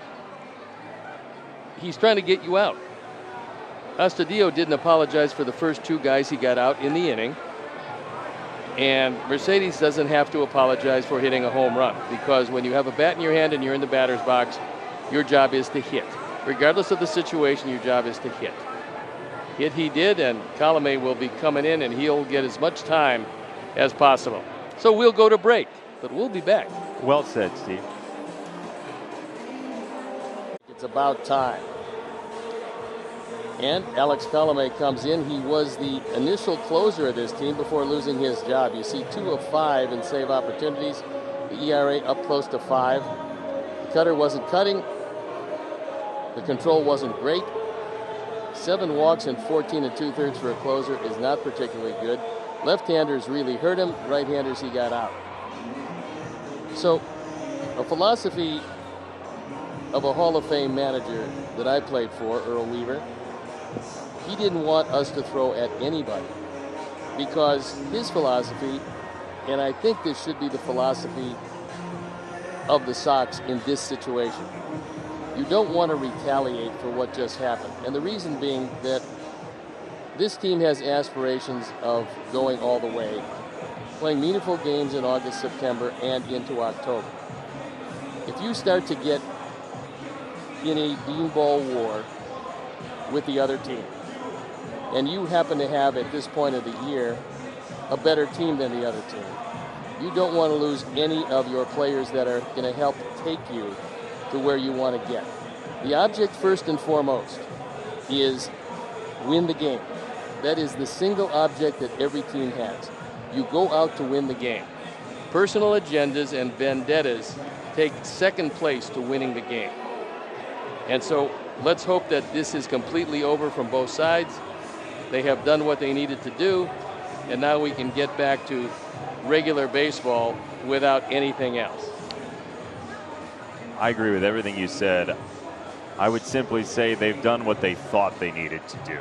he's trying to get you out. Astudillo didn't apologize for the first two guys he got out in the inning. And Mercedes doesn't have to apologize for hitting a home run, because when you have a bat in your hand and you're in the batter's box, your job is to hit. Regardless of the situation, your job is to hit. Hit he did, and Colomé will be coming in, and he'll get as much time as possible. So we'll go to break, but we'll be back. Well said, Steve. It's about time. And Alex Colomé comes in. He was the initial closer of this team before losing his job. You see 2 of 5 in save opportunities. The ERA up close to 5. The cutter wasn't cutting. The control wasn't great. 7 walks and 14 2/3 for a closer is not particularly good. Left-handers really hurt him. Right-handers he got out. So a philosophy of a Hall of Fame manager that I played for, Earl Weaver, he didn't want us to throw at anybody, because his philosophy, and I think this should be the philosophy of the Sox in this situation, you don't want to retaliate for what just happened. And the reason being that this team has aspirations of going all the way, playing meaningful games in August, September, and into October. If you start to get in a beanball war with the other team, and you happen to have at this point of the year a better team than the other team, you don't want to lose any of your players that are going to help take you to where you want to get. The object first and foremost is win the game. That is the single object that every team has. You go out to win the game. Personal agendas and vendettas take second place to winning the game. And so let's hope that this is completely over from both sides. They have done what they needed to do, and now we can get back to regular baseball without anything else. I agree with everything you said. I would simply say they've done what they thought they needed to do,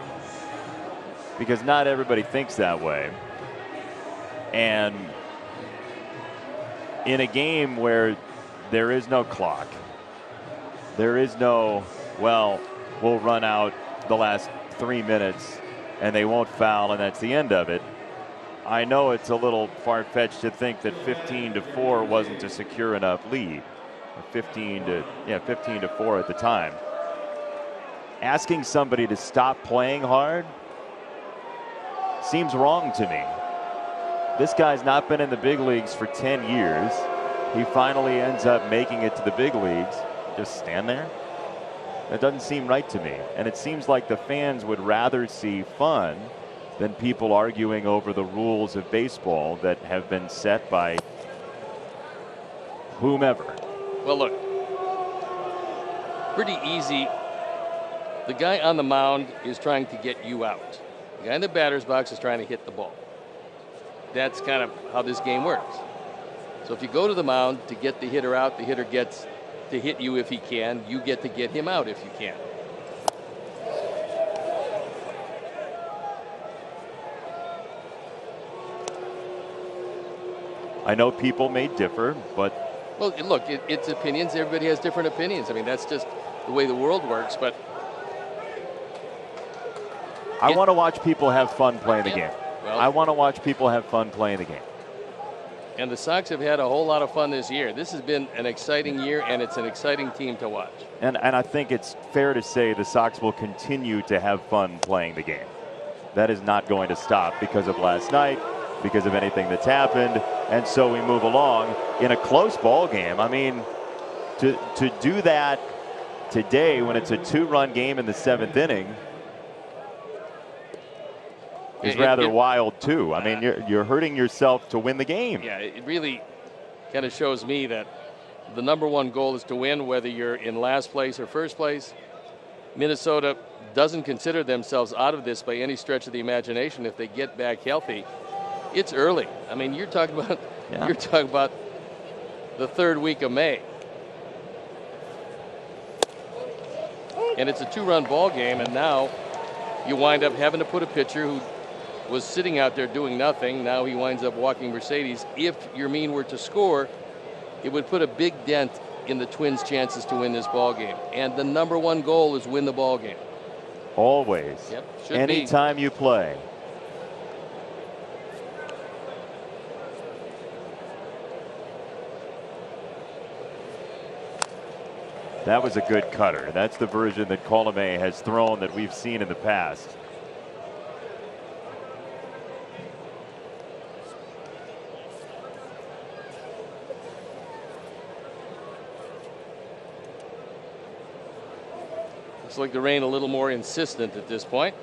because not everybody thinks that way. And in a game where there is no clock, there is no, well, we'll run out the last 3 minutes and they won't foul and that's the end of it. I know it's a little far-fetched to think that 15-4 wasn't a secure enough lead. 15-4 at the time. asking somebody to stop playing hard seems wrong to me. This guy's not been in the big leagues for 10 years. He finally ends up making it to the big leagues. Just stand there? That doesn't seem right to me. And it seems like the fans would rather see fun than people arguing over the rules of baseball that have been set by whomever. Well, look, pretty easy. The guy on the mound is trying to get you out. The guy in the batter's box is trying to hit the ball. That's kind of how this game works. So if you go to the mound to get the hitter out, the hitter gets to hit you if he can. You get to get him out if you can. I know people may differ, but well, look, it's opinions. Everybody has different opinions. I mean, that's just the way the world works. But I want to watch people have fun playing the game. Well, I want to watch people have fun playing the game. And the Sox have had a whole lot of fun this year. This has been an exciting year, and it's an exciting team to watch. And I think it's fair to say the Sox will continue to have fun playing the game. That is not going to stop because of last night, because of anything that's happened. And so we move along in a close ball game. I mean, to do that today when it's a 2-run game in the 7th inning is rather wild too. I mean, you're hurting yourself to win the game. Yeah, it really kind of shows me that the #1 goal is to win, whether you're in last place or first place. Minnesota doesn't consider themselves out of this by any stretch of the imagination if they get back healthy. It's early. I mean, you're talking about the 3rd week of May. And it's a 2-run ball game, and now you wind up having to put a pitcher who was sitting out there doing nothing. Now he winds up walking Mercedes. If Yermin were to score, it would put a big dent in the Twins' chances to win this ball game. And the #1 goal is win the ball game. Always. Yep, should anytime you play. That was a good cutter. That's the version that Colomé has thrown that we've seen in the past. Looks like the rain a little more insistent at this point.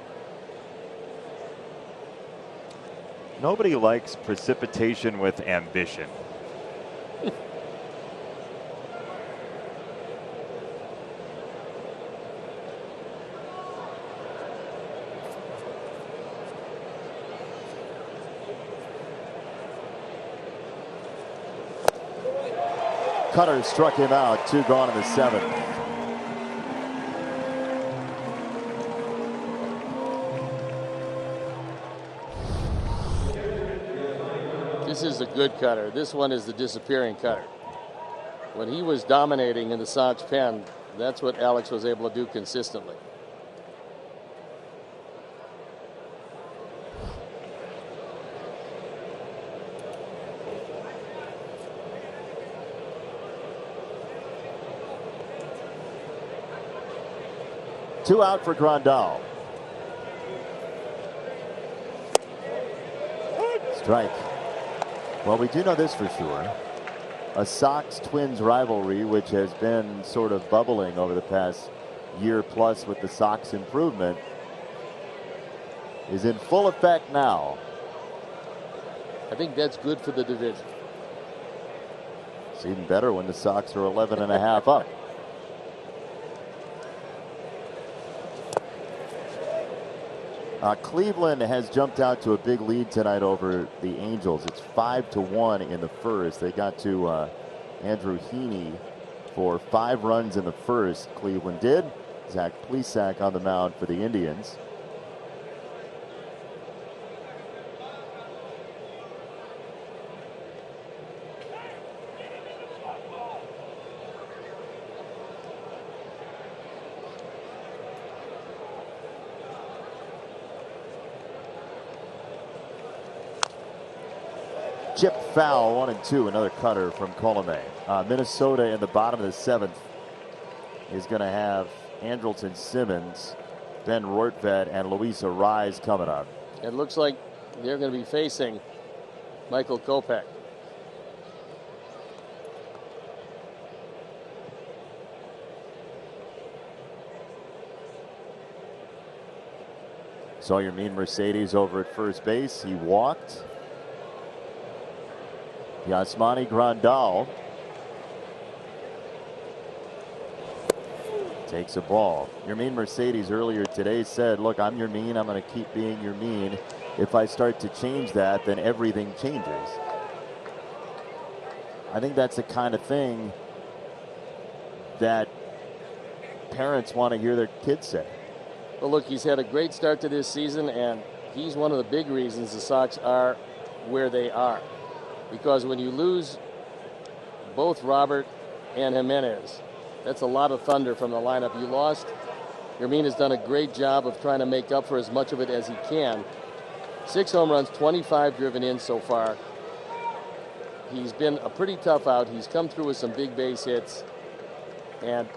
Nobody likes precipitation with ambition. Cutter struck him out. 2 gone in the 7th. This is a good cutter. This one is the disappearing cutter. When he was dominating in the Sox pen, that's what Alex was able to do consistently. Two out for Grandal. Strike. Well, we do know this for sure. A Sox-Twins rivalry, which has been sort of bubbling over the past year plus with the Sox improvement, is in full effect now. I think that's good for the division. It's even better when the Sox are 11.5 up. Cleveland has jumped out to a big lead tonight over the Angels. It's 5-1 in the first. They got to Andrew Heaney for 5 runs in the first. Cleveland did. Zach Plesac on the mound for the Indians. Chip foul, 1-2, another cutter from Colomé. Minnesota in the bottom of the 7th is going to have Andrelton Simmons, Ben Rortvedt, and Luis Arraez coming up. It looks like they're going to be facing Michael Kopech. Saw Yermin Mercedes over at first base. He walked. Yasmani Grandal takes a ball. Yermin Mercedes earlier today said, look, I'm Yermin. I'm going to keep being Yermin. If I start to change that, then everything changes. I think that's the kind of thing that parents want to hear their kids say. Well, look, he's had a great start to this season, and he's one of the big reasons the Sox are where they are. Because when you lose both Robert and Jimenez, that's a lot of thunder from the lineup. You lost. Yermin has done a great job of trying to make up for as much of it as he can. 6 home runs, 25 driven in so far. He's been a pretty tough out. He's come through with some big base hits. And,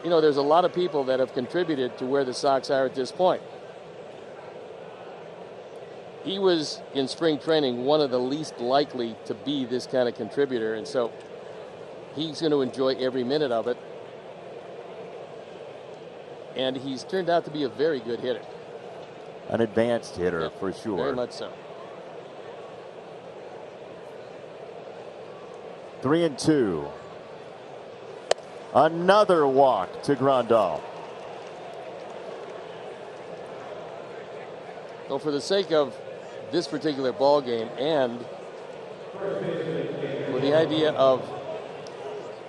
you know, there's a lot of people that have contributed to where the Sox are at this point. He was, in spring training, one of the least likely to be this kind of contributor. And so he's going to enjoy every minute of it. And he's turned out to be a very good hitter. An advanced hitter, Yep, for sure. Very much so. 3-2. Another walk to Grandal. So for the sake of this particular ball game, and with the idea of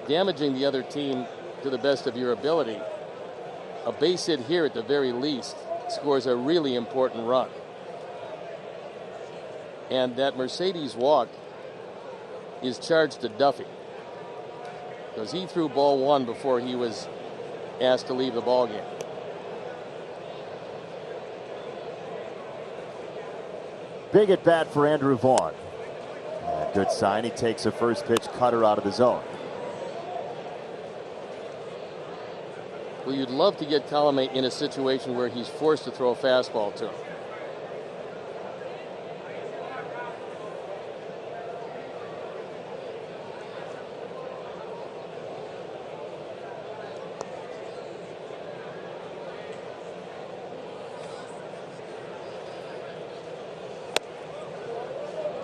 damaging the other team to the best of your ability, a base hit here at the very least scores a really important run. And that Mercedes walk is charged to Duffy, because he threw ball 1 before he was asked to leave the ball game. Big at bat for Andrew Vaughn. Good sign. He takes a first pitch cutter out of the zone. Well, you'd love to get Colomé in a situation where he's forced to throw a fastball to him.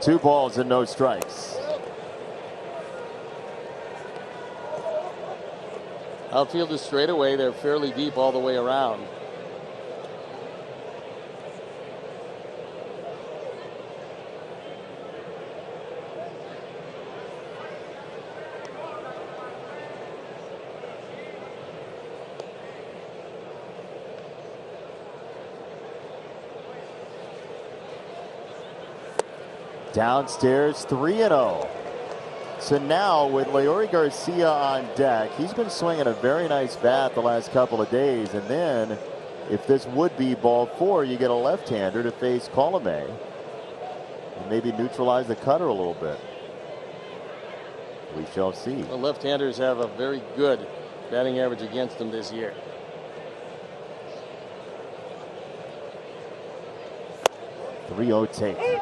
Two balls and no strikes. Outfield is straight away. They're fairly deep all the way around. Downstairs, 3-0. So now with Leury Garcia on deck, he's been swinging a very nice bat the last couple of days. And then if this would be ball 4, you get a left-hander to face Colomé and maybe neutralize the cutter a little bit. We shall see. The left-handers have a very good batting average against them this year. .30 take.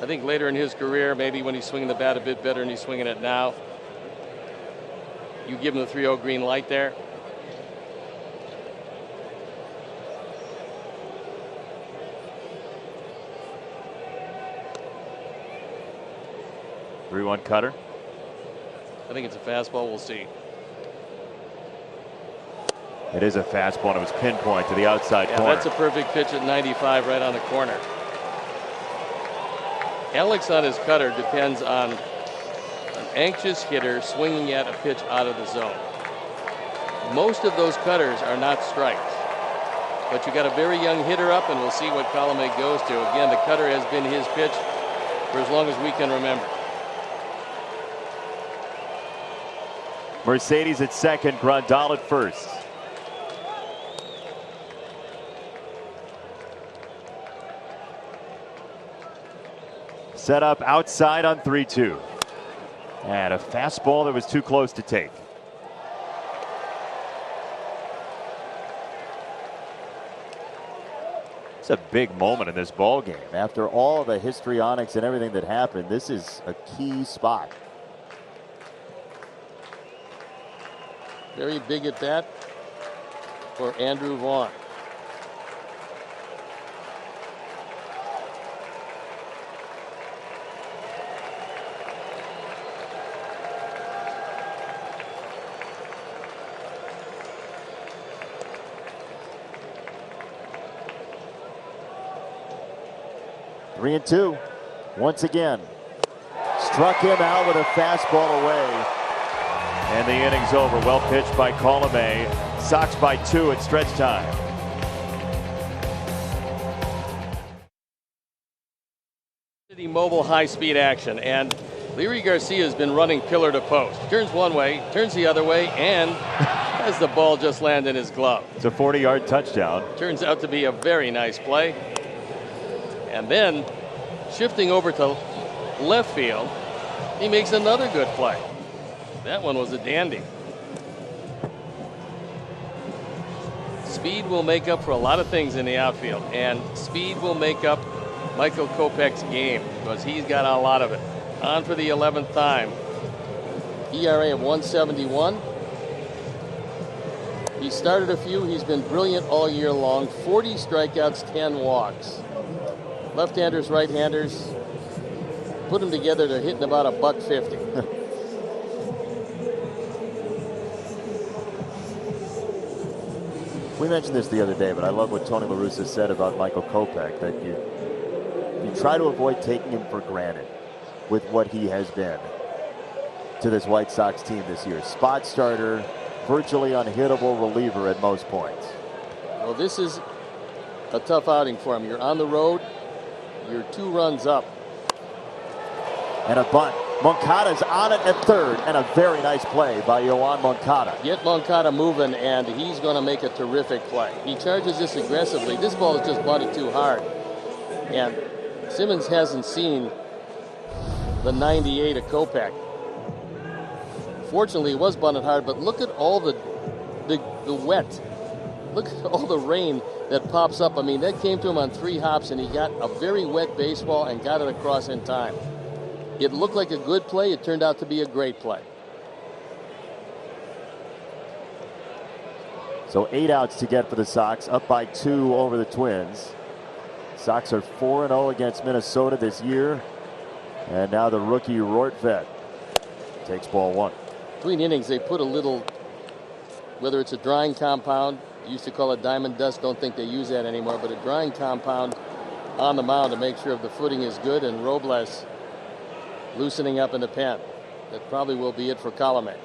I think later in his career, maybe when he's swinging the bat a bit better than he's swinging it now, you give him the 3-0 green light there. .31 cutter. I think it's a fastball. We'll see. It is a fastball, and it was pinpoint to the outside Yeah, corner. that's a perfect pitch at 95 right on the corner. Alex on his cutter depends on an anxious hitter swinging at a pitch out of the zone. Most of those cutters are not strikes. But you got a very young hitter up, and we'll see what Colomé goes to. Again, the cutter has been his pitch for as long as we can remember. Mercedes at second, Grandal at first. Set up outside on 3-2. And a fastball that was too close to take. It's a big moment in this ball game. After all the histrionics and everything that happened, this is a key spot. Very big at bat for Andrew Vaughn. Three and two. Once again. Struck him out with a fastball away. And the inning's over. Well pitched by Colomé. Sox by 2 at stretch time. Mobile high-speed action, and Leary Garcia has been running pillar to post. Turns one way, turns the other way, and has the ball just land in his glove. It's a 40-yard touchdown. Turns out to be a very nice play. And then, shifting over to left field, he makes another good play. That one was a dandy. Speed will make up for a lot of things in the outfield, and speed will make up Michael Kopech's game because he's got a lot of it. On for the 11th time. ERA of 171. He started a few. He's been brilliant all year long. 40 strikeouts, 10 walks. Left-handers, right-handers, put them together, they're hitting about $150. We mentioned this the other day, but I love what Tony La Russa said about Michael Kopech, that you try to avoid taking him for granted with what he has been to this White Sox team this year. Spot starter, virtually unhittable reliever at most points. Well, this is a tough outing for him. You're on the road. You're 2 runs up. And a bunt. Moncada's on it at third, and a very nice play by Yoan Moncada. Get Moncada moving, and he's going to make a terrific play. He charges this aggressively. This ball is just bunted too hard. And Simmons hasn't seen the 98 of Kopech. Fortunately, it was bunted hard, but look at all the wet. Look at all the rain that pops up. I mean, that came to him on 3 hops, and he got a very wet baseball and got it across in time. It looked like a good play. It turned out to be a great play. So 8 outs to get for the Sox, up by 2 over the Twins. Sox are 4-0 against Minnesota this year. And now the rookie Rortvedt takes ball 1. Between innings, they put a little, whether it's a drying compound, used to call it diamond dust, don't think they use that anymore, but a drying compound on the mound to make sure the footing is good, and Robles loosening up in the pen. That probably will be it for Colomé.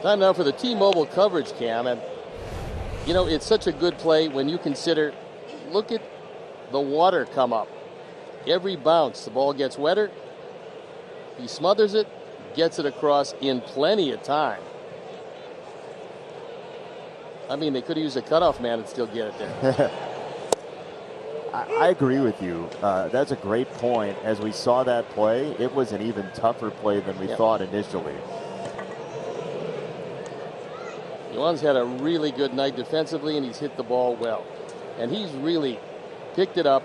Time now for the T-Mobile coverage cam, and you know, it's such a good play when you consider, look at the water come up. Every bounce, the ball gets wetter. He smothers it, gets it across in plenty of time. I mean, they could have used a cutoff man and still get it there. I agree with you. That's a great point. As we saw that play, it was an even tougher play than we thought initially. Yoan's had a really good night defensively, and he's hit the ball well. And he's really picked it up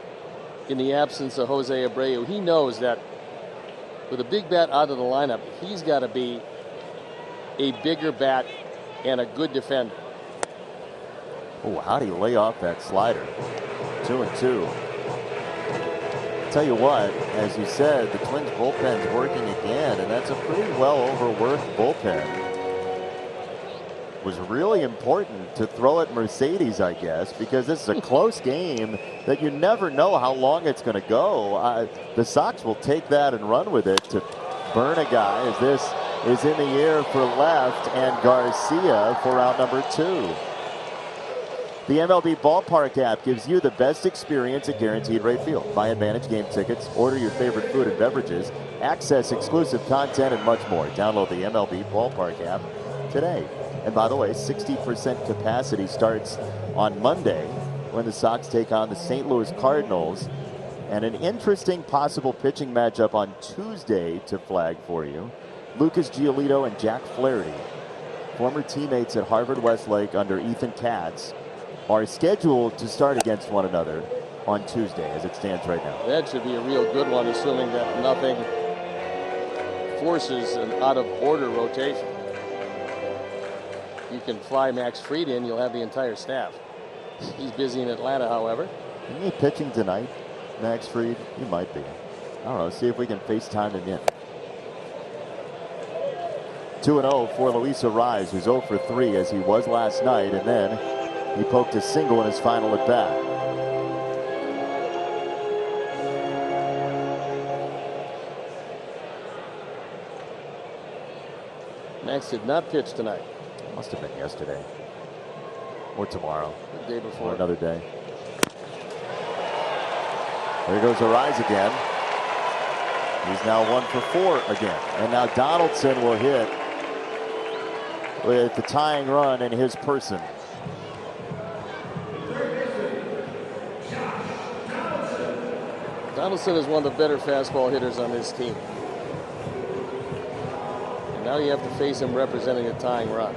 in the absence of Jose Abreu. He knows that with a big bat out of the lineup, he's got to be a bigger bat and a good defender. Oh, how do you lay off that slider? 2-2. Tell you what, as you said, the Twins bullpen's working again, and that's a pretty well overworked bullpen. Was really important to throw at Mercedes, I guess, because this is a close game that you never know how long it's going to go. The Sox will take that and run with it to burn a guy, as this is in the air for left, and Garcia for out number 2. The MLB Ballpark app gives you the best experience at Guaranteed Rate Field. Buy Advantage game tickets, order your favorite food and beverages, access exclusive content, and much more. Download the MLB Ballpark app today. And by the way, 60% capacity starts on Monday when the Sox take on the St. Louis Cardinals. And an interesting possible pitching matchup on Tuesday to flag for you. Lucas Giolito and Jack Flaherty, former teammates at Harvard Westlake under Ethan Katz, are scheduled to start against one another on Tuesday as it stands right now. That should be a real good one, assuming that nothing forces an out-of-order rotation. You can fly Max Fried in, you'll have the entire staff. He's busy in Atlanta, however. Isn't he pitching tonight, Max Fried? He might be. I don't know. See if we can FaceTime him in. 2-0 for Luis Arraez, who's 0 for 3 as he was last night, and then he poked a single in his final at bat. Max did not pitch tonight. Must have been yesterday. Or tomorrow. The day before. Or another day. There goes Arraez again. He's now 1 for 4 again. And now Donaldson will hit with the tying run in his person. Donaldson is one of the better fastball hitters on this team. And now you have to face him representing a tying run.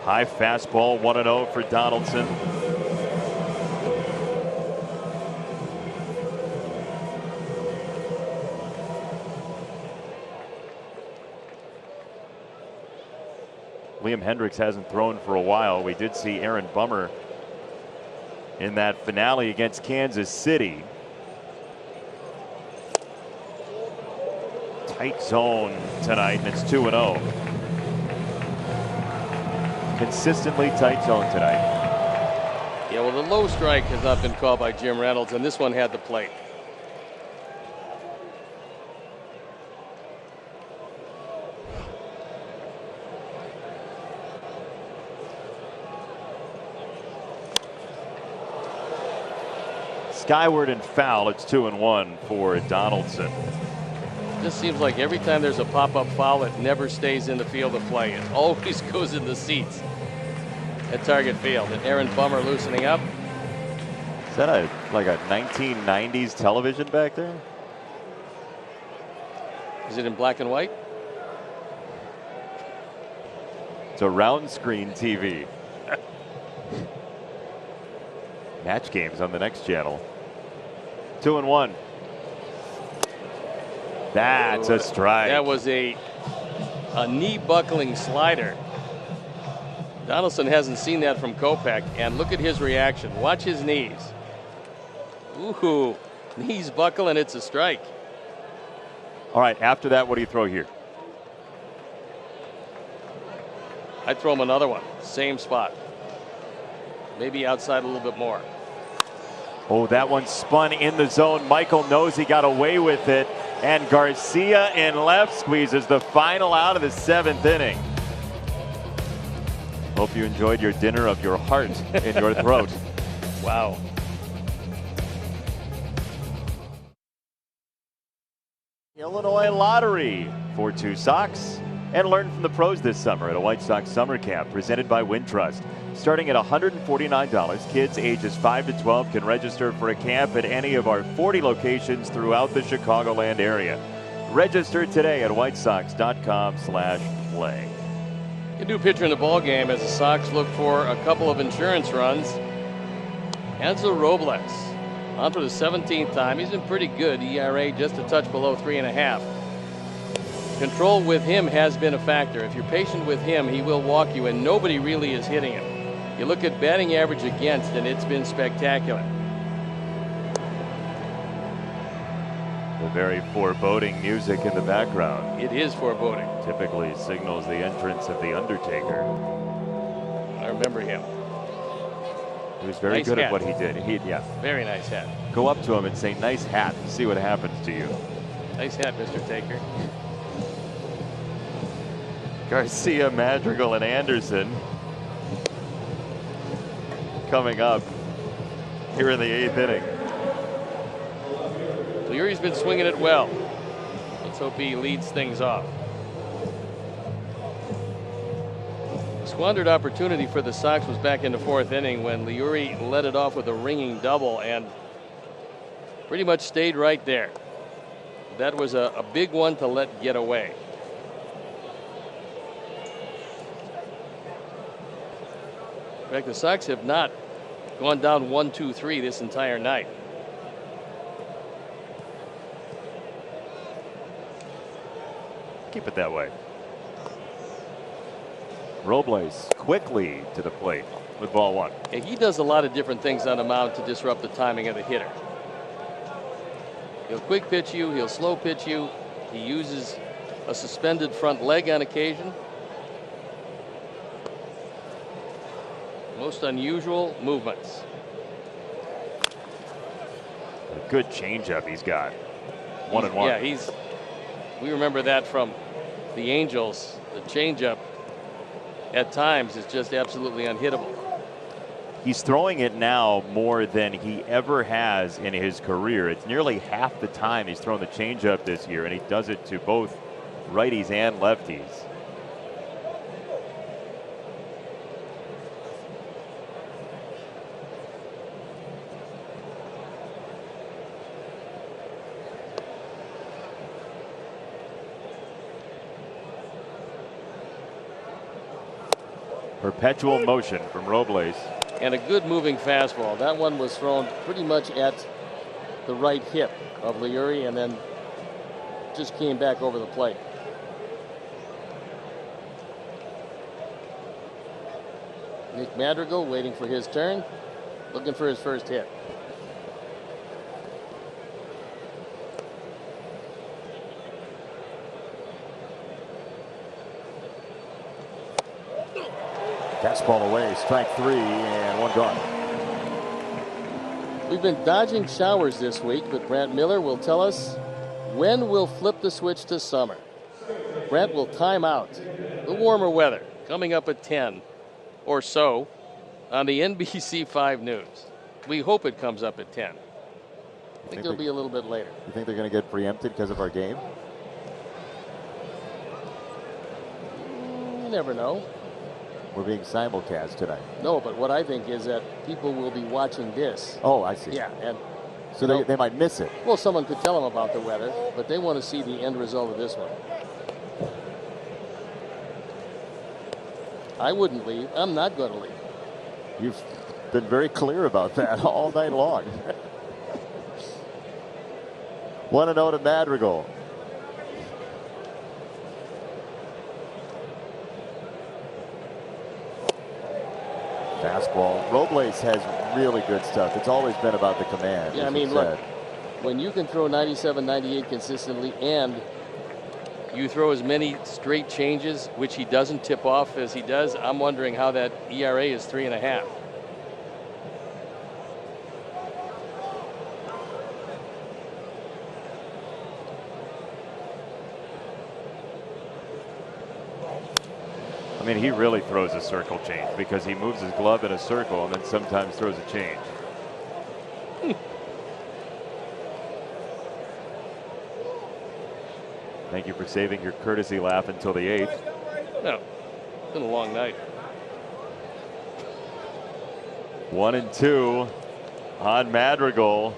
High fastball, 1-0 for Donaldson. Liam Hendricks hasn't thrown for a while. We did see Aaron Bummer in that finale against Kansas City. Tight zone tonight, and it's 2-0. Consistently tight zone tonight. Yeah, well, the low strike has not been called by Jim Reynolds, and this one had the plate. Skyward and foul. It's 2-1 for Donaldson. Just seems like every time there's a pop-up foul, it never stays in the field of play. It always goes in the seats at Target Field. And Aaron Bummer loosening up. Is that like a 1990s television back there? Is it in black and white? It's a round screen TV. Match games on the next channel. 2-1. That's a strike. That was a knee buckling slider. Donaldson hasn't seen that from Kopech, and look at his reaction. Watch his knees. Ooh, knees buckle, and it's a strike. All right, after that, what do you throw here? I'd throw him another one. Same spot. Maybe outside a little bit more. Oh, that one spun in the zone. Michael knows he got away with it. And Garcia in left squeezes the final out of the 7th inning. Hope you enjoyed your dinner of your heart in your throat. Wow. Illinois Lottery for 2 Sox. And learn from the pros this summer at a White Sox summer camp presented by Wintrust. Starting at $149, kids ages 5 to 12 can register for a camp at any of our 40 locations throughout the Chicagoland area. Register today at whitesox.com/play. A new pitcher in the ball game as the Sox look for a couple of insurance runs. Hansel Robles on for the 17th time. He's been pretty good. ERA just a touch below 3.5. Control with him has been a factor. If you're patient with him, he will walk you, and nobody really is hitting him. You look at batting average against, and it's been spectacular. The very foreboding music in the background. It is foreboding. Typically signals the entrance of The Undertaker. I remember him. He was very Nice good hat. at what he did. Yeah. Very nice hat. Go up to him and say, "Nice hat," and see what happens to you. Nice hat, Mr. Taker. Garcia, Madrigal, and Anderson coming up here in the 8th inning. Leury's been swinging it well. Let's hope he leads things off. Squandered opportunity for the Sox was back in the 4th inning when Leury led it off with a ringing double and pretty much stayed right there. That was a big one to let get away. In fact, the Sox have not gone down 1-2-3 this entire night. Keep it that way. Robles quickly to the plate with ball 1. And he does a lot of different things on the mound to disrupt the timing of the hitter. He'll quick pitch you, he'll slow pitch you. He uses a suspended front leg on occasion. Most unusual movements. A good changeup he's got. 1-1. Yeah, we remember that from the Angels. The changeup at times is just absolutely unhittable. He's throwing it now more than he ever has in his career. It's nearly half the time he's thrown the changeup this year, and he does it to both righties and lefties. Perpetual motion from Robles. And a good moving fastball. That one was thrown pretty much at the right hip of Leury and then just came back over the plate. Nick Madrigal waiting for his turn, looking for his first hit. Fastball away, strike 3, and 1 gone. We've been dodging showers this week, but Brant Miller will tell us when we'll flip the switch to summer. Brant will time out the warmer weather coming up at 10 or so on the NBC5 News. We hope it comes up at 10. I think it'll be a little bit later. You think they're going to get preempted because of our game? You never know. We're being simulcast tonight. No, but what I think is that people will be watching this. Oh, I see. Yeah, and so they might miss it. Well, someone could tell them about the weather, but they want to see the end result of this one. I wouldn't leave. I'm not going to leave. You've been very clear about that all night long. 1-0 to Madrigal. Fastball. Robles has really good stuff. It's always been about the command. Yeah, I mean, look, when you can throw 97, 98 consistently and you throw as many straight changes, which he doesn't tip off as he does, I'm wondering how that ERA is 3.5. I mean, he really throws a circle change because he moves his glove in a circle and then sometimes throws a change. Thank you for saving your courtesy laugh until the 8th. No, it's been a long night. 1-2 on Madrigal.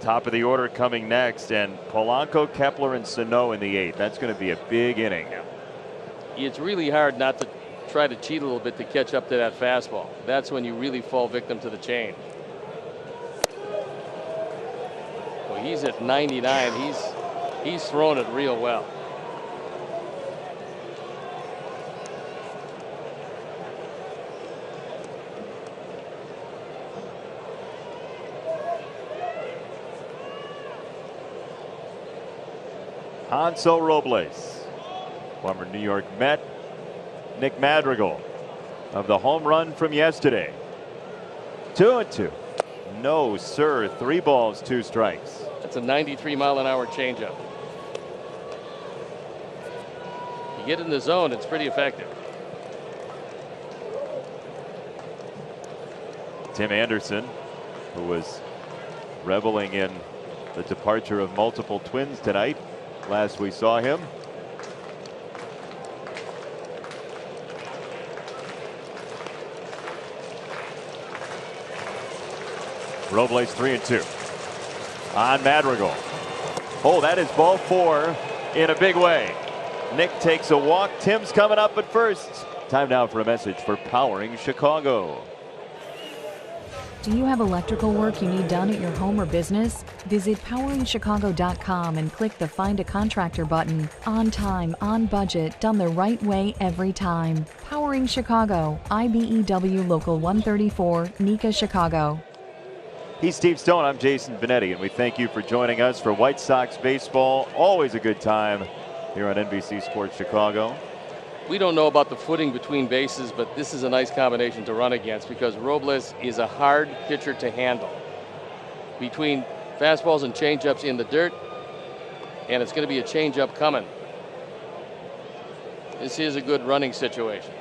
Top of the order coming next, and Polanco, Kepler, and Sano in the 8th. That's going to be a big inning. It's really hard not to try to cheat a little bit to catch up to that fastball. That's when you really fall victim to the change. Well, he's at 99. He's thrown it real well. Hansel Robles, former New York Met, Nick Madrigal of the home run from yesterday. 2-2. No, sir. 3 balls, 2 strikes. That's a 93-mile-an-hour changeup. You get in the zone, it's pretty effective. Tim Anderson, who was reveling in the departure of multiple Twins tonight, last we saw him. Robles 3-2 on Madrigal. Oh, that is ball 4 in a big way. Nick takes a walk. Tim's coming up at first. Time now for a message for Powering Chicago. Do you have electrical work you need done at your home or business? Visit poweringchicago.com and click the Find a Contractor button. On time, on budget, done the right way every time. Powering Chicago, IBEW Local 134, NECA, Chicago. He's Steve Stone. I'm Jason Benetti, and we thank you for joining us for White Sox baseball. Always a good time here on NBC Sports Chicago. We don't know about the footing between bases, but this is a nice combination to run against because Robles is a hard pitcher to handle. Between fastballs and changeups in the dirt, and it's going to be a changeup coming. This is a good running situation.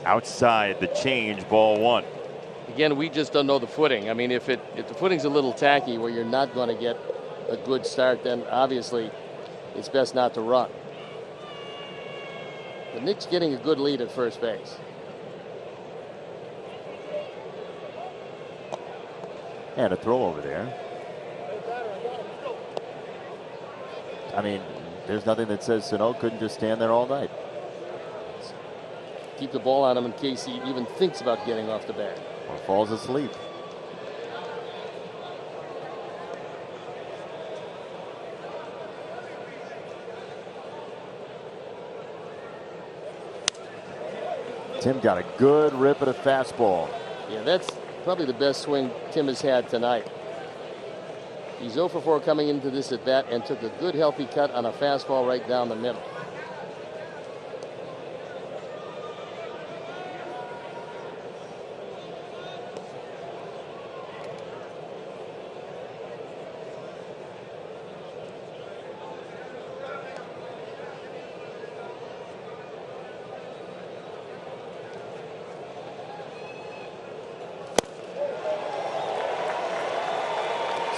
Outside the change, ball 1. Again, we just don't know the footing. I mean, if the footing's a little tacky where you're not going to get a good start, then obviously it's best not to run. But Nick's getting a good lead at first base. And a throw over there. I mean, there's nothing that says Sano couldn't just stand there all night. Keep the ball on him in case he even thinks about getting off the bat. Or falls asleep. Tim got a good rip at a fastball. Yeah, that's probably the best swing Tim has had tonight. He's 0 for 4 coming into this at bat and took a good healthy cut on a fastball right down the middle.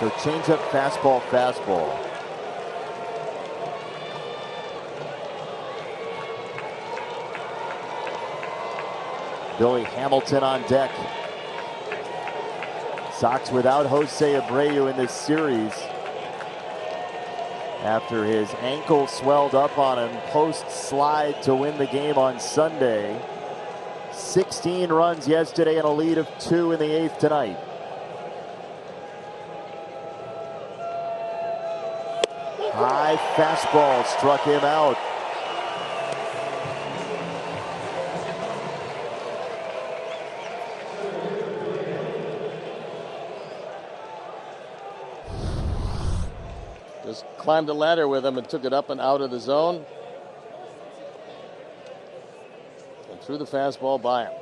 So changeup, fastball, fastball. Billy Hamilton on deck. Sox without Jose Abreu in this series after his ankle swelled up on him post slide to win the game on Sunday. 16 runs yesterday and a lead of 2 in the 8th tonight. High fastball struck him out. Just climbed the ladder with him and took it up and out of the zone. And threw the fastball by him.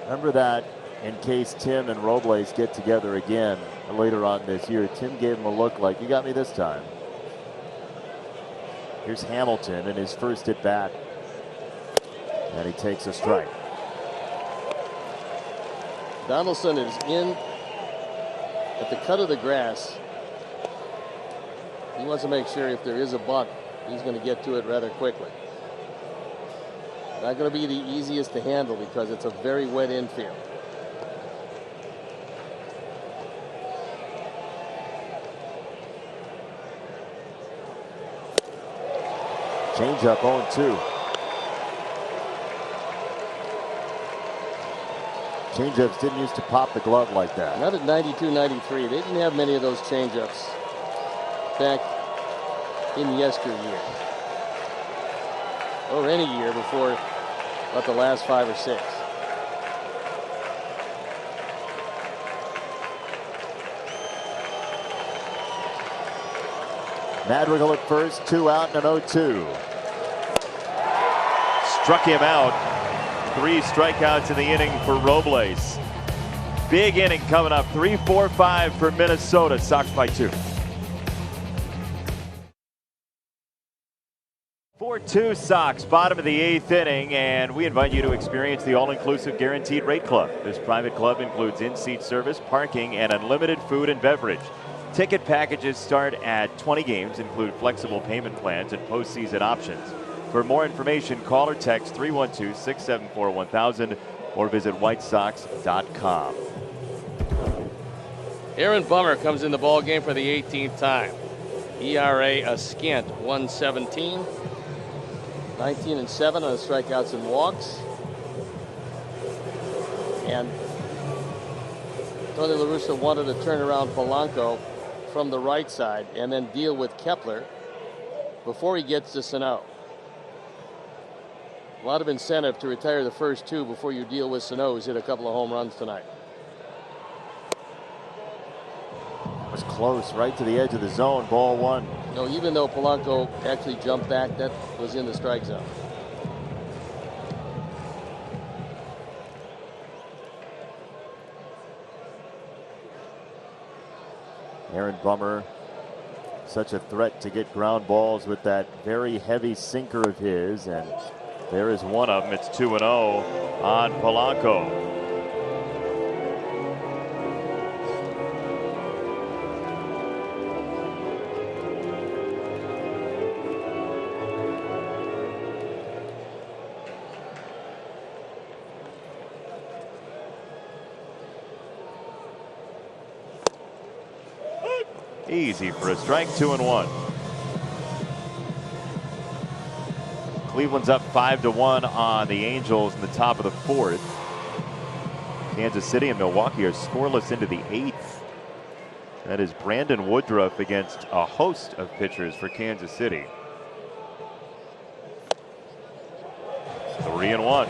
Remember that in case Tim and Robles get together again later on this year. Tim gave him a look like, you got me this time. Here's Hamilton in his first at bat. And he takes a strike. Donaldson is in at the cut of the grass. He wants to make sure if there is a bunt, he's going to get to it rather quickly. Not going to be the easiest to handle because it's a very wet infield. Changeup 0-2. Changeups didn't used to pop the glove like that. Not at 92, 93. They didn't have many of those changeups back in yesteryear. Or any year before about the last 5 or 6. Madrigal at first, 2 out and an 0-2. Struck him out. 3 strikeouts in the inning for Robles. Big inning coming up. 3-4-5 for Minnesota. Sox by 2. 4-2 Sox, bottom of the 8th inning, and we invite you to experience the all-inclusive Guaranteed Rate Club. This private club includes in-seat service, parking, and unlimited food and beverage. Ticket packages start at 20 games, include flexible payment plans and postseason options. For more information, call or text 312-674-1000 or visit whitesox.com. Aaron Bummer comes in the ball game for the 18th time. ERA a scant 1.17. 19-7 on strikeouts and walks. And Tony La Russa wanted to turn around Polanco from the right side and then deal with Kepler before he gets to Sano. A lot of incentive to retire the first 2 before you deal with Sano, who's hit a couple of home runs tonight. Was close, right to the edge of the zone, ball 1. No, even though Polanco actually jumped back, that was in the strike zone. Aaron Bummer, such a threat to get ground balls with that very heavy sinker of his, and there is one of them. It's 2-0 on Polanco. Easy for a strike, 2-1. Cleveland's up 5-1 on the Angels in the top of the 4th. Kansas City and Milwaukee are scoreless into the 8th. That is Brandon Woodruff against a host of pitchers for Kansas City. 3-1.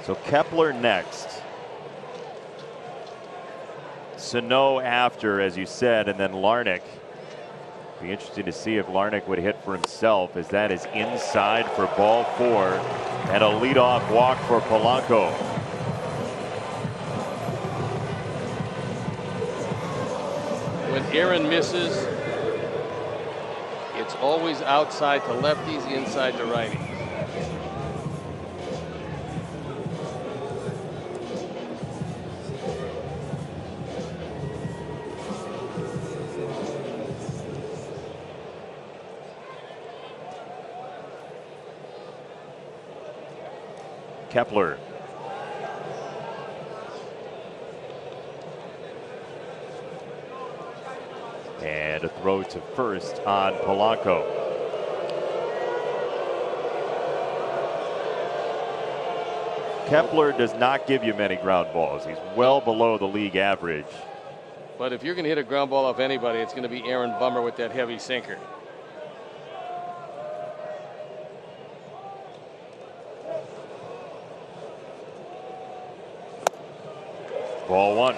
So Kepler next. Sano after, as you said, and then Larnach. Be interesting to see if Larnach would hit for himself, as that is inside for ball 4 and a leadoff walk for Polanco. When Aaron misses, it's always outside to lefties, inside to righties. Kepler. And a throw to first on Polanco. Kepler does not give you many ground balls. He's well below the league average. But if you're going to hit a ground ball off anybody, it's going to be Aaron Bummer with that heavy sinker. Ball 1.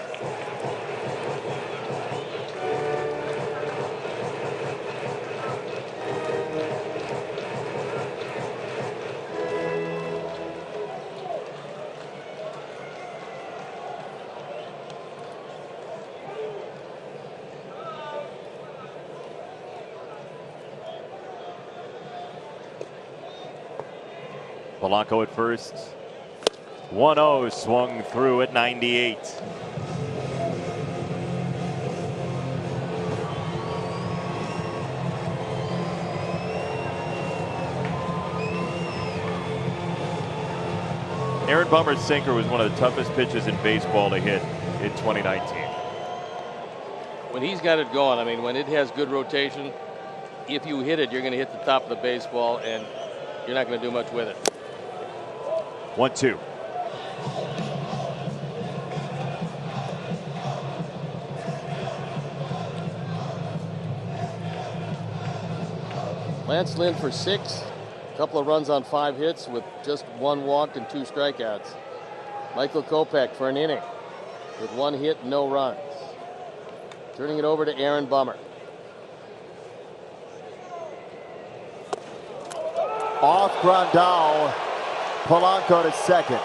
Polanco at first. 1-0 swung through at 98. Aaron Bummer's sinker was one of the toughest pitches in baseball to hit in 2019. When he's got it going, I mean, when it has good rotation, if you hit it, you're going to hit the top of the baseball, and you're not going to do much with it. 1-2. Lance Lynn for 6. A couple of runs on 5 hits with just 1 walk and 2 strikeouts. Michael Kopech for an inning with 1 hit, no runs. Turning it over to Aaron Bummer. Off Grandal, Polanco to second.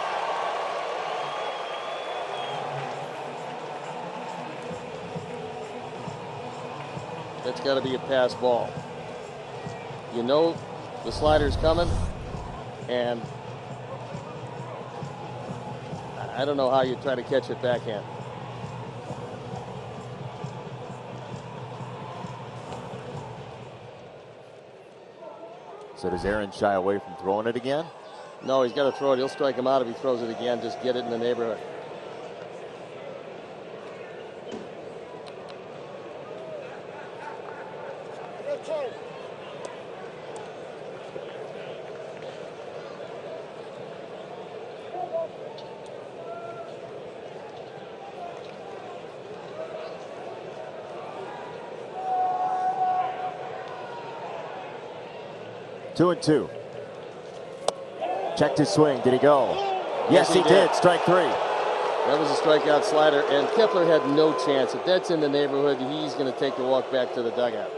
That's got to be a pass ball. You know the slider's coming, and I don't know how you try to catch it backhand. So does Aaron shy away from throwing it again? No, he's got to throw it. He'll strike him out if he throws it again. Just get it in the neighborhood. Two and two. Checked his swing. Did he go? Yes, he did. Strike 3. That was a strikeout slider, and Kepler had no chance. If that's in the neighborhood, he's going to take the walk back to the dugout.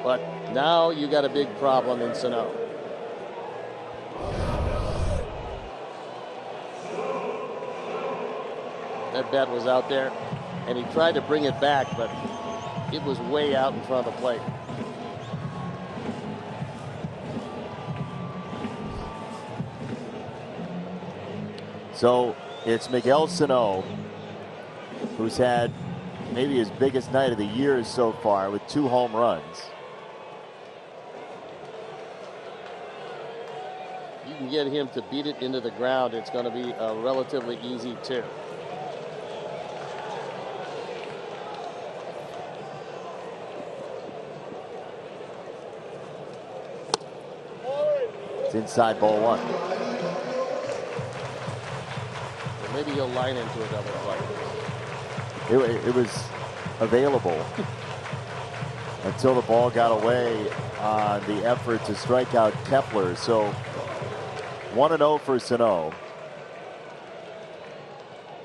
But now you got a big problem in Sano. That bat was out there, and he tried to bring it back, but it was way out in front of the plate. So it's Miguel Sano, who's had maybe his biggest night of the year so far with 2 home runs. You can get him to beat it into the ground. It's going to be a relatively easy 2. It's inside ball 1. Maybe he'll line into another play. It was available until the ball got away on the effort to strike out Kepler. So 1-0 for Sano.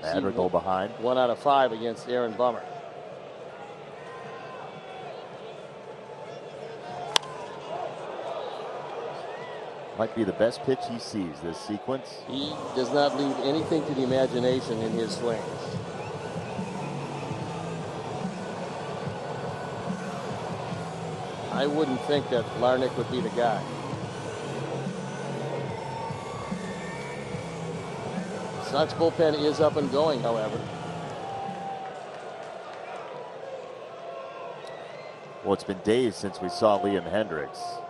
Madrigal behind. 1 out of 5 against Aaron Bummer. Might be the best pitch he sees this sequence. He does not leave anything to the imagination in his swings. I wouldn't think that Larnach would be the guy. Sox bullpen is up and going, however. Well, it's been days since we saw Liam Hendriks.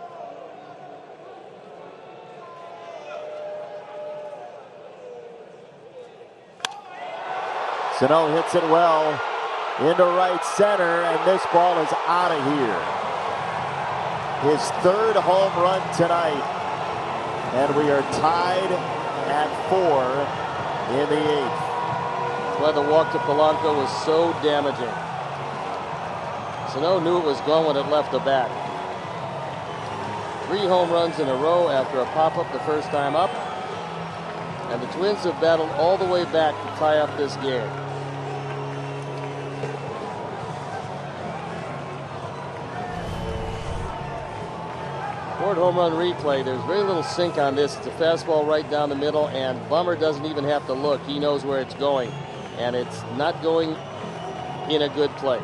Sano hits it well into right center, and this ball is out of here. His 3rd home run tonight, and we are tied at 4 in the 8th. That's why the walk to Polanco was so damaging. Sano knew it was gone when it left the bat. 3 home runs in a row after a pop-up the first time up, and the Twins have battled all the way back to tie up this game. Ford home run replay. There's very little sink on this. It's a fastball right down the middle, and Bummer doesn't even have to look. He knows where it's going, and it's not going in a good place.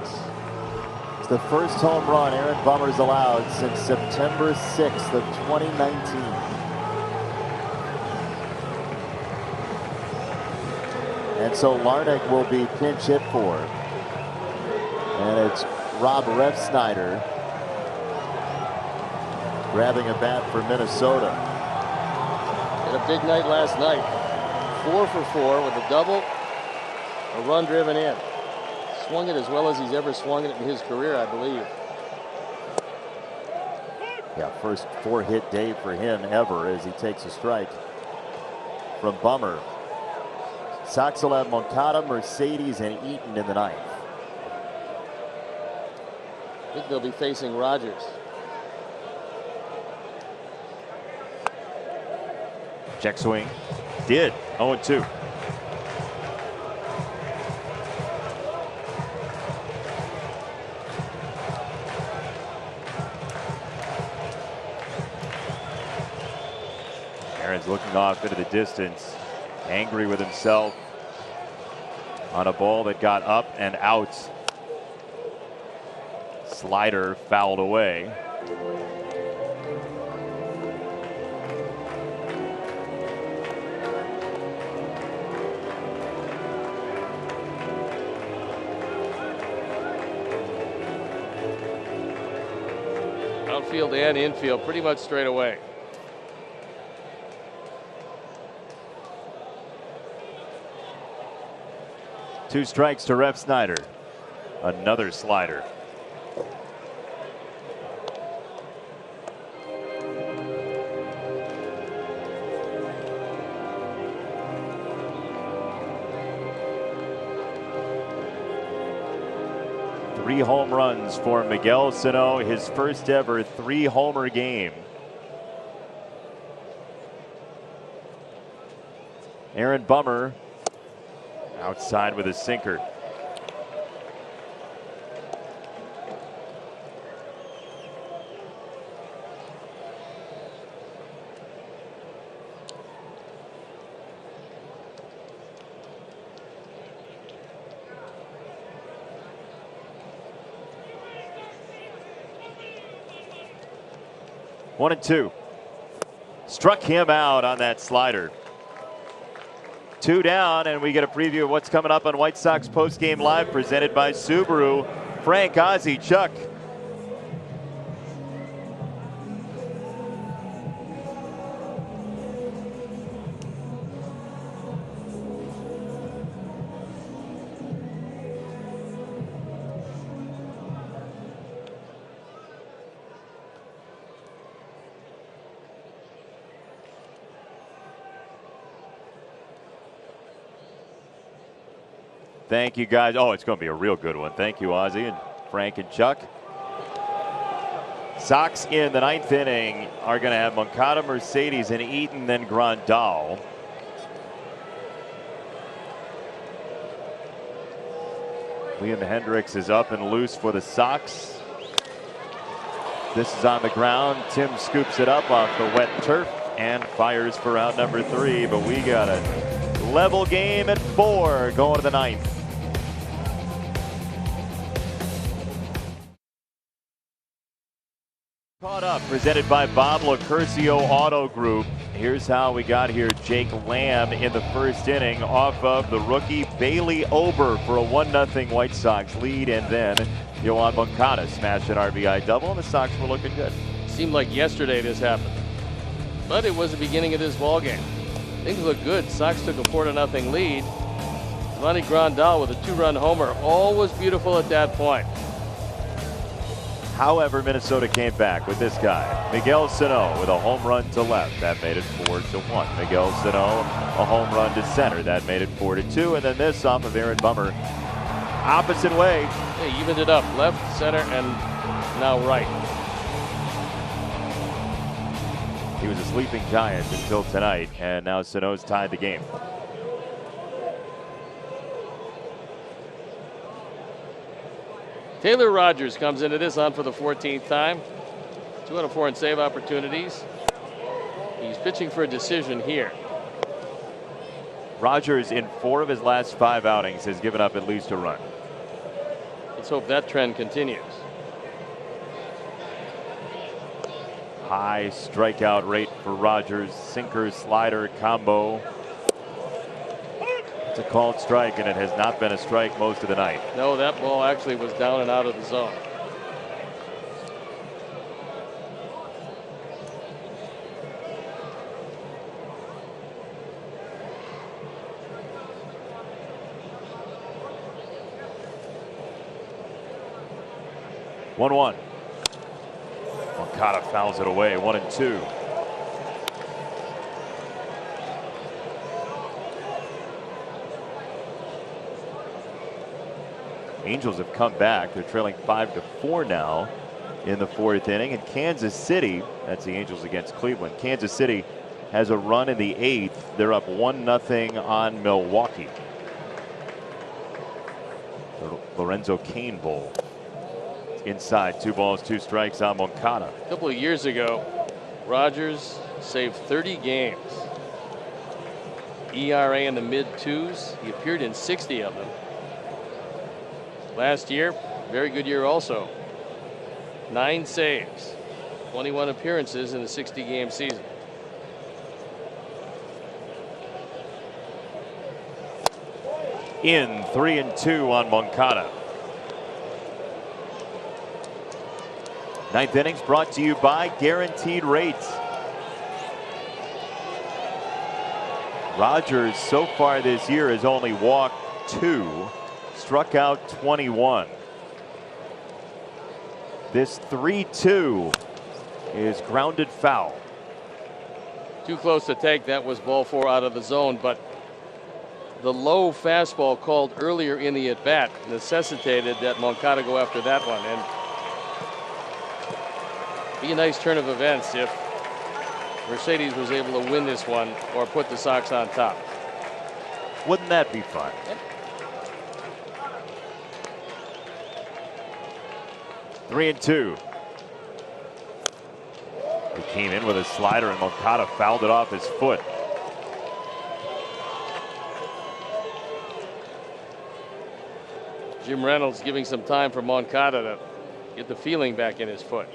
It's the first home run Aaron Bummer's allowed since September 6th of 2019. And so Larnach will be pinch hit for. And it's Rob Refsnyder grabbing a bat for Minnesota. Had a big night last night. 4 for 4 with a double, a run driven in. Swung it as well as he's ever swung it in his career, I believe. Yeah, first 4-hit day for him ever as he takes a strike from Bummer. Sox will have Moncada, Mercedes, and Eaton in the 9th. I think they'll be facing Rogers. Check swing. Did. 0-2. Aaron's looking off into the distance, angry with himself on a ball that got up and out. Slider fouled away. Outfield and infield pretty much straight away. Two strikes to Ref Snyder. Another slider. Three home runs for Miguel Sano, his first ever 3-homer game. Aaron Bummer outside with a sinker. One and two. Struck him out on that slider. 2 down, and we get a preview of what's coming up on White Sox Postgame Live, presented by Subaru. Frank, Ozzie, Chuck. Thank you, guys. Oh, it's going to be a real good one. Thank you, Ozzie and Frank and Chuck. Sox in the 9th inning are going to have Moncada, Mercedes, and Eaton, then Grandal. Liam Hendricks is up and loose for the Sox. This is on the ground. Tim scoops it up off the wet turf and fires for out number 3, but we got a level game at 4 going to the 9th. Caught up, presented by Bob Locurcio Auto Group. Here's how we got here. Jake Lamb in the first inning off of the rookie Bailey Ober for a 1-0 White Sox lead, and then Yoan Moncada smashed an RBI double, and the Sox were looking good. Seemed like yesterday this happened, but it was the beginning of this ball game. Things look good. Sox took a 4-0 lead. Ronnie Grandal with a 2-run homer. All was beautiful at that point. However, Minnesota came back with this guy, Miguel Sano, with a home run to left. That made it 4-1. Miguel Sano, a home run to center. That made it 4-2. And then this off of Aaron Bummer, opposite way. They evened it up, left, center, and now right. He was a sleeping giant until tonight, and now Sano's tied the game. Taylor Rogers comes into this on for the 14th time. 2 out of 4 in save opportunities. He's pitching for a decision here. Rogers, in 4 of his last 5 outings, has given up at least a run. Let's hope that trend continues. High strikeout rate for Rogers. Sinker, slider combo. It's a called strike, and it has not been a strike most of the night. No, that ball actually was down and out of the zone. One. Moncada fouls it away. 1-2. Angels have come back. They're trailing 5-4 now in the 4th inning. And Kansas City, that's the Angels against Cleveland. Kansas City has a run in the 8th. They're up 1-0 on Milwaukee. The Lorenzo Cain Bowl. Inside, 2 balls, 2 strikes on Moncada. A couple of years ago, Rogers saved 30 games. ERA in the mid-2s. He appeared in 60 of them. Last year, very good year also. 9 saves, 21 appearances in a 60-game season. In 3-2 on Moncada. 9th innings brought to you by Guaranteed Rates. Rogers so far this year has only walked 2, struck out 21. This 3-2 is grounded foul. Too close to take. That was ball 4 out of the zone, but the low fastball called earlier in the at-bat necessitated that Moncada go after that one. And be a nice turn of events if Mercedes was able to win this one or put the Sox on top. Wouldn't that be fun? Yep. 3-2. He came in with a slider and Moncada fouled it off his foot. Jim Reynolds giving some time for Moncada to get the feeling back in his foot.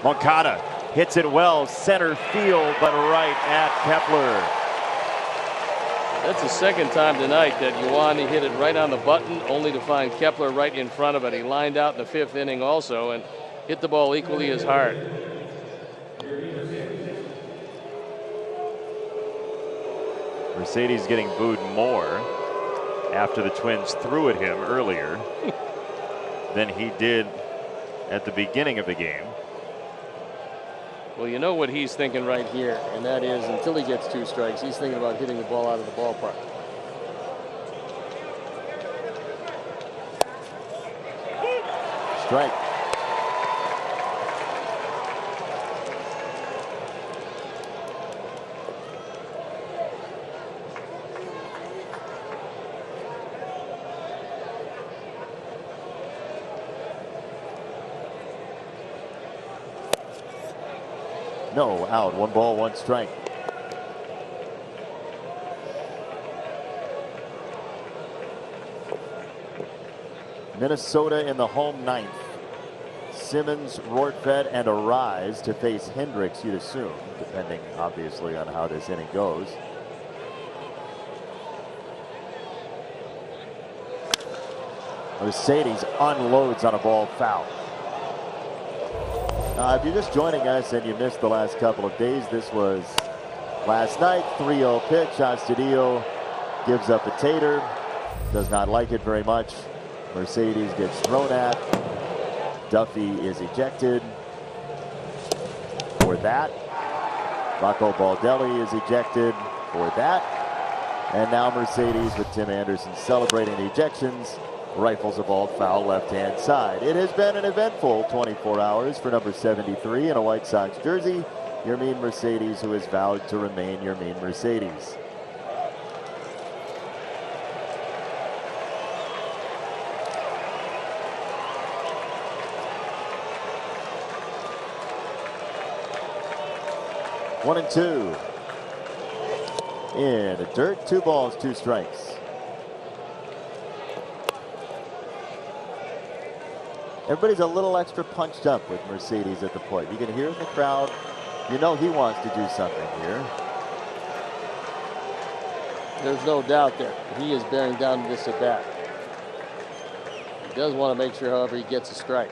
Moncada hits it well, center field, but right at Kepler. That's the second time tonight that Ioane hit it right on the button, only to find Kepler right in front of it. He lined out in the 5th inning also and hit the ball equally as hard. Mercedes getting booed more after the Twins threw at him earlier than he did at the beginning of the game. Well, you know what he's thinking right here, and that is until he gets 2 strikes, he's thinking about hitting the ball out of the ballpark. Strike. No, out. 1 ball, 1 strike. Minnesota in the home 9th. Simmons, Rortvedt, and Arise to face Hendricks, you'd assume, depending obviously on how this inning goes. Mercedes unloads on a ball foul. If you're just joining us and you missed the last couple of days, this was last night. 3-0 pitch. Astudillo gives up a tater. Does not like it very much. Mercedes gets thrown at. Duffy is ejected for that. Rocco Baldelli is ejected for that. And now Mercedes with Tim Anderson celebrating the ejections. Rifles a ball foul left-hand side. It has been an eventful 24 hours for number 73 in a White Sox jersey. Yermin Mercedes, who has vowed to remain Yermin Mercedes. One and 2. In the dirt, 2 balls, 2 strikes. Everybody's a little extra punched up with Mercedes at the plate. You can hear in the crowd, you know he wants to do something here. There's no doubt there. He is bearing down to this at bat. He does want to make sure, however, he gets a strike.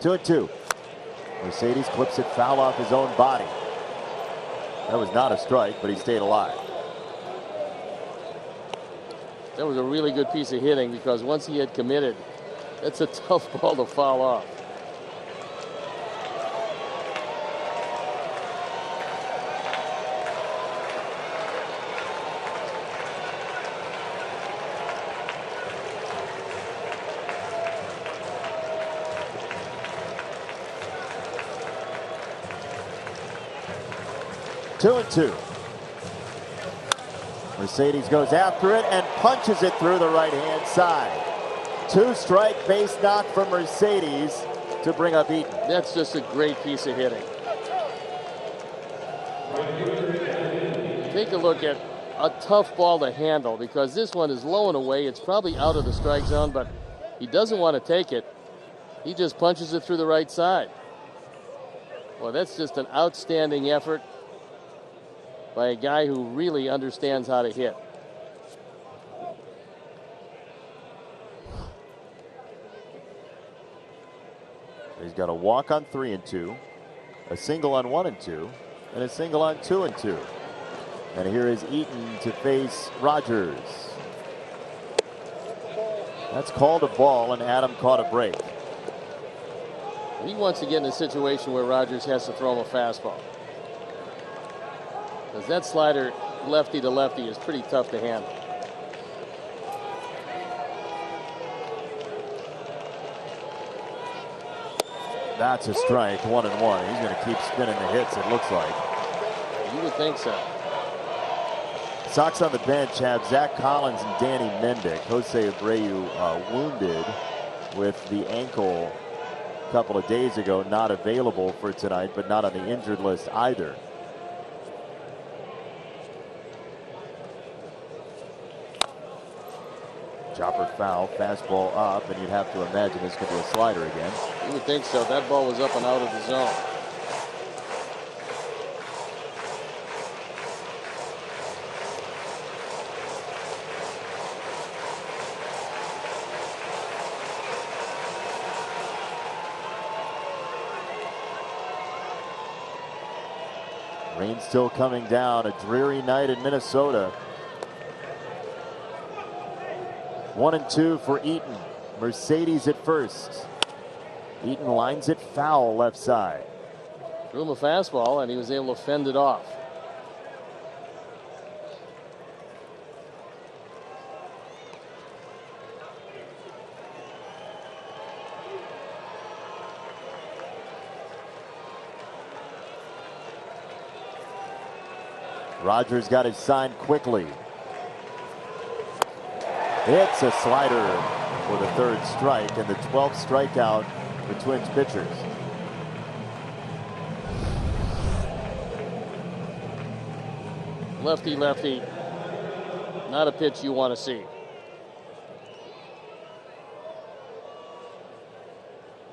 Two and 2. Mercedes clips it foul off his own body. That was not a strike, but he stayed alive. That was a really good piece of hitting because once he had committed, that's a tough ball to foul off. Two and two. Mercedes goes after it and punches it through the right-hand side. 2-strike base knock from Mercedes to bring up Eaton. That's just a great piece of hitting. Take a look at a tough ball to handle because this one is low and away. It's probably out of the strike zone, but he doesn't want to take it. He just punches it through the right side. Well, that's just an outstanding effort by a guy who really understands how to hit. He's got a walk on 3 and 2, a single on 1 and 2, and a single on 2 and 2. And here is Eaton to face Rogers. That's called a ball, and Adam caught a break. He wants to get in a situation where Rogers has to throw him a fastball. Because that slider lefty to lefty is pretty tough to handle. That's a strike, 1-1. He's going to keep spinning the hits, it looks like. You would think so. Sox on the bench have Zach Collins and Danny Mendick. Jose Abreu wounded with the ankle a couple of days ago, not available for tonight, but not on the injured list either. Chopper foul, fastball up, and you'd have to imagine this could be a slider again. You would think so. That ball was up and out of the zone. Rain still coming down, a dreary night in Minnesota. 1 and 2 for Eaton. Mercedes at first. Eaton lines it foul left side. Threw him a fastball and he was able to fend it off. Rogers got his sign quickly. It's a slider for the 3rd strike and the 12th strikeout for Twins pitchers. Lefty, lefty. Not a pitch you want to see.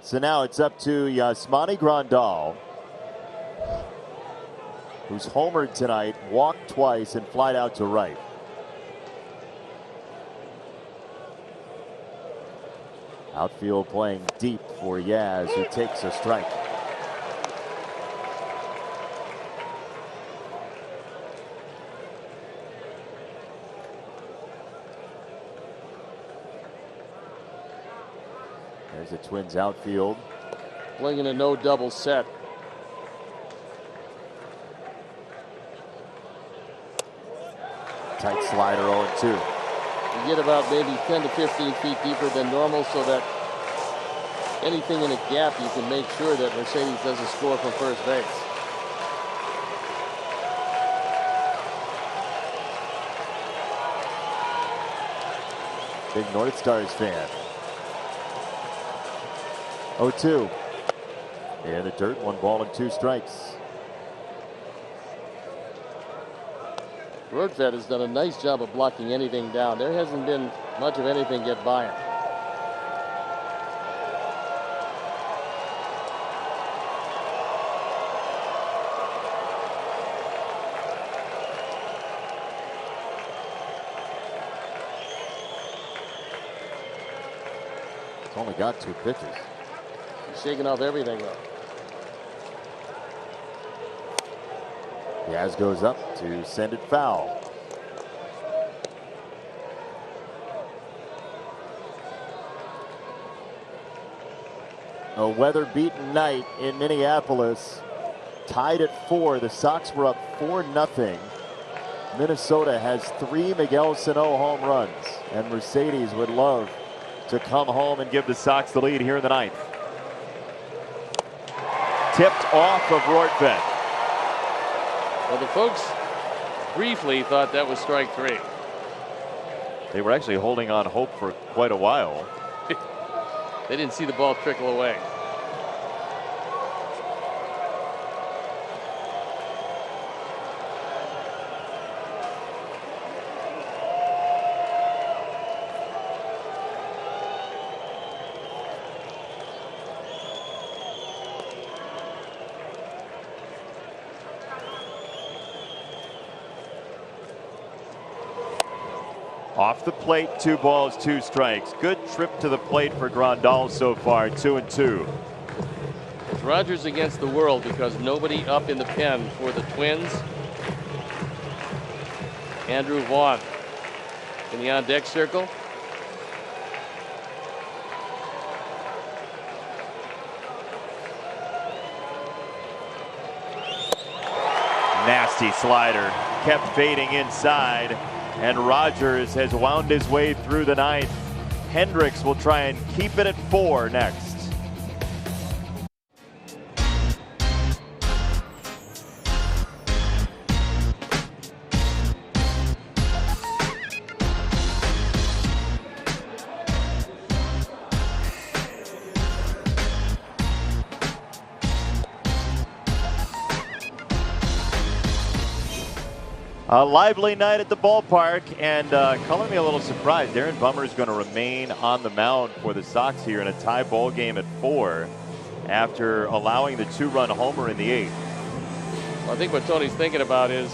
So now it's up to Yasmani Grandal, who's homered tonight, walked twice, and flied out to right. Outfield playing deep for Yaz, who takes a strike. There's the Twins outfield. Playing in a no double set. Tight slider 0-2. You get about maybe 10 to 15 feet deeper than normal so that anything in a gap you can make sure that Mercedes doesn't score from first base. Big North Stars fan. 0-2. In the dirt, 1 ball and 2 strikes. Rortvedt has done a nice job of blocking anything down. There hasn't been much of anything get by him. It's only got 2 pitches. He's shaking off everything though. Yaz goes up to send it foul. A weather-beaten night in Minneapolis. Tied at 4. The Sox were up 4-0. Minnesota has 3 Miguel Sano home runs, and Mercedes would love to come home and give the Sox the lead here in the ninth. Tipped off of Rortvedt. Well, the folks briefly thought that was strike 3. They were actually holding on hope for quite a while. They didn't see the ball trickle away. Off the plate, 2 balls, 2 strikes. Good trip to the plate for Grandal so far, 2-2. It's Rogers against the world because nobody up in the pen for the Twins. Andrew Vaughn in the on-deck circle. Nasty slider, kept fading inside. And Rogers has wound his way through the ninth. Hendricks will try and keep it at 4 next. A lively night at the ballpark, and color me a little surprised. Darren Bummer is going to remain on the mound for the Sox here in a tie ball game at 4 after allowing the 2-run homer in the 8th. Well, I think what Tony's thinking about is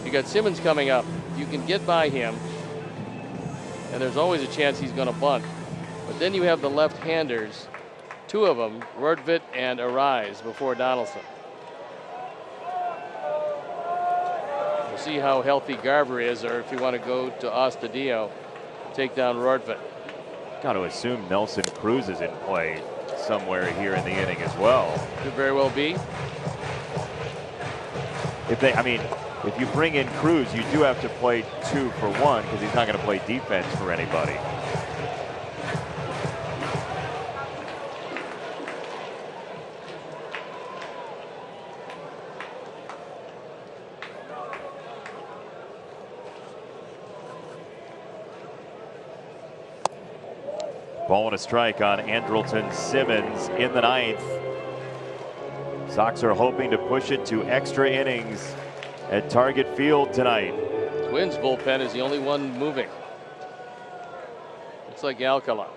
you got Simmons coming up. You can get by him, and there's always a chance he's going to bunt. But then you have the left-handers, 2 of them, Rortvedt and Arise, before Donaldson. See how healthy Garver is, or if you want to go to Astudillo, take down Rortvedt. Got to assume Nelson Cruz is in play somewhere here in the inning as well. Could very well be. If you bring in Cruz, you do have to play 2 for 1 because he's not going to play defense for anybody. Ball and a strike on Andrelton Simmons in the ninth. Sox are hoping to push it to extra innings at Target Field tonight. Twins bullpen is the only one moving. Looks like Alcala.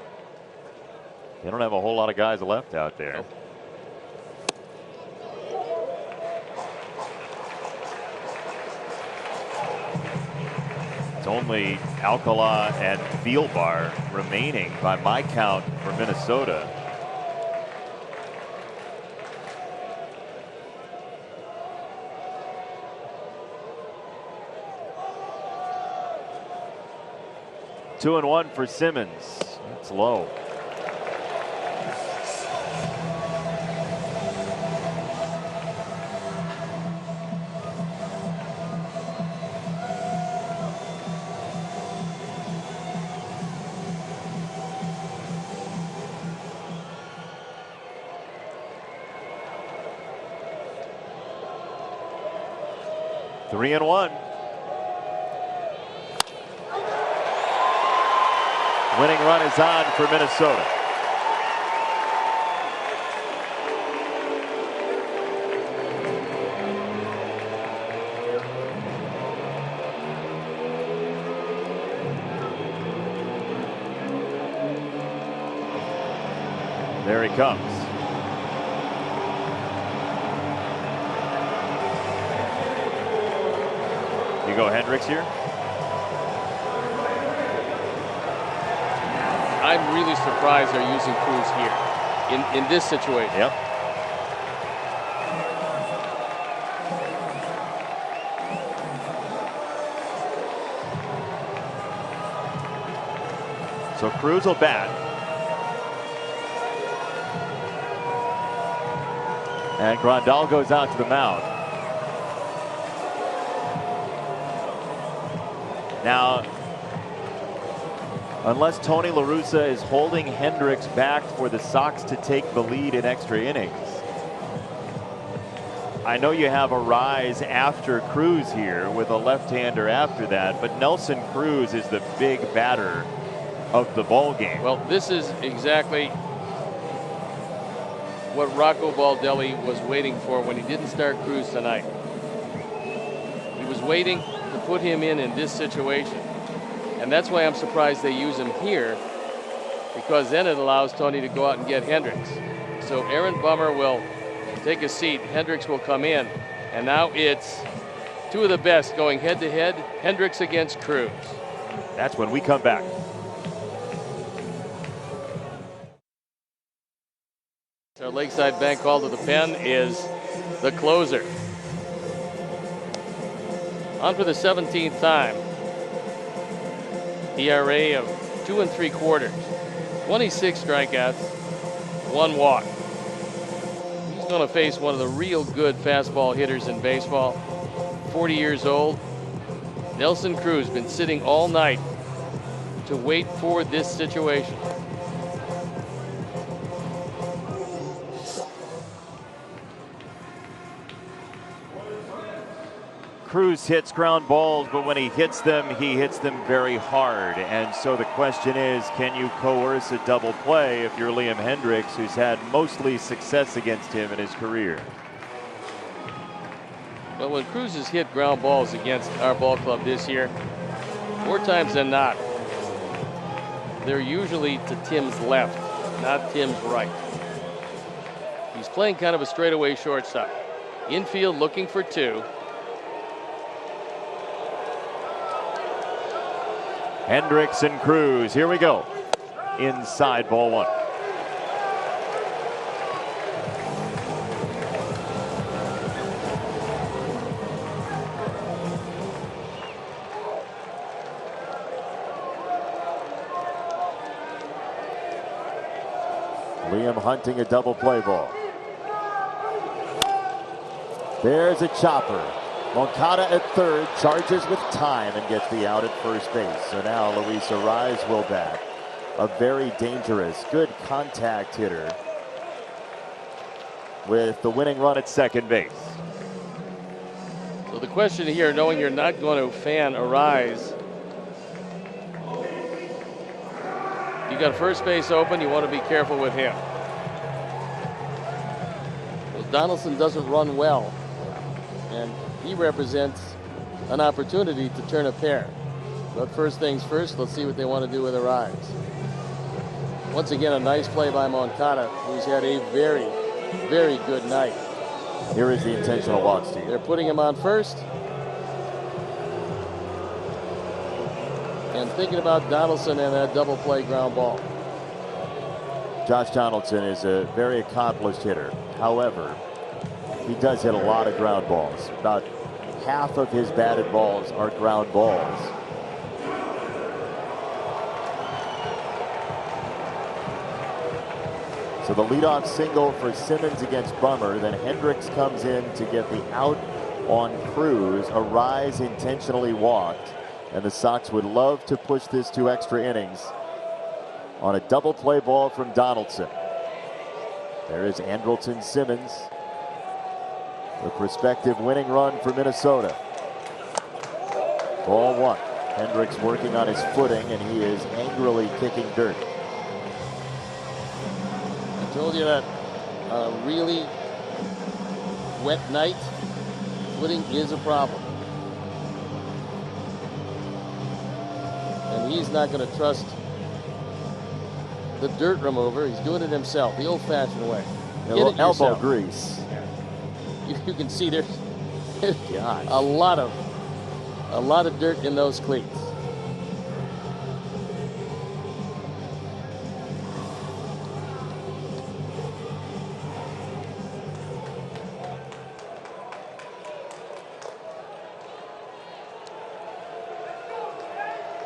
They don't have a whole lot of guys left out there. Nope. It's only Alcala and Thielbar remaining by my count for Minnesota. Two and 1 for Simmons. That's low. Three and 1. Winning run is on for Minnesota. There he comes. You go Hendricks here? I'm really surprised they're using Cruz here in this situation. Yep. So Cruz will bat. And Grandal goes out to the mound. Now, unless Tony La Russa is holding Hendricks back for the Sox to take the lead in extra innings, I know you have a rise after Cruz here with a left-hander after that, but Nelson Cruz is the big batter of the ball game. Well, this is exactly what Rocco Baldelli was waiting for when he didn't start Cruz tonight. He was waiting to put him in this situation. And that's why I'm surprised they use him here, because then it allows Tony to go out and get Hendricks. So Aaron Bummer will take a seat. Hendricks will come in. And now it's two of the best going head-to-head, Hendricks against Cruz. That's when we come back. Our Lakeside Bank call to the pen is the closer. On for the 17th time. ERA of 2 3/4, 26 strikeouts, 1 walk. He's going to face one of the real good fastball hitters in baseball. 40 years old. Nelson Cruz been sitting all night to wait for this situation. Cruz hits ground balls, but when he hits them very hard. And so the question is, can you coerce a double play if you're Liam Hendricks, who's had mostly success against him in his career? Well, when Cruz has hit ground balls against our ball club this year, more times than not, they're usually to Tim's left, not Tim's right. He's playing kind of a straightaway shortstop. Infield looking for 2. Hendricks and Cruz, here we go. Inside, ball 1. Liam hunting a double play ball. There's a chopper. Moncada at third, charges with time and gets the out at first base. So now Luis Arraez will bat. A very dangerous, good contact hitter with the winning run at second base. So the question here, knowing you're not going to fan Arraez, you got first base open, you want to be careful with him. Well, Donaldson doesn't run well, and he represents an opportunity to turn a pair. But first things first, let's see what they want to do with Arraez. Once again, a nice play by Moncada, who's had a very, very good night. Here is the intentional walk, Steve. They're putting him on first. And thinking about Donaldson and that double play ground ball. Josh Donaldson is a very accomplished hitter. However, he does hit a lot of ground balls. About half of his batted balls are ground balls. So the leadoff single for Simmons against Bummer. Then Hendricks comes in to get the out on Cruz. Arraez intentionally walked. And the Sox would love to push this to extra innings on a double play ball from Donaldson. There is Andrelton Simmons. The prospective winning run for Minnesota. Ball 1. Hendricks working on his footing, and he is angrily kicking dirt. I told you that a really wet night, footing is a problem. And he's not going to trust the dirt remover. He's doing it himself, the old-fashioned way. A little elbow grease. You can see there's a lot of dirt in those cleats.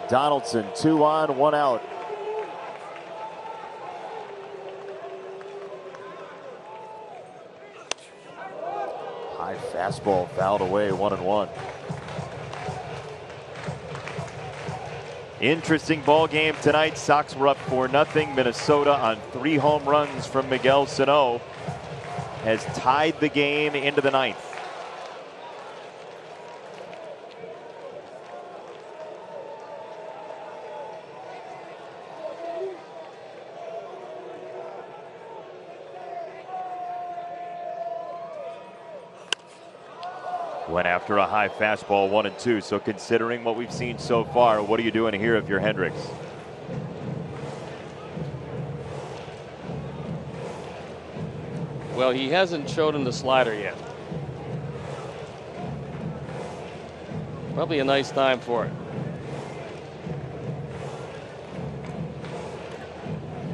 Donaldson, 2 on, 1 out. High fastball fouled away, 1-1. Interesting ball game tonight. Sox were up 4-0. Minnesota on 3 home runs from Miguel Sano has tied the game into the 9th. Went after a high fastball, 1-2. So considering what we've seen so far, what are you doing here if you're Hendricks? Well, he hasn't showed him the slider yet. Probably a nice time for it.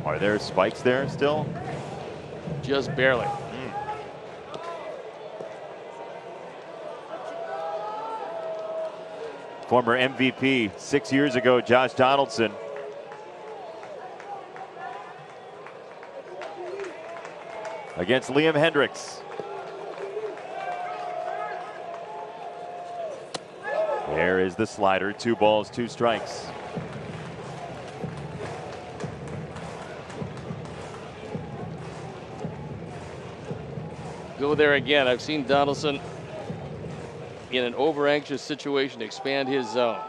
Are there spikes there still? Just barely. Former MVP 6 years ago, Josh Donaldson. Against Liam Hendriks. There is the slider. 2 balls, 2 strikes. Go there again. I've seen Donaldson in an over-anxious situation expand his zone.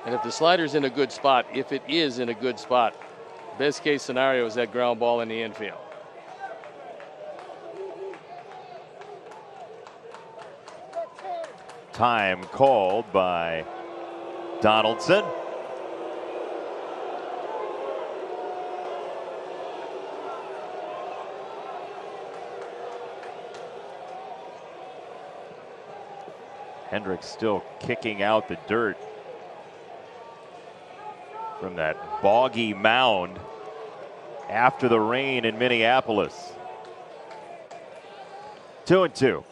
And if the slider's in a good spot, if it is in a good spot, best case scenario is that ground ball in the infield. Time called by Donaldson. Hendricks still kicking out the dirt from that boggy mound after the rain in Minneapolis. 2-2.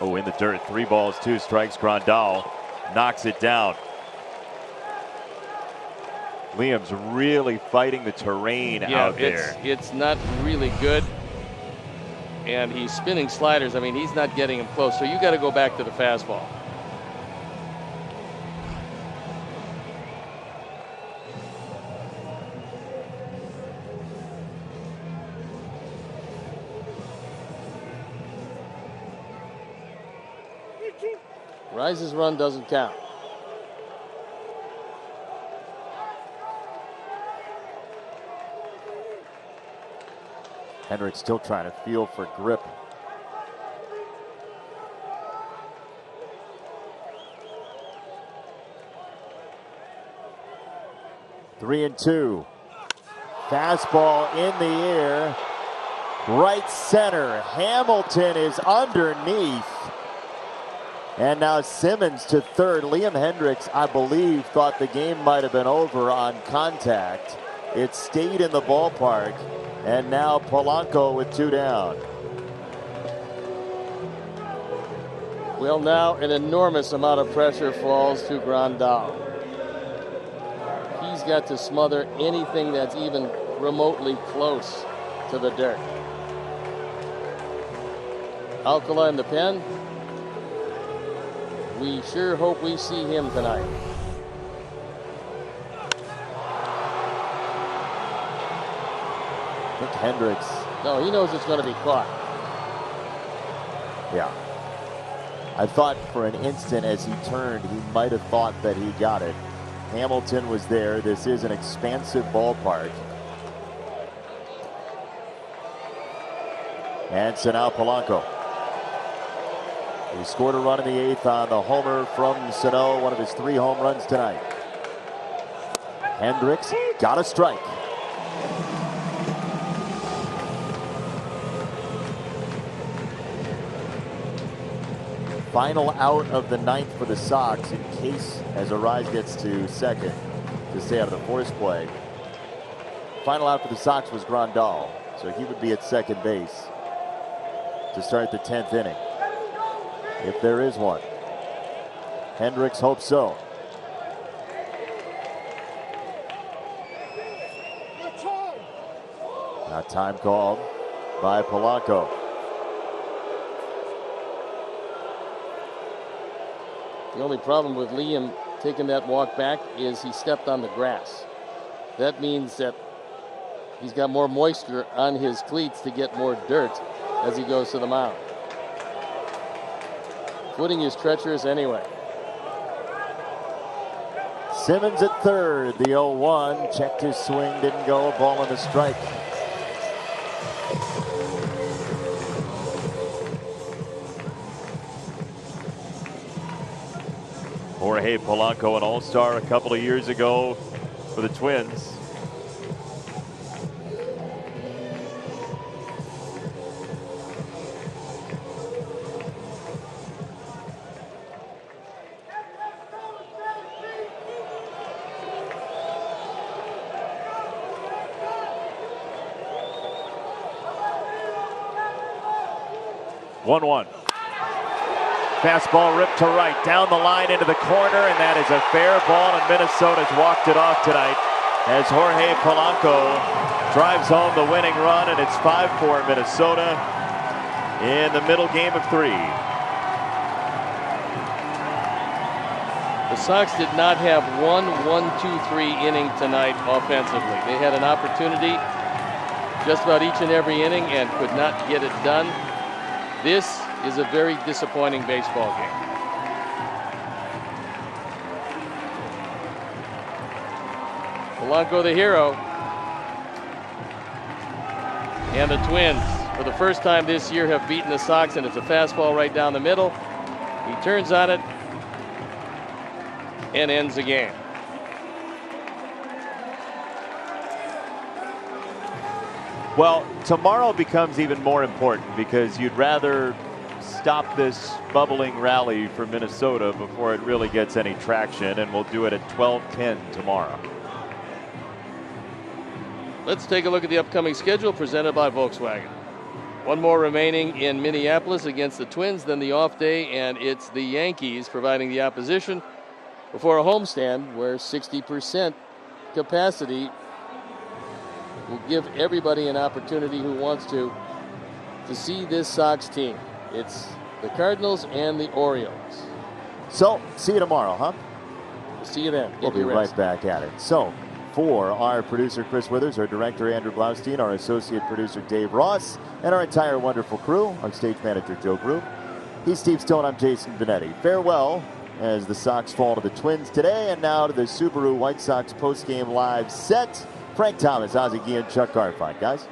Oh, in the dirt. 3 balls, 2 strikes. Grandal knocks it down. Liam's really fighting the terrain out there. It's not really good. And he's spinning sliders. I mean, he's not getting him close. So you got to go back to the fastball. Rice's run doesn't count. Hendricks still trying to feel for grip. Three and two. Fastball in the air. Right center. Hamilton is underneath. And now Simmons to third. Liam Hendriks, I believe, thought the game might have been over on contact. It stayed in the ballpark. And now Polanco with 2 down. Well, now an enormous amount of pressure falls to Grandal. He's got to smother anything that's even remotely close to the dirt. Alcala in the pen. We sure hope we see him tonight. I think Hendricks. No, he knows it's going to be caught. Yeah. I thought for an instant as he turned, he might have thought that he got it. Hamilton was there. This is an expansive ballpark. And so now Polanco. He scored a run in the 8th on the homer from Sano, one of his 3 home runs tonight. Hendricks got a strike. Final out of the 9th for the Sox in case as Arise gets to second to stay out of the force play. Final out for the Sox was Grandal, so he would be at second base to start the 10th inning. If there is one. Hendricks hopes so. That time called by Polanco. The only problem with Liam taking that walk back is he stepped on the grass. That means that he's got more moisture on his cleats to get more dirt as he goes to the mound. Footing is treacherous anyway. Simmons at third, the 0-1. Checked his swing, didn't go. Ball and a strike. Jorge Polanco, an all-star a couple of years ago for the Twins. One. Fastball ripped to right, down the line into the corner, and that is a fair ball, and Minnesota's walked it off tonight as Jorge Polanco drives home the winning run, and it's 5-4 Minnesota in the middle game of 3. The Sox did not have 1-1-2-3 inning tonight offensively. They had an opportunity just about each and every inning and could not get it done. This is a very disappointing baseball game. Polanco the hero. And the Twins, for the first time this year, have beaten the Sox, and it's a fastball right down the middle. He turns on it and ends the game. Well, tomorrow becomes even more important because you'd rather stop this bubbling rally for Minnesota before it really gets any traction, and we'll do it at 12:10 tomorrow. Let's take a look at the upcoming schedule presented by Volkswagen. One more remaining in Minneapolis against the Twins, then the off day, and it's the Yankees providing the opposition before a homestand where 60% capacity will give everybody an opportunity who wants to see this Sox team. It's the Cardinals and the Orioles. So, see you tomorrow, huh? See you then. We'll be right back at it. So, for our producer Chris Withers, our director Andrew Blaustein, our associate producer Dave Ross, and our entire wonderful crew, our stage manager Joe Group. He's Steve Stone, I'm Jason Benetti. Farewell as the Sox fall to the Twins today, and now to the Subaru White Sox postgame live set. Frank Thomas, Ozzie Guillen, Chuck Garfien. Guys.